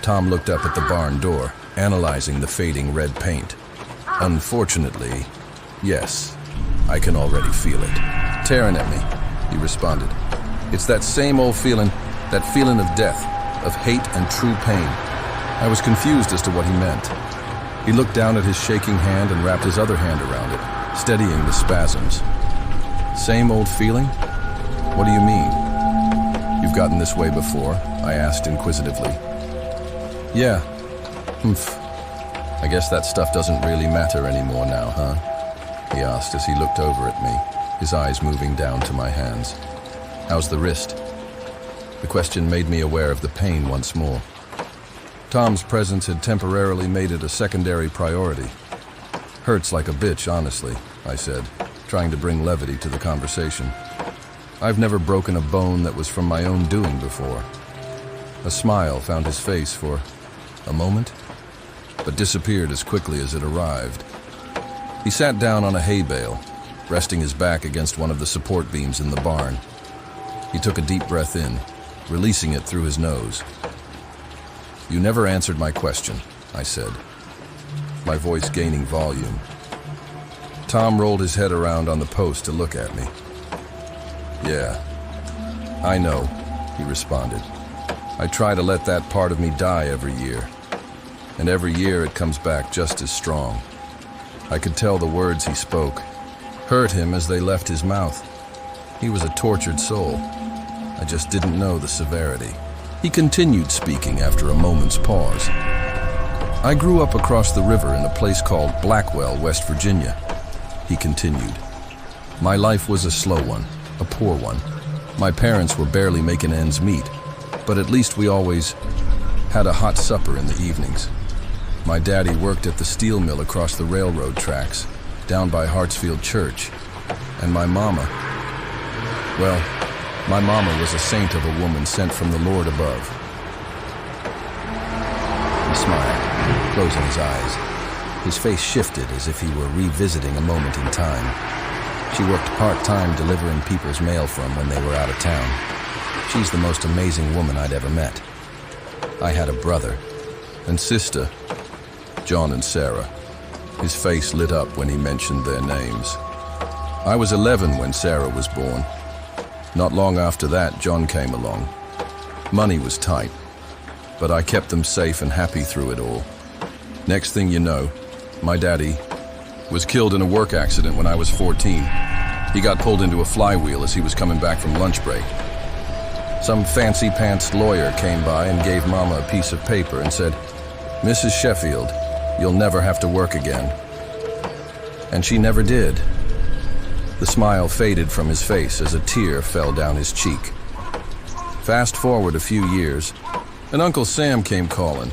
S1: Tom looked up at the barn door, analyzing the fading red paint. "Unfortunately, yes. I can already feel it. Tearing at me," he responded. "It's that same old feeling, that feeling of death, of hate and true pain." I was confused as to what he meant. He looked down at his shaking hand and wrapped his other hand around it, steadying the spasms. "Same old feeling? What do you mean?" "You've gotten this way before?" I asked inquisitively. "Yeah. Humph. I guess that stuff doesn't really matter anymore now, huh?" he asked as he looked over at me, his eyes moving down to my hands. "How's the wrist?" The question made me aware of the pain once more. Tom's presence had temporarily made it a secondary priority. "Hurts like a bitch, honestly," I said, trying to bring levity to the conversation. "I've never broken a bone that was from my own doing before." A smile found his face for a moment, but disappeared as quickly as it arrived. He sat down on a hay bale, resting his back against one of the support beams in the barn. He took a deep breath in, releasing it through his nose. You never answered my question, I said, my voice gaining volume. Tom rolled his head around on the post to look at me. Yeah, I know, he responded. I try to let that part of me die every year. And every year it comes back just as strong. I could tell the words he spoke hurt him as they left his mouth. He was a tortured soul. I just didn't know the severity. He continued speaking after a moment's pause. I grew up across the river in a place called Blackwell, West Virginia. He continued. My life was a slow one, a poor one. My parents were barely making ends meet, but at least we always had a hot supper in the evenings. My daddy worked at the steel mill across the railroad tracks, down by Hartsfield Church. And my mama, well, my mama was a saint of a woman sent from the Lord above. He smiled, closing his eyes. His face shifted as if he were revisiting a moment in time. She worked part-time delivering people's mail from when they were out of town. She's the most amazing woman I'd ever met. I had a brother and sister, John and Sarah. His face lit up when he mentioned their names. I was 11 when Sarah was born. Not long after that, John came along. Money was tight, but I kept them safe and happy through it all. Next thing you know, my daddy was killed in a work accident when I was 14. He got pulled into a flywheel as he was coming back from lunch break. Some fancy-pantsed lawyer came by and gave Mama a piece of paper and said, "Mrs. Sheffield, you'll never have to work again." And she never did. The smile faded from his face as a tear fell down his cheek. Fast forward a few years, and Uncle Sam came calling.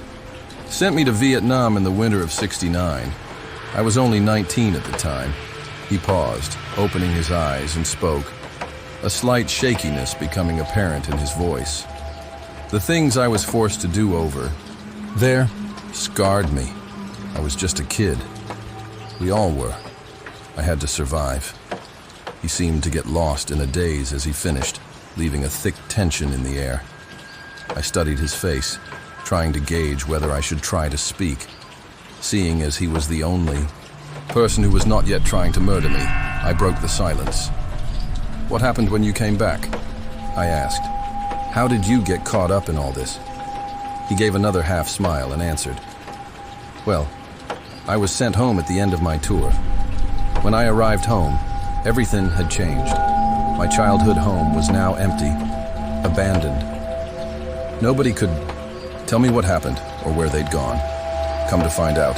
S1: Sent me to Vietnam in the winter of '69. I was only 19 at the time. He paused, opening his eyes, and spoke, a slight shakiness becoming apparent in his voice. The things I was forced to do over there scarred me. I was just a kid. We all were. I had to survive. He seemed to get lost in a daze as he finished, leaving a thick tension in the air. I studied his face, trying to gauge whether I should try to speak. Seeing as he was the only person who was not yet trying to murder me, I broke the silence. "What happened when you came back?" I asked. "How did you get caught up in all this?" He gave another half smile and answered, "Well, I was sent home at the end of my tour. When I arrived home, everything had changed. My childhood home was now empty, abandoned. Nobody could tell me what happened or where they'd gone. Come to find out,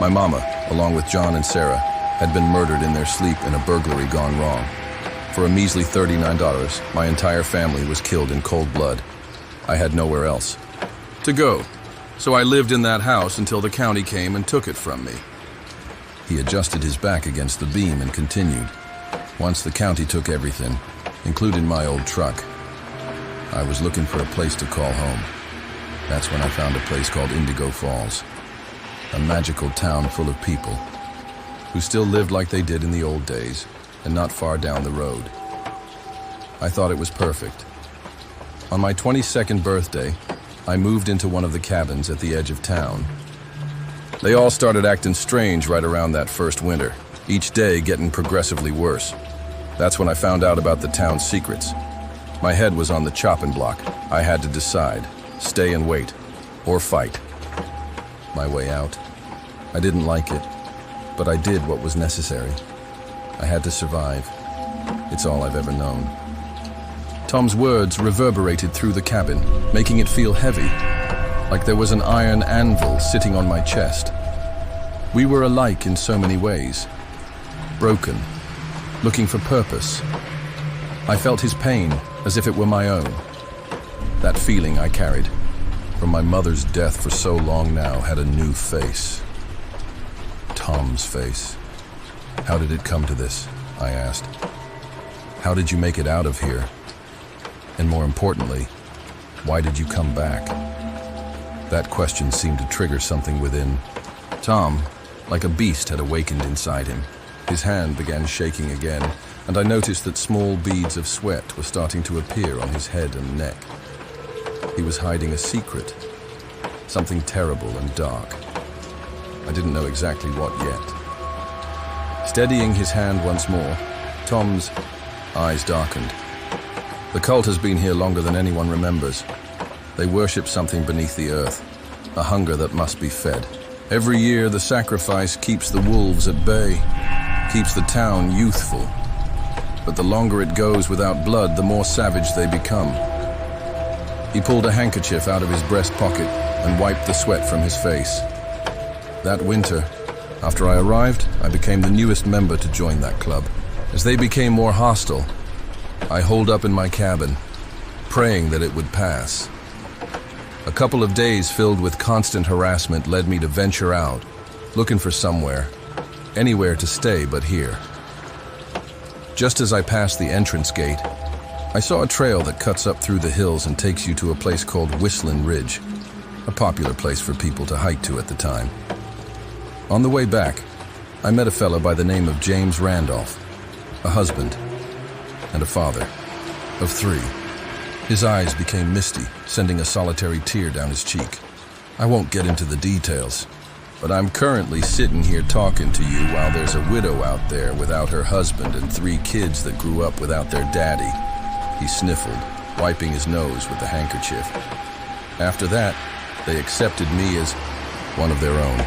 S1: my mama, along with John and Sarah, had been murdered in their sleep in a burglary gone wrong. For a measly $39, my entire family was killed in cold blood. I had nowhere else to go, so I lived in that house until the county came and took it from me." He adjusted his back against the beam and continued. "Once the county took everything, including my old truck, I was looking for a place to call home. That's when I found a place called Indigo Falls, a magical town full of people who still lived like they did in the old days and not far down the road. I thought it was perfect. On my 22nd birthday, I moved into one of the cabins at the edge of town. They all started acting strange right around that first winter, each day getting progressively worse. That's when I found out about the town's secrets. My head was on the chopping block. I had to decide, stay and wait, or fight. My way out. I didn't like it, but I did what was necessary. I had to survive. It's all I've ever known." Tom's words reverberated through the cabin, making it feel heavy, like there was an iron anvil sitting on my chest. We were alike in so many ways. Broken, looking for purpose. I felt his pain as if it were my own. That feeling I carried from my mother's death for so long now had a new face. Tom's face. "How did it come to this?" I asked. "How did you make it out of here? And more importantly, why did you come back?" That question seemed to trigger something within. Tom, like a beast, had awakened inside him. His hand began shaking again, and I noticed that small beads of sweat were starting to appear on his head and neck. He was hiding a secret. something terrible and dark. I didn't know exactly what yet. Steadying his hand once more, Tom's eyes darkened. The cult has been here longer than anyone remembers. They worship something beneath the earth, a hunger that must be fed. Every year, the sacrifice keeps the wolves at bay, keeps the town youthful. But the longer it goes without blood, the more savage they become. He pulled a handkerchief out of his breast pocket and wiped the sweat from his face. That winter, after I arrived, I became the newest member to join that club. As they became more hostile, I holed up in my cabin, praying that it would pass. A couple of days filled with constant harassment led me to venture out, looking for somewhere, anywhere to stay but here. Just as I passed the entrance gate, I saw a trail that cuts up through the hills and takes you to a place called Whistling Ridge, a popular place for people to hike to at the time. On the way back, I met a fella by the name of James Randolph, a husband and a father of 3. His eyes became misty, sending a solitary tear down his cheek. I won't get into the details, but I'm currently sitting here talking to you while there's a widow out there without her husband and 3 kids that grew up without their daddy. He sniffled, wiping his nose with the handkerchief. After that, they accepted me as one of their own.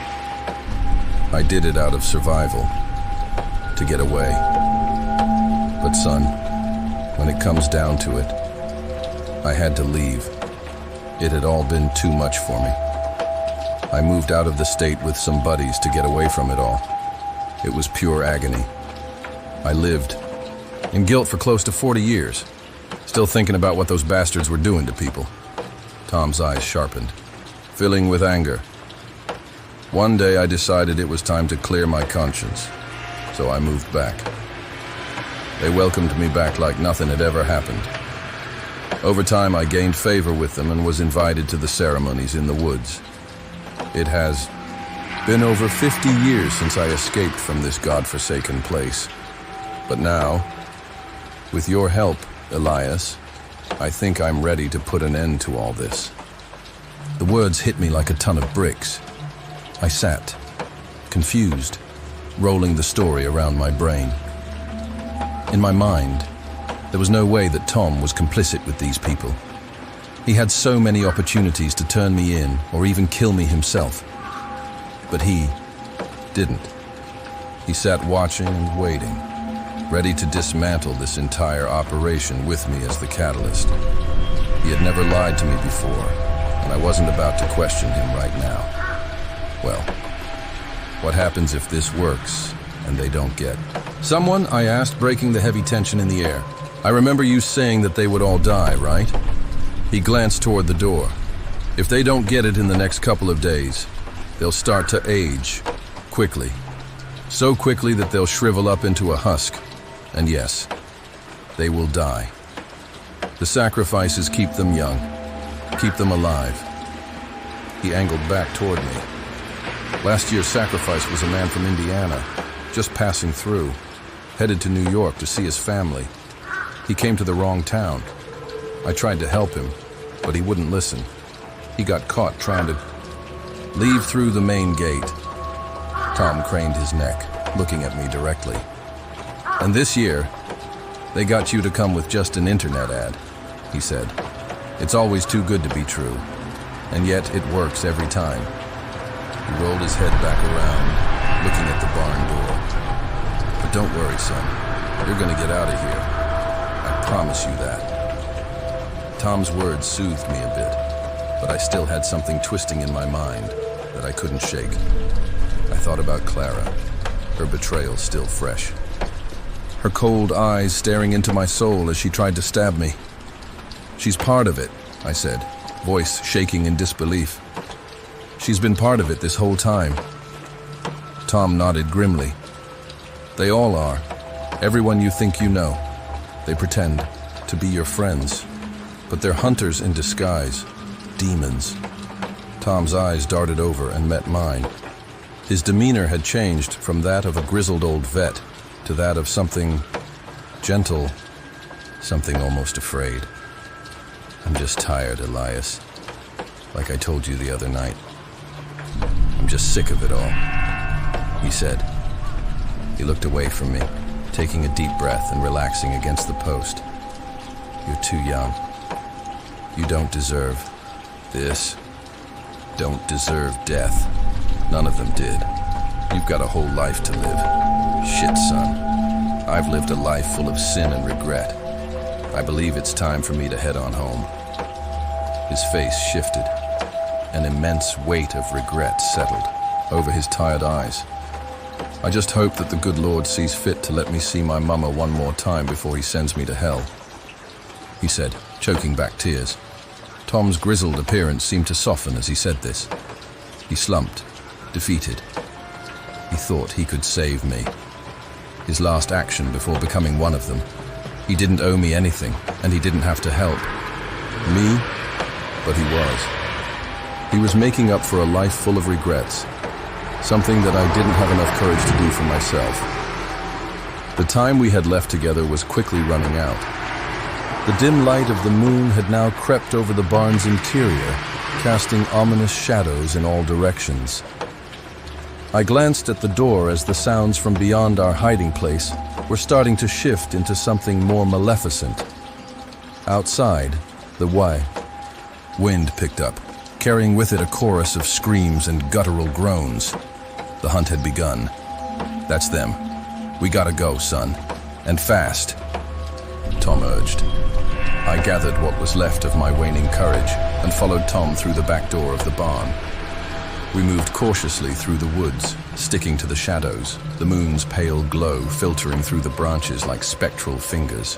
S1: I did it out of survival, to get away. But son, when it comes down to it, I had to leave. It had all been too much for me. I moved out of the state with some buddies to get away from it all. It was pure agony. I lived in guilt for close to 40 years, still thinking about what those bastards were doing to people. Tom's eyes sharpened, filling with anger. One day I decided it was time to clear my conscience, so I moved back. They welcomed me back like nothing had ever happened. Over time, I gained favor with them and was invited to the ceremonies in the woods. It has been over 50 years since I escaped from this godforsaken place. But now, with your help, Elias, I think I'm ready to put an end to all this. The words hit me like a ton of bricks. I sat, confused, rolling the story around my brain. In my mind, there was no way that Tom was complicit with these people. He had so many opportunities to turn me in or even kill me himself. But he didn't. He sat watching and waiting, ready to dismantle this entire operation with me as the catalyst. He had never lied to me before, and I wasn't about to question him right now. Well, what happens if this works and they don't get? Someone, I asked, breaking the heavy tension in the air. I remember you saying that they would all die, right? He glanced toward the door. If they don't get it in the next couple of days, they'll start to age quickly. So quickly that they'll shrivel up into a husk. And yes, they will die. The sacrifices keep them young, keep them alive. He angled back toward me. Last year's sacrifice was a man from Indiana, just passing through, headed to New York to see his family. He came to the wrong town. I tried to help him, but he wouldn't listen. He got caught trying to leave through the main gate. Tom craned his neck, looking at me directly. And this year, they got you to come with just an internet ad, he said. It's always too good to be true, and yet it works every time. He rolled his head back around, looking at the barn door. But don't worry, son. You're gonna get out of here. I promise you that. Tom's words soothed me a bit, but I still had something twisting in my mind that I couldn't shake. I thought about Clara, her betrayal still fresh. Her cold eyes staring into my soul as she tried to stab me. She's part of it, I said, voice shaking in disbelief. She's been part of it this whole time. Tom nodded grimly. They all are. Everyone you think you know. They pretend to be your friends, but they're hunters in disguise, demons. Tom's eyes darted over and met mine. His demeanor had changed from that of a grizzled old vet to that of something gentle, something almost afraid. I'm just tired, Elias. like I told you the other night. I'm just sick of it all, he said. He looked away from me, taking a deep breath and relaxing against the post. You're too young. You don't deserve this. Don't deserve death. None of them did. You've got a whole life to live. Shit, son. I've lived a life full of sin and regret. I believe it's time for me to head on home. His face shifted. An immense weight of regret settled over his tired eyes. I just hope that the good Lord sees fit to let me see my mama one more time before he sends me to hell, he said, choking back tears. Tom's grizzled appearance seemed to soften as he said this. He slumped, defeated. He thought he could save me. His last action before becoming one of them. He didn't owe me anything, and he didn't have to help me, but he was. He was making up for a life full of regrets, something that I didn't have enough courage to do for myself. The time we had left together was quickly running out. The dim light of the moon had now crept over the barn's interior, casting ominous shadows in all directions. I glanced at the door as the sounds from beyond our hiding place were starting to shift into something more maleficent. Outside, the wind picked up, carrying with it a chorus of screams and guttural groans. The hunt had begun. That's them. We gotta go, son. And fast, Tom urged. I gathered what was left of my waning courage and followed Tom through the back door of the barn. We moved cautiously through the woods, sticking to the shadows, the moon's pale glow filtering through the branches like spectral fingers.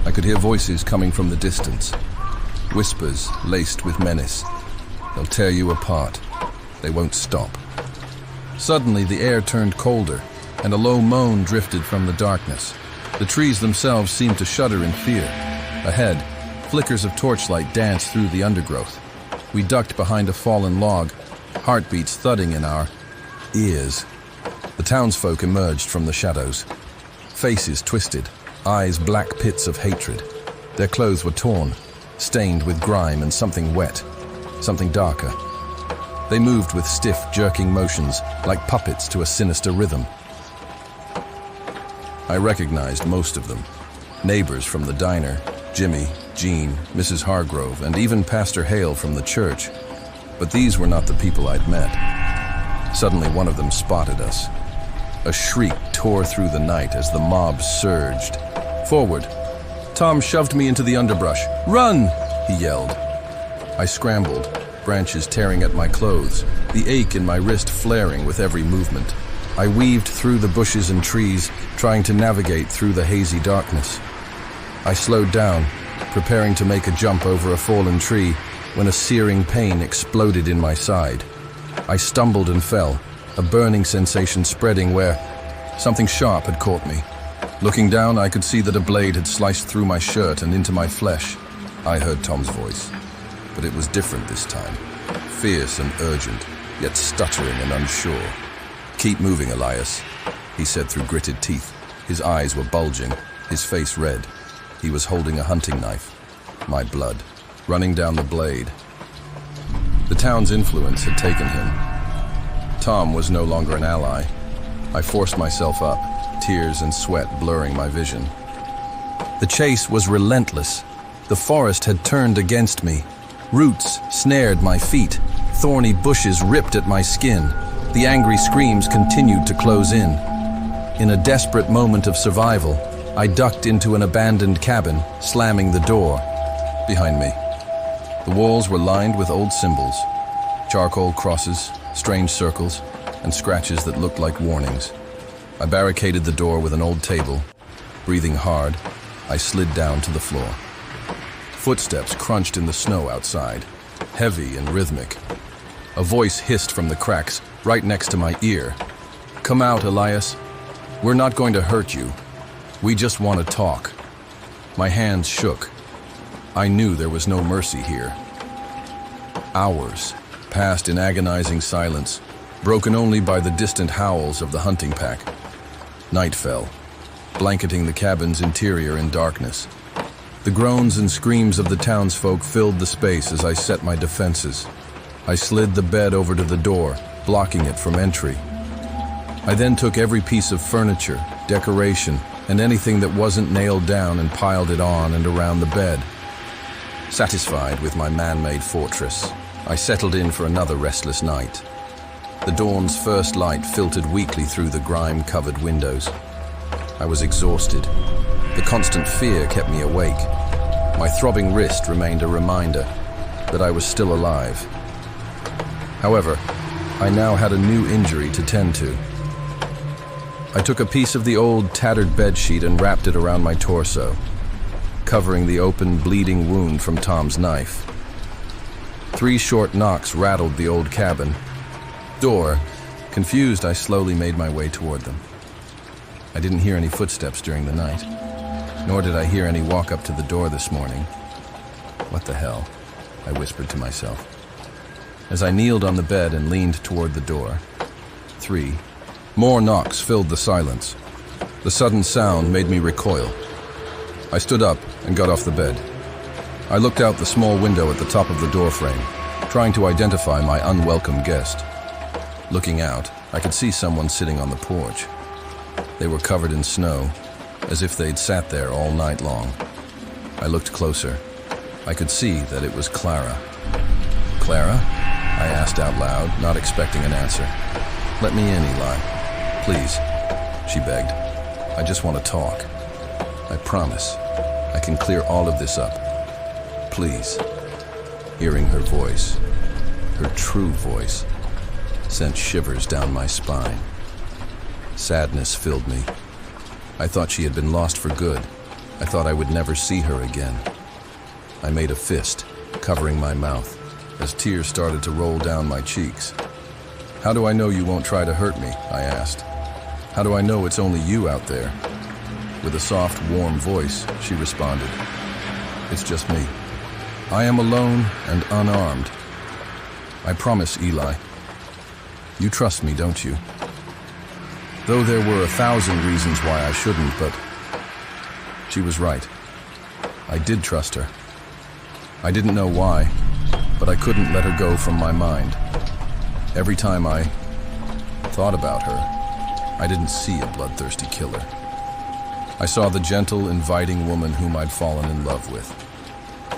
S1: I could hear voices coming from the distance, whispers laced with menace. They'll tear you apart. They won't stop. Suddenly, the air turned colder, and a low moan drifted from the darkness. The trees themselves seemed to shudder in fear. Ahead, flickers of torchlight danced through the undergrowth. We ducked behind a fallen log, heartbeats thudding in our ears. The townsfolk emerged from the shadows, faces twisted, eyes black pits of hatred. Their clothes were torn, stained with grime and something wet, something darker. They moved with stiff, jerking motions, like puppets to a sinister rhythm. I recognized most of them. Neighbors from the diner, Jimmy, Jean, Mrs. Hargrove, and even Pastor Hale from the church. But these were not the people I'd met. Suddenly one of them spotted us. A shriek tore through the night as the mob surged. Forward. Tom shoved me into the underbrush. Run! He yelled. I scrambled, branches tearing at my clothes, the ache in my wrist flaring with every movement. I weaved through the bushes and trees, trying to navigate through the hazy darkness. I slowed down, preparing to make a jump over a fallen tree, when a searing pain exploded in my side. I stumbled and fell, a burning sensation spreading where something sharp had caught me. Looking down, I could see that a blade had sliced through my shirt and into my flesh. I heard Tom's voice, but it was different this time. Fierce and urgent, yet stuttering and unsure. Keep moving, Elias, he said through gritted teeth. His eyes were bulging, his face red. He was holding a hunting knife. My blood, running down the blade. The town's influence had taken him. Tom was no longer an ally. I forced myself up, tears and sweat blurring my vision. The chase was relentless. The forest had turned against me. Roots snared my feet. Thorny bushes ripped at my skin. The angry screams continued to close in. In a desperate moment of survival, I ducked into an abandoned cabin, slamming the door behind me. The walls were lined with old symbols, charcoal crosses, strange circles, and scratches that looked like warnings. I barricaded the door with an old table. Breathing hard, I slid down to the floor. Footsteps crunched in the snow outside, heavy and rhythmic. A voice hissed from the cracks right next to my ear. Come out, Elias. We're not going to hurt you. We just want to talk. My hands shook. I knew there was no mercy here. Hours passed in agonizing silence, broken only by the distant howls of the hunting pack. Night fell, blanketing the cabin's interior in darkness. The groans and screams of the townsfolk filled the space as I set my defenses. I slid the bed over to the door, blocking it from entry. I then took every piece of furniture, decoration, and anything that wasn't nailed down and piled it on and around the bed. Satisfied with my man-made fortress, I settled in for another restless night. The dawn's first light filtered weakly through the grime-covered windows. I was exhausted. The constant fear kept me awake. My throbbing wrist remained a reminder that I was still alive. However, I now had a new injury to tend to. I took a piece of the old, tattered bedsheet and wrapped it around my torso, covering the open, bleeding wound from Tom's knife. 3 short knocks rattled the old cabin door. Confused, I slowly made my way toward them. I didn't hear any footsteps during the night, nor did I hear any walk up to the door this morning. What the hell? I whispered to myself. As I kneeled on the bed and leaned toward the door, 3 more knocks filled the silence. The sudden sound made me recoil. I stood up and got off the bed. I looked out the small window at the top of the doorframe, trying to identify my unwelcome guest. Looking out, I could see someone sitting on the porch. They were covered in snow, as if they'd sat there all night long. I looked closer. I could see that it was Clara. "Clara?" I asked out loud, not expecting an answer. "Let me in, Eli. Please," she begged. "I just want to talk. I promise I can clear all of this up. Please." Hearing her voice, her true voice, sent shivers down my spine. Sadness filled me. I thought she had been lost for good. I thought I would never see her again. I made a fist, covering my mouth, as tears started to roll down my cheeks. "How do I know you won't try to hurt me?" I asked. "How do I know it's only you out there?" With a soft, warm voice, she responded, "It's just me. I am alone and unarmed. I promise, Eli. You trust me, don't you?" Though there were 1,000 reasons why I shouldn't, but she was right. I did trust her. I didn't know why, but I couldn't let her go from my mind. Every time I thought about her, I didn't see a bloodthirsty killer. I saw the gentle, inviting woman whom I'd fallen in love with.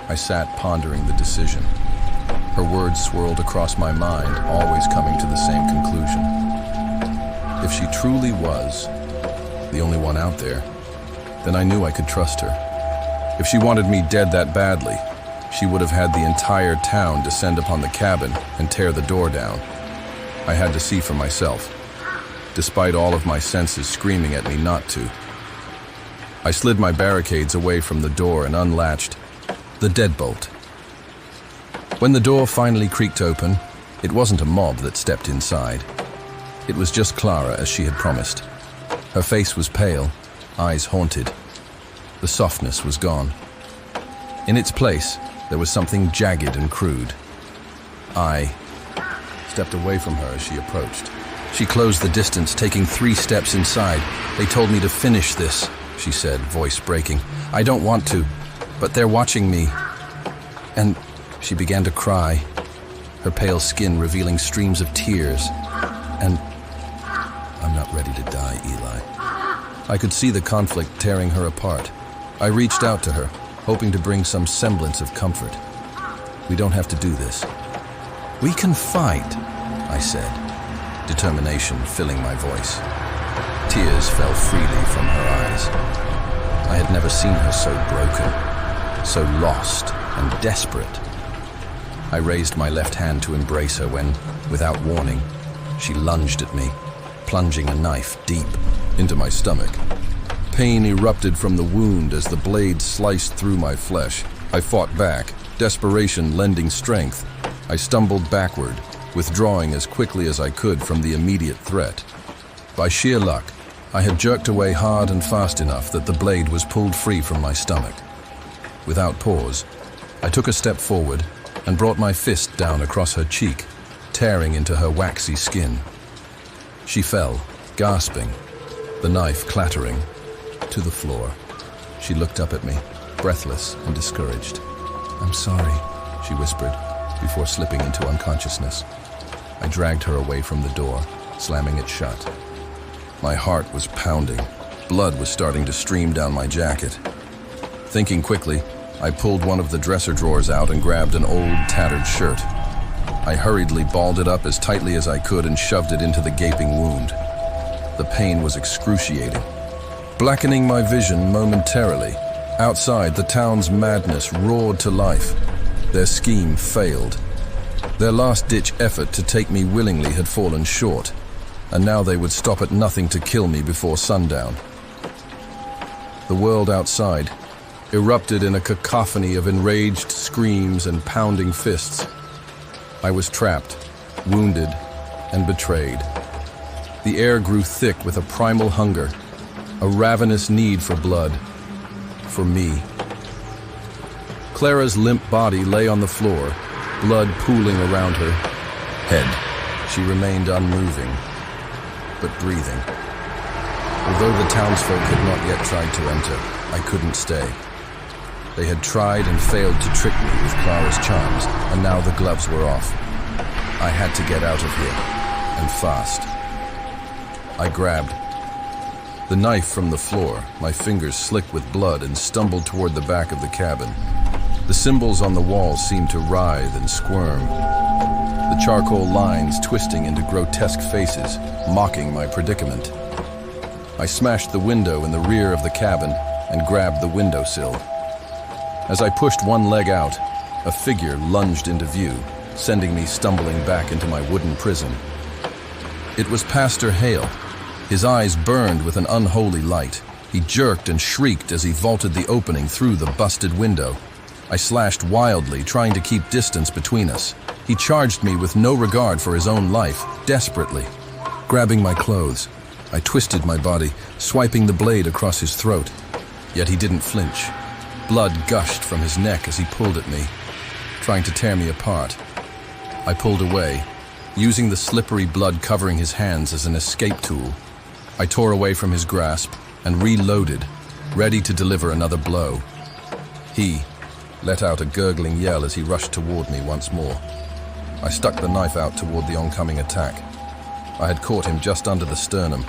S1: I sat pondering the decision. Her words swirled across my mind, always coming to the same conclusion. If she truly was the only one out there, then I knew I could trust her. If she wanted me dead that badly, she would have had the entire town descend upon the cabin and tear the door down. I had to see for myself, despite all of my senses screaming at me not to. I slid my barricades away from the door and unlatched the deadbolt. When the door finally creaked open, it wasn't a mob that stepped inside. It was just Clara, as she had promised. Her face was pale, eyes haunted. The softness was gone. In its place, there was something jagged and crude. I stepped away from her as she approached. She closed the distance, taking 3 steps inside. "They told me to finish this," she said, voice breaking. "I don't want to, but they're watching me." And she began to cry, her pale skin revealing streams of tears. And I'm not ready to die, Eli. I could see the conflict tearing her apart. I reached out to her, hoping to bring some semblance of comfort. "We don't have to do this. We can fight," I said, determination filling my voice. Tears fell freely from her eyes. I had never seen her so broken, so lost and desperate. I raised my left hand to embrace her when, without warning, she lunged at me, plunging a knife deep into my stomach. Pain erupted from the wound as the blade sliced through my flesh. I fought back, desperation lending strength. I stumbled backward, withdrawing as quickly as I could from the immediate threat. By sheer luck, I had jerked away hard and fast enough that the blade was pulled free from my stomach. Without pause, I took a step forward and brought my fist down across her cheek, tearing into her waxy skin. She fell, gasping, the knife clattering, to the floor. She looked up at me, breathless and discouraged.
S3: I'm sorry.
S1: She whispered, before slipping into unconsciousness. I dragged her away from the door, slamming it shut. My heart was pounding. Blood was starting to stream down my jacket. Thinking quickly, I pulled one of the dresser drawers out and grabbed an old, tattered shirt. I hurriedly balled it up as tightly as I could and shoved it into the gaping wound. The pain was excruciating, blackening my vision momentarily. Outside, the town's madness roared to life. Their scheme failed. Their last-ditch effort to take me willingly had fallen short, and now they would stop at nothing to kill me before sundown. The world outside erupted in a cacophony of enraged screams and pounding fists. I was trapped, wounded, and betrayed. The air grew thick with a primal hunger, a ravenous need for blood. For me. Clara's limp body lay on the floor, blood pooling around her head. She remained unmoving, but breathing. Although the townsfolk had not yet tried to enter, I couldn't stay. They had tried and failed to trick me with Clara's charms, and now the gloves were off. I had to get out of here, and fast. I grabbed the knife from the floor, my fingers slick with blood, and stumbled toward the back of the cabin. The symbols on the walls seemed to writhe and squirm, the charcoal lines twisting into grotesque faces, mocking my predicament. I smashed the window in the rear of the cabin and grabbed the windowsill. As I pushed one leg out, a figure lunged into view, sending me stumbling back into my wooden prison. It was Pastor Hale. His eyes burned with an unholy light. He jerked and shrieked as he vaulted the opening through the busted window. I slashed wildly, trying to keep distance between us. He charged me with no regard for his own life, desperately. Grabbing my clothes, I twisted my body, swiping the blade across his throat. Yet he didn't flinch. Blood gushed from his neck as he pulled at me, trying to tear me apart. I pulled away, using the slippery blood covering his hands as an escape tool. I tore away from his grasp and reloaded, ready to deliver another blow. He let out a gurgling yell as he rushed toward me once more. I stuck the knife out toward the oncoming attack. I had caught him just under the sternum,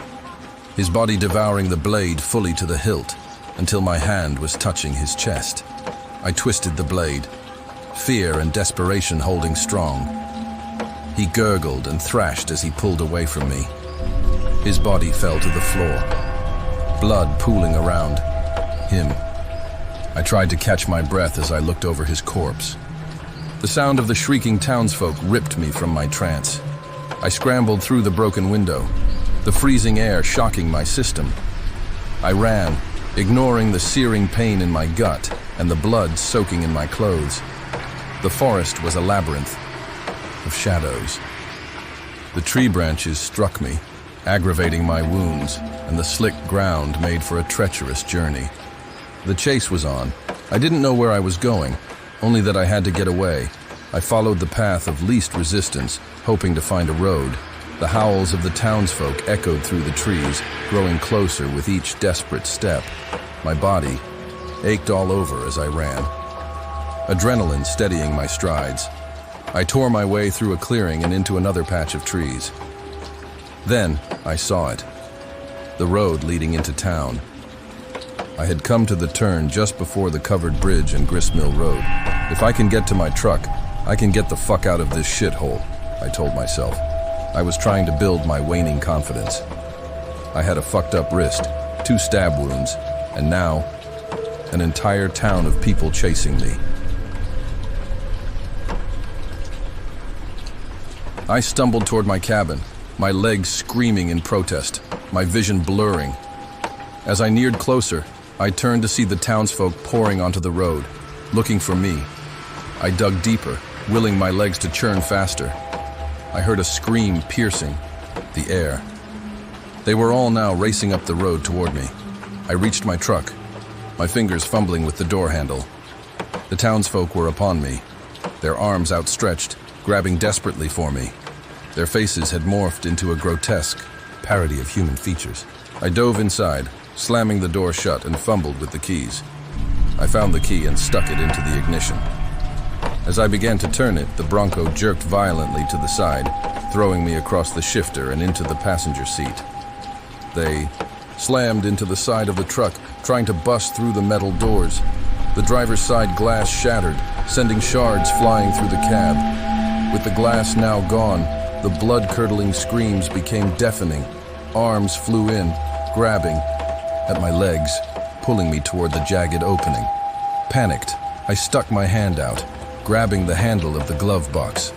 S1: his body devouring the blade fully to the hilt until my hand was touching his chest. I twisted the blade, fear and desperation holding strong. He gurgled and thrashed as he pulled away from me. His body fell to the floor, blood pooling around him. I tried to catch my breath as I looked over his corpse. The sound of the shrieking townsfolk ripped me from my trance. I scrambled through the broken window, the freezing air shocking my system. I ran, ignoring the searing pain in my gut and the blood soaking in my clothes. The forest was a labyrinth of shadows. The tree branches struck me, aggravating my wounds, and the slick ground made for a treacherous journey. The chase was on. I didn't know where I was going, only that I had to get away. I followed the path of least resistance, hoping to find a road. The howls of the townsfolk echoed through the trees, growing closer with each desperate step. My body ached all over as I ran, adrenaline steadying my strides. I tore my way through a clearing and into another patch of trees. Then I saw it, the road leading into town. I had come to the turn just before the covered bridge and Gristmill Road. If I can get to my truck, I can get the fuck out of this shithole, I told myself. I was trying to build my waning confidence. I had a fucked up wrist, 2 stab wounds, and now, an entire town of people chasing me. I stumbled toward my cabin, my legs screaming in protest, my vision blurring. As I neared closer, I turned to see the townsfolk pouring onto the road, looking for me. I dug deeper, willing my legs to churn faster. I heard a scream piercing the air. They were all now racing up the road toward me. I reached my truck, my fingers fumbling with the door handle. The townsfolk were upon me, their arms outstretched, grabbing desperately for me. Their faces had morphed into a grotesque parody of human features. I dove inside, slamming the door shut, and fumbled with the keys. I found the key and stuck it into the ignition. As I began to turn it, the Bronco jerked violently to the side, throwing me across the shifter and into the passenger seat. They slammed into the side of the truck, trying to bust through the metal doors. The driver's side glass shattered, sending shards flying through the cab. With the glass now gone, the blood-curdling screams became deafening. Arms flew in, grabbing at my legs, pulling me toward the jagged opening. Panicked, I stuck my hand out, grabbing the handle of the glove box.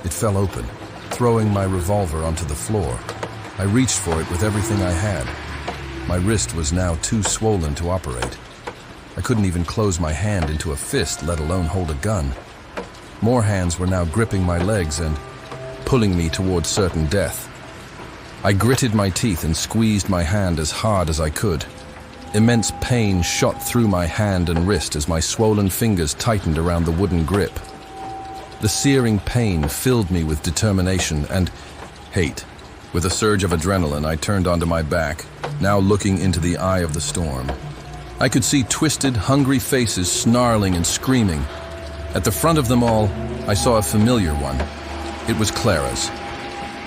S1: It fell open, throwing my revolver onto the floor. I reached for it with everything I had. My wrist was now too swollen to operate. I couldn't even close my hand into a fist, let alone hold a gun. More hands were now gripping my legs and pulling me towards certain death. I gritted my teeth and squeezed my hand as hard as I could. Immense pain shot through my hand and wrist as my swollen fingers tightened around the wooden grip. The searing pain filled me with determination and hate. With a surge of adrenaline, I turned onto my back, now looking into the eye of the storm. I could see twisted, hungry faces snarling and screaming. At the front of them all, I saw a familiar one. It was Clara's.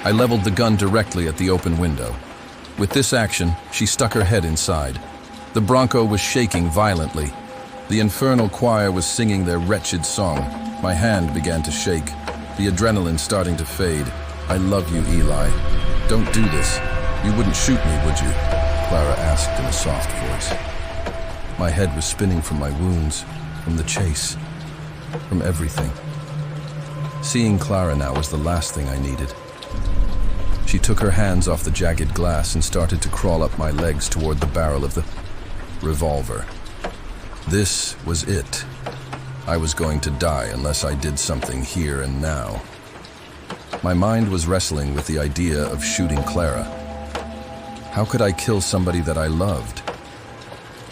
S1: I leveled the gun directly at the open window. With this action, she stuck her head inside. The Bronco was shaking violently. The infernal choir was singing their wretched song. My hand began to shake, the adrenaline starting to fade. "I love you, Eli. Don't do this. You wouldn't shoot me, would you?" Clara asked in a soft voice. My head was spinning from my wounds, from the chase, from everything. Seeing Clara now was the last thing I needed. She took her hands off the jagged glass and started to crawl up my legs toward the barrel of the revolver. This was it. I was going to die unless I did something here and now. My mind was wrestling with the idea of shooting Clara. How could I kill somebody that I loved?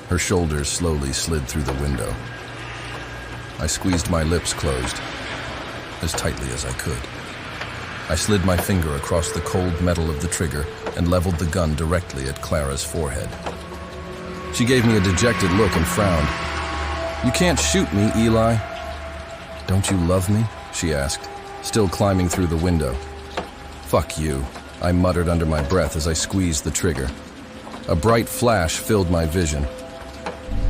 S1: Her shoulders slowly slid through the window. I squeezed my lips closed, as tightly as I could. I slid my finger across the cold metal of the trigger and leveled the gun directly at Clara's forehead. She gave me a dejected look and frowned. "You can't shoot me, Eli." "Don't you love me?" she asked, still climbing through the window. "Fuck you," I muttered under my breath as I squeezed the trigger. A bright flash filled my vision.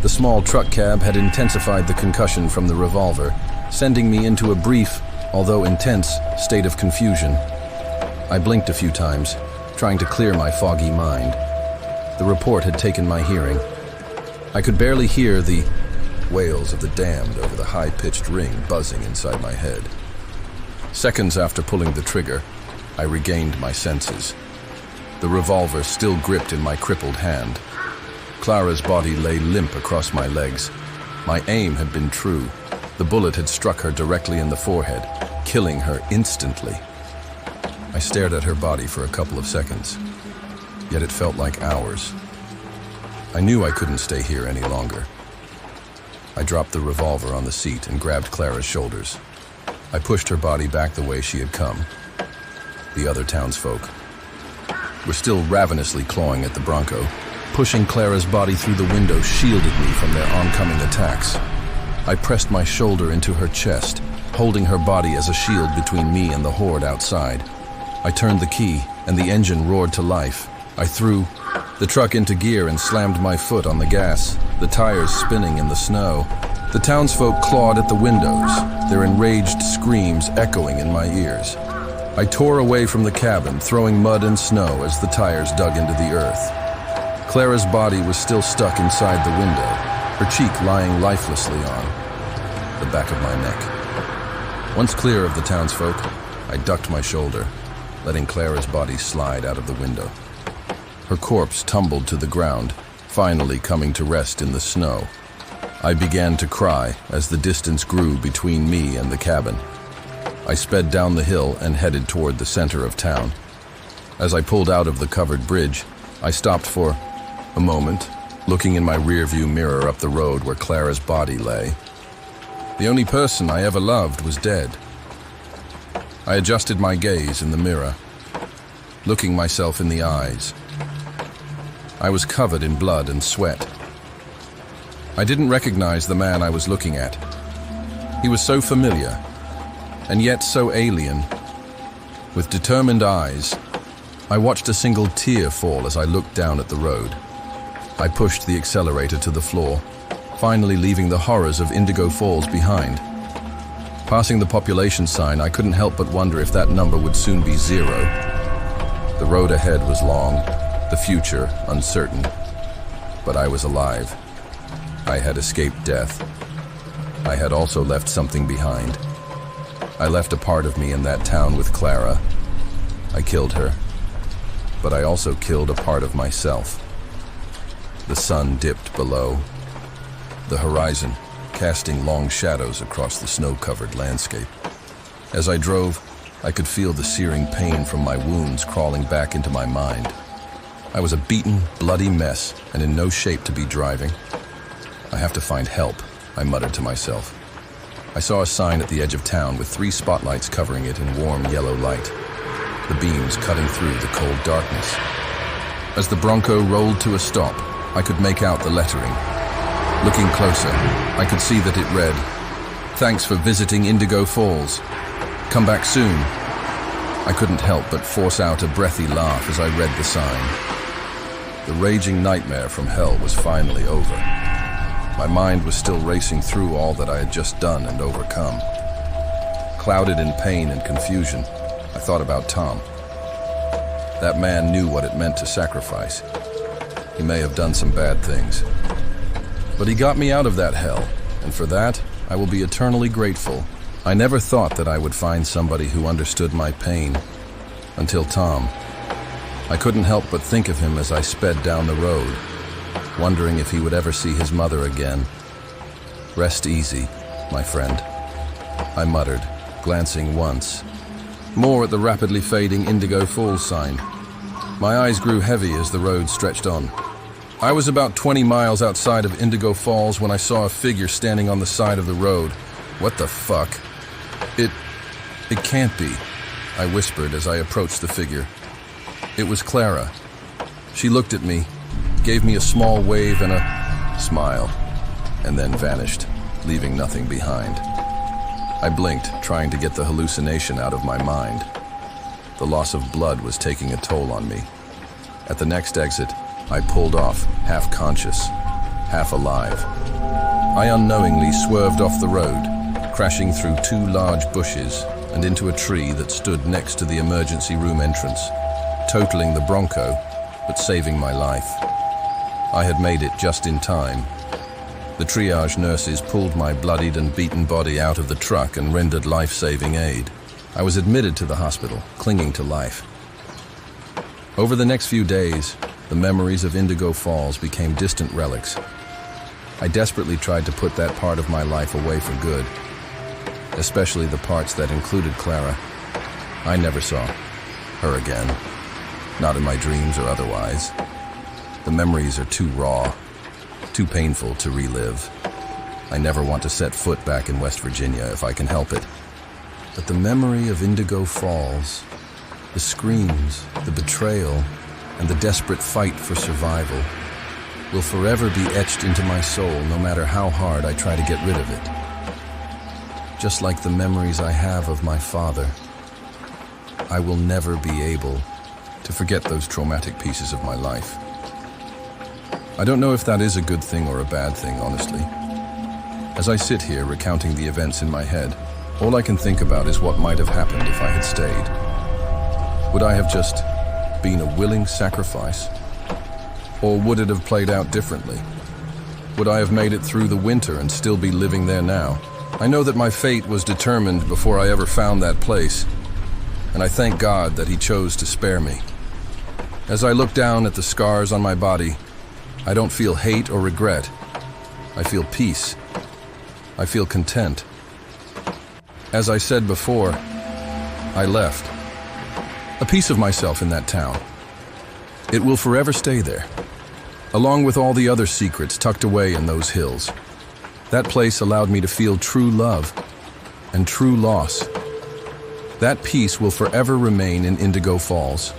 S1: The small truck cab had intensified the concussion from the revolver, sending me into a brief, although intense, state of confusion. I blinked a few times, trying to clear my foggy mind. The report had taken my hearing. I could barely hear the wails of the damned over the high-pitched ring buzzing inside my head. Seconds after pulling the trigger, I regained my senses. The revolver still gripped in my crippled hand. Clara's body lay limp across my legs. My aim had been true. The bullet had struck her directly in the forehead, killing her instantly. I stared at her body for a couple of seconds, yet it felt like hours. I knew I couldn't stay here any longer. I dropped the revolver on the seat and grabbed Clara's shoulders. I pushed her body back the way she had come. The other townsfolk were still ravenously clawing at the Bronco. Pushing Clara's body through the window shielded me from their oncoming attacks. I pressed my shoulder into her chest, holding her body as a shield between me and the horde outside. I turned the key, and the engine roared to life. I threw the truck into gear and slammed my foot on the gas, the tires spinning in the snow. The townsfolk clawed at the windows, their enraged screams echoing in my ears. I tore away from the cabin, throwing mud and snow as the tires dug into the earth. Clara's body was still stuck inside the window, her cheek lying lifelessly on the back of my neck. Once clear of the townsfolk, I ducked my shoulder, letting Clara's body slide out of the window. Her corpse tumbled to the ground, finally coming to rest in the snow. I began to cry as the distance grew between me and the cabin. I sped down the hill and headed toward the center of town. As I pulled out of the covered bridge, I stopped for a moment, looking in my rearview mirror up the road where Clara's body lay. The only person I ever loved was dead. I adjusted my gaze in the mirror, looking myself in the eyes. I was covered in blood and sweat. I didn't recognize the man I was looking at. He was so familiar, and yet so alien. With determined eyes, I watched a single tear fall as I looked down at the road. I pushed the accelerator to the floor, finally leaving the horrors of Indigo Falls behind. Passing the population sign, I couldn't help but wonder if that number would soon be 0. The road ahead was long, the future uncertain, but I was alive. I had escaped death. I had also left something behind. I left a part of me in that town with Clara. I killed her, but I also killed a part of myself. The sun dipped below, the horizon casting long shadows across the snow-covered landscape. As I drove, I could feel the searing pain from my wounds crawling back into my mind. I was a beaten, bloody mess and in no shape to be driving. I have to find help, I muttered to myself. I saw a sign at the edge of town with 3 spotlights covering it in warm yellow light, the beams cutting through the cold darkness. As the Bronco rolled to a stop, I could make out the lettering. Looking closer, I could see that it read, "Thanks for visiting Indigo Falls. Come back soon." I couldn't help but force out a breathy laugh as I read the sign. The raging nightmare from hell was finally over. My mind was still racing through all that I had just done and overcome. Clouded in pain and confusion, I thought about Tom. That man knew what it meant to sacrifice. He may have done some bad things, but he got me out of that hell, and for that, I will be eternally grateful. I never thought that I would find somebody who understood my pain, until Tom. I couldn't help but think of him as I sped down the road, wondering if he would ever see his mother again. "Rest easy, my friend," I muttered, glancing once more at the rapidly fading Indigo Falls sign. My eyes grew heavy as the road stretched on. I was about 20 miles outside of Indigo Falls when I saw a figure standing on the side of the road. "What the fuck? It can't be," I whispered as I approached the figure. It was Clara. She looked at me, gave me a small wave and a smile, and then vanished, leaving nothing behind. I blinked, trying to get the hallucination out of my mind. The loss of blood was taking a toll on me. At the next exit, I pulled off, half conscious, half alive. I unknowingly swerved off the road, crashing through 2 large bushes and into a tree that stood next to the emergency room entrance, totaling the Bronco, but saving my life. I had made it just in time. The triage nurses pulled my bloodied and beaten body out of the truck and rendered life-saving aid. I was admitted to the hospital, clinging to life. Over the next few days, the memories of Indigo Falls became distant relics. I desperately tried to put that part of my life away for good, especially the parts that included Clara. I never saw her again, not in my dreams or otherwise. The memories are too raw, too painful to relive. I never want to set foot back in West Virginia if I can help it. But the memory of Indigo Falls, the screams, the betrayal, and the desperate fight for survival will forever be etched into my soul no matter how hard I try to get rid of it. Just like the memories I have of my father, I will never be able to forget those traumatic pieces of my life. I don't know if that is a good thing or a bad thing, honestly. As I sit here recounting the events in my head, all I can think about is what might have happened if I had stayed. Would I have just been a willing sacrifice? Or would it have played out differently? Would I have made it through the winter and still be living there now? I know that my fate was determined before I ever found that place, and I thank God that He chose to spare me. As I look down at the scars on my body, I don't feel hate or regret. I feel peace. I feel content. As I said before, I left a piece of myself in that town. It will forever stay there, along with all the other secrets tucked away in those hills. That place allowed me to feel true love and true loss. That peace will forever remain in Indigo Falls.